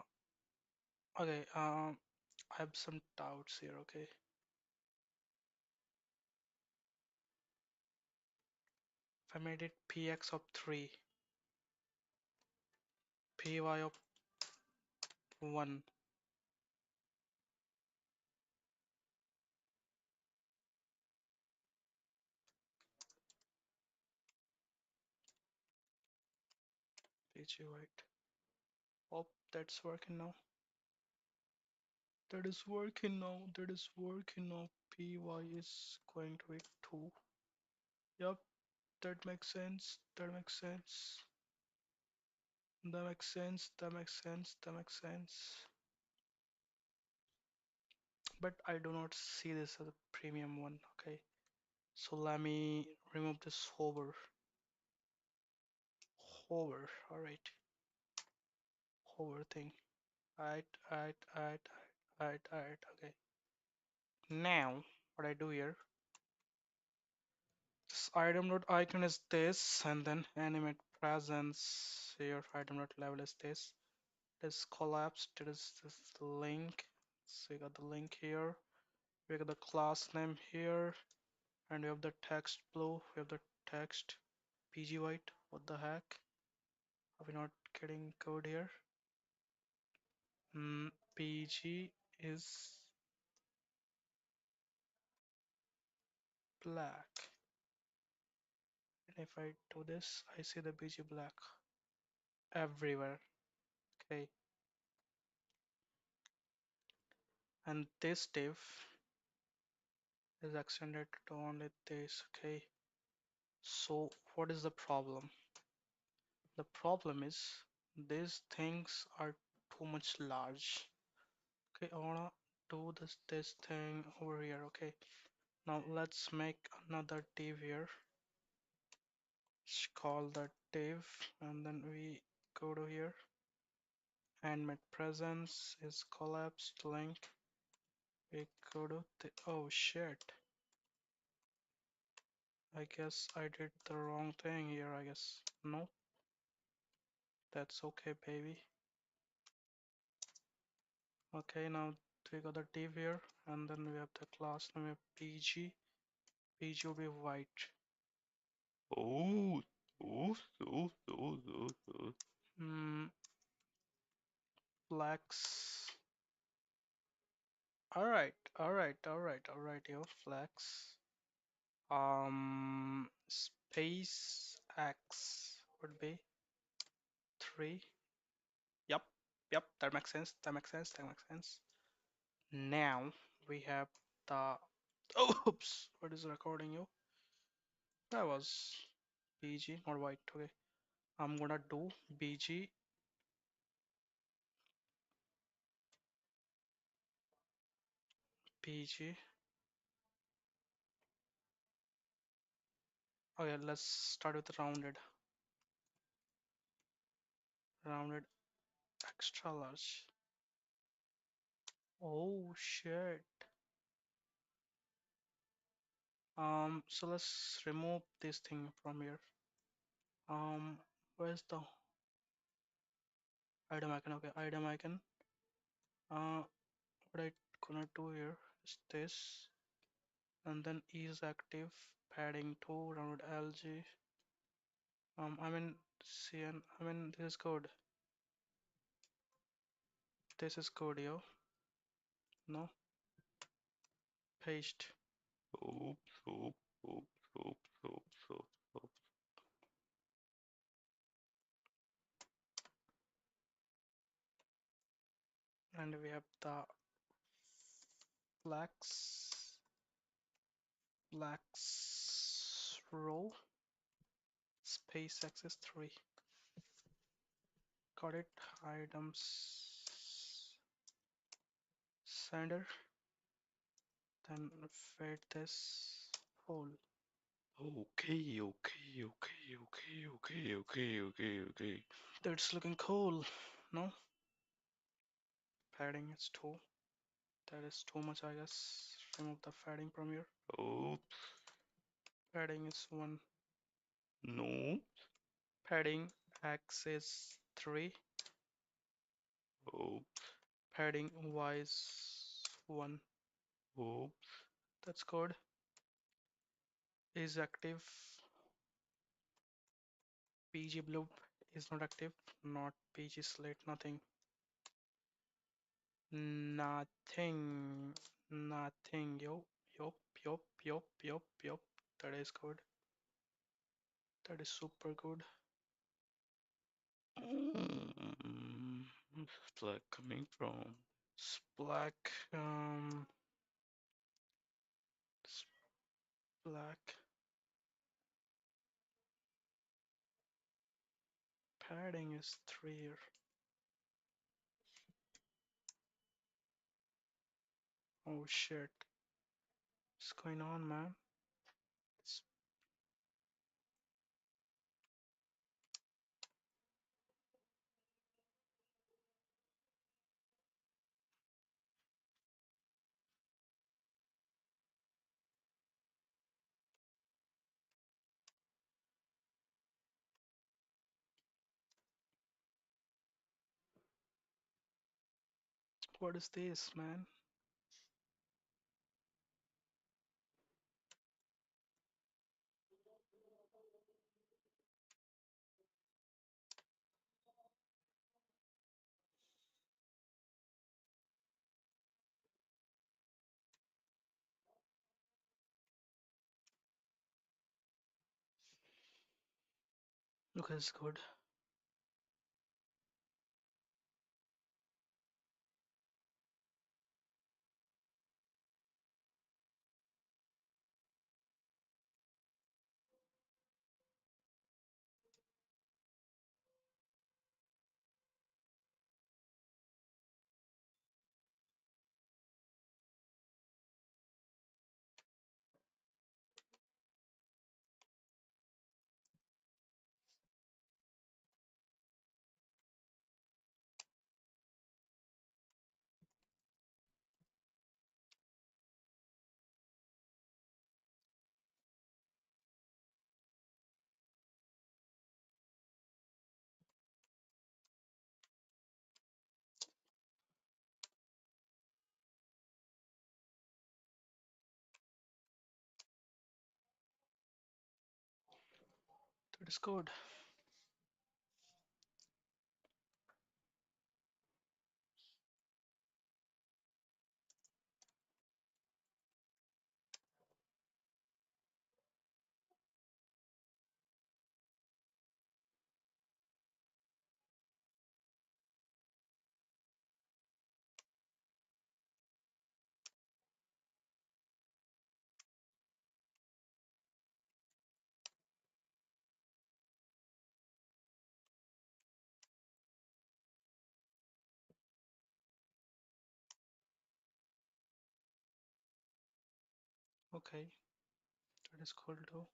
okay. I have some doubts here, okay? If I made it px of 3, py of 1, pg white. Oh, that's working now. That is working now. That is working now. Py is going to be 2. Yup, that makes sense. That makes sense. That makes sense. That makes sense. That makes sense. But I do not see this as a premium one. Okay, so let me remove this hover. All right, hover thing. Alright, alright, alright, alright, alright. Okay. Now, what I do here, this item dot icon is this, and then animate presence here. Item dot level is this. This collapsed. It is this link. So you got the link here. We got the class name here, and we have the text blue. We have the text PG white. What the heck? Are we not getting code here? PG is black. And if I do this, I see the PG black everywhere. Okay, and this div is extended to only this. Okay, so what is the problem? The problem is these things are too much large. Okay, I wanna do this thing over here. Okay, now let's make another div here. Let's call that div, and then we go to here and my presence is collapsed link. We go to the, oh shit, I guess I did the wrong thing here, I guess. No, that's okay, baby. Okay, now we got the div here, and then we have the class name of PG. PG will be white. Oh, oh. Hmm, flex. Alright, alright, alright, alright, yo, flex. Space X would be 3. Yep, yep, that makes sense, that makes sense, that makes sense. Now we have the oh, oops, what is recording you? That was BG, not white. Okay, I'm gonna do BG, BG. Okay, let's start with rounded extra large. Oh shit. So let's remove this thing from here. Um, where's the item icon? Okay, item icon. What I gonna do here is this, and then is active padding 2 rounded LG. I mean CN. I mean this is code. This is code, yo. No, paste, Oops, oops. and we have the flex, flex row, space access 3. Got it. Items sender. Then fade this whole. Okay. That's looking cool. No, padding is 2. That is too much, I guess. Remove the padding from here. Oops, Padding is 1. no, Padding X is 3. oops, Padding Y is 1. Oops. That's good. Is active. PG blue is not active. Not PG slate. Nothing. Nothing. Nothing. Yup. Yup. That is good. That is super good. It's like coming from. It's black. It's black. Padding is 3. Oh shit. What's going on, man? It's, what is this, man? Okay, it's good. That is good. Okay, that is cool too.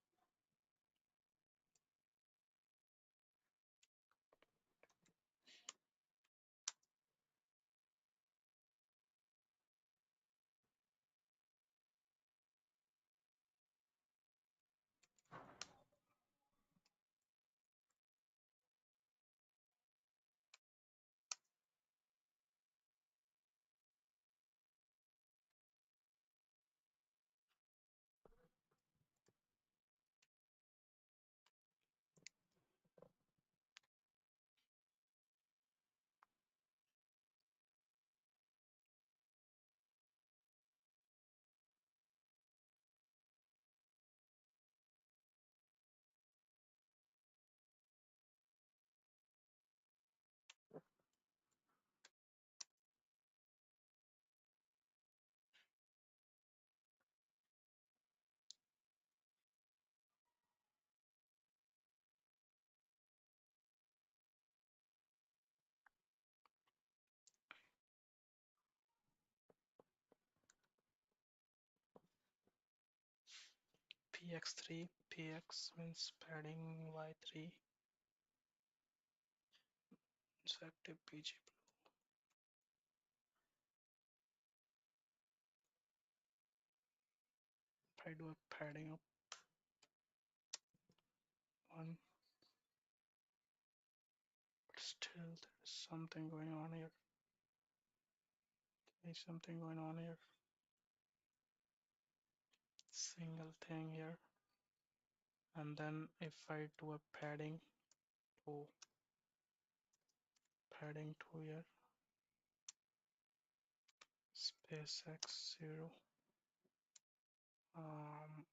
PX3, PX means padding Y3, it's active PG. If I do a padding up 1, but still there is something going on here. There's something going on here. Single thing here. And then if I do a to padding 2 here, space x0, um,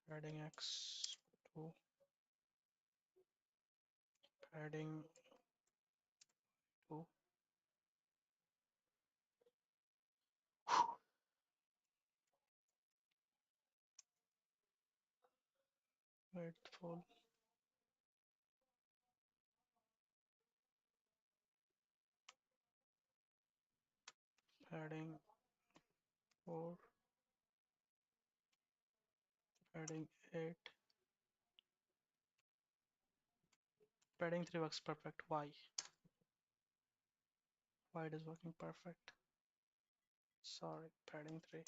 padding x2, padding 2, wait, full, padding 4, padding 8, padding 3 works perfect. Why? Why it is working perfect? Sorry, padding 3.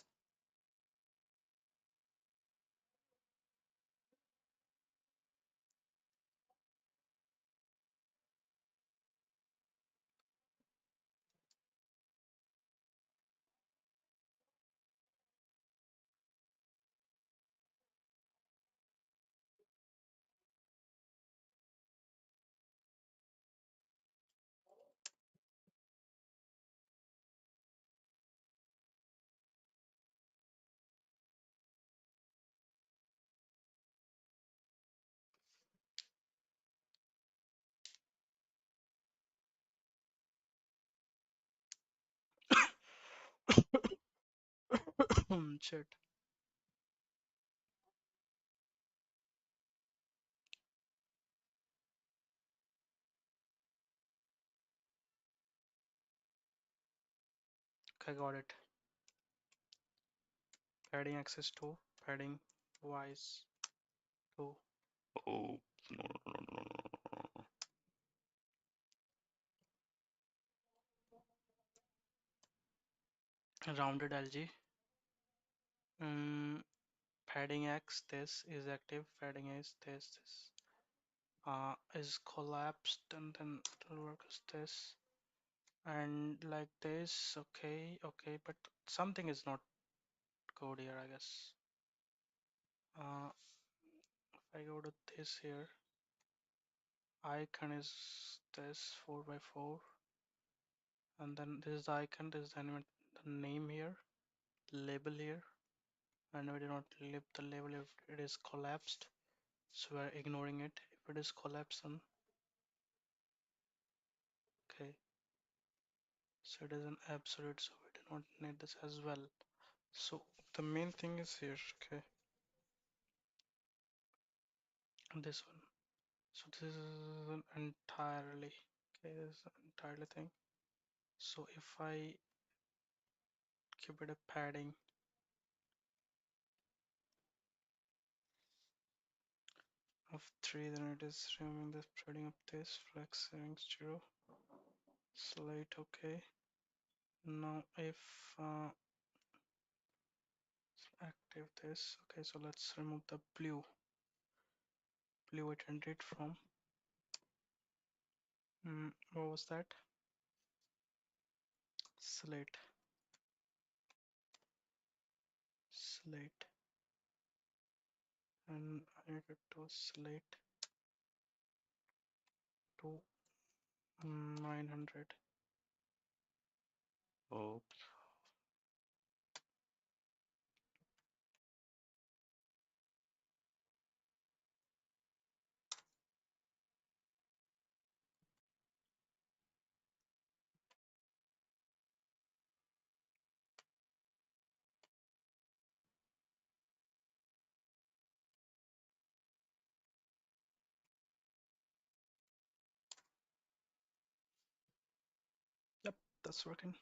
Shit. Okay, got it. Padding axis 2, padding y's 2. Oh, no, no, no, no, no, no. Rounded LG. Mm, padding X, this is active, padding is this is collapsed, and then it'll work as this and like this. Okay, okay, but something is not good here, I guess. If I go to this here, icon is this 4 by 4, and then this is the icon, this is the name here, label here, and we do not leave the label if it is collapsed, so we're ignoring it. If it is collapsed, then okay, so it is an absolute, so we do not need this as well. So the main thing is here, okay, this one. So this is an entirely, okay, this is an entirely thing. So if I give it a padding of 3, then it is removing this, padding up this, flex settings 0, slate, okay. Now if active this, okay, so let's remove the blue it ended from. What was that? Slate, slate, and I need it to slate to 900. Oh, Yep, that's working.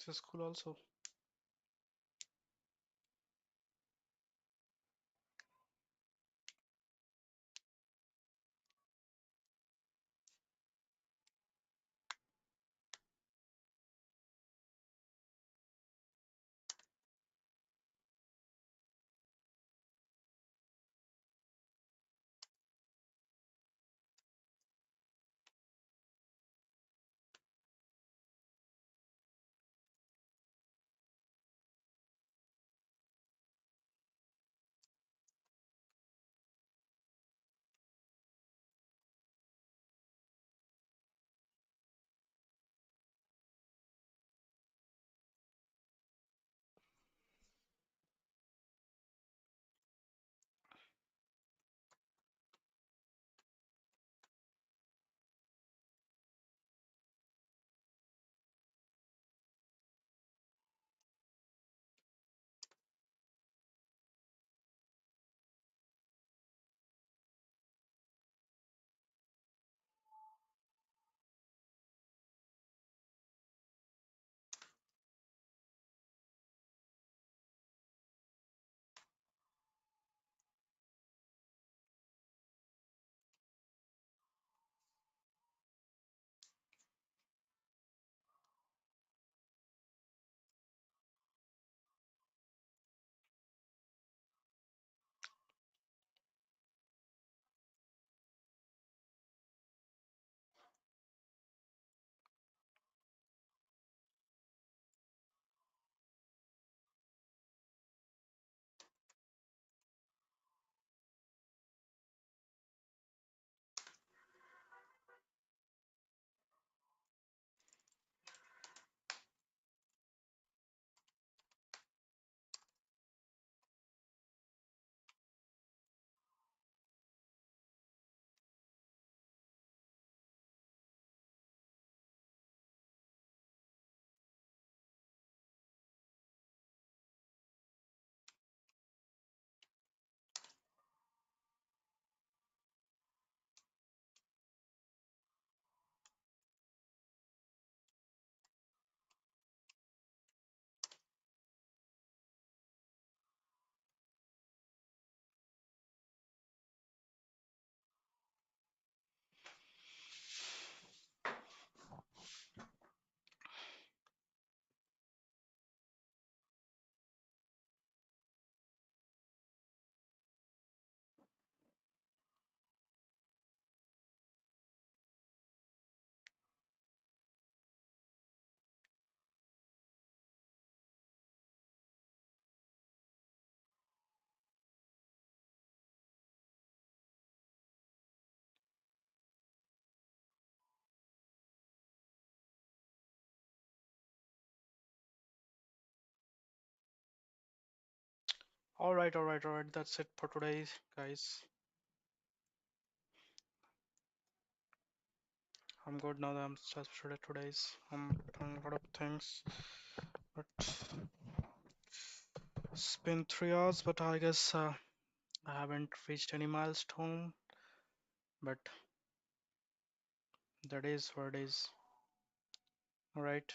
is cool also. All right. That's it for today, guys. I'm good now that I'm just today's. I'm doing a lot of things, but it's been 3 hours. But I guess I haven't reached any milestone. But that is what it is. All right.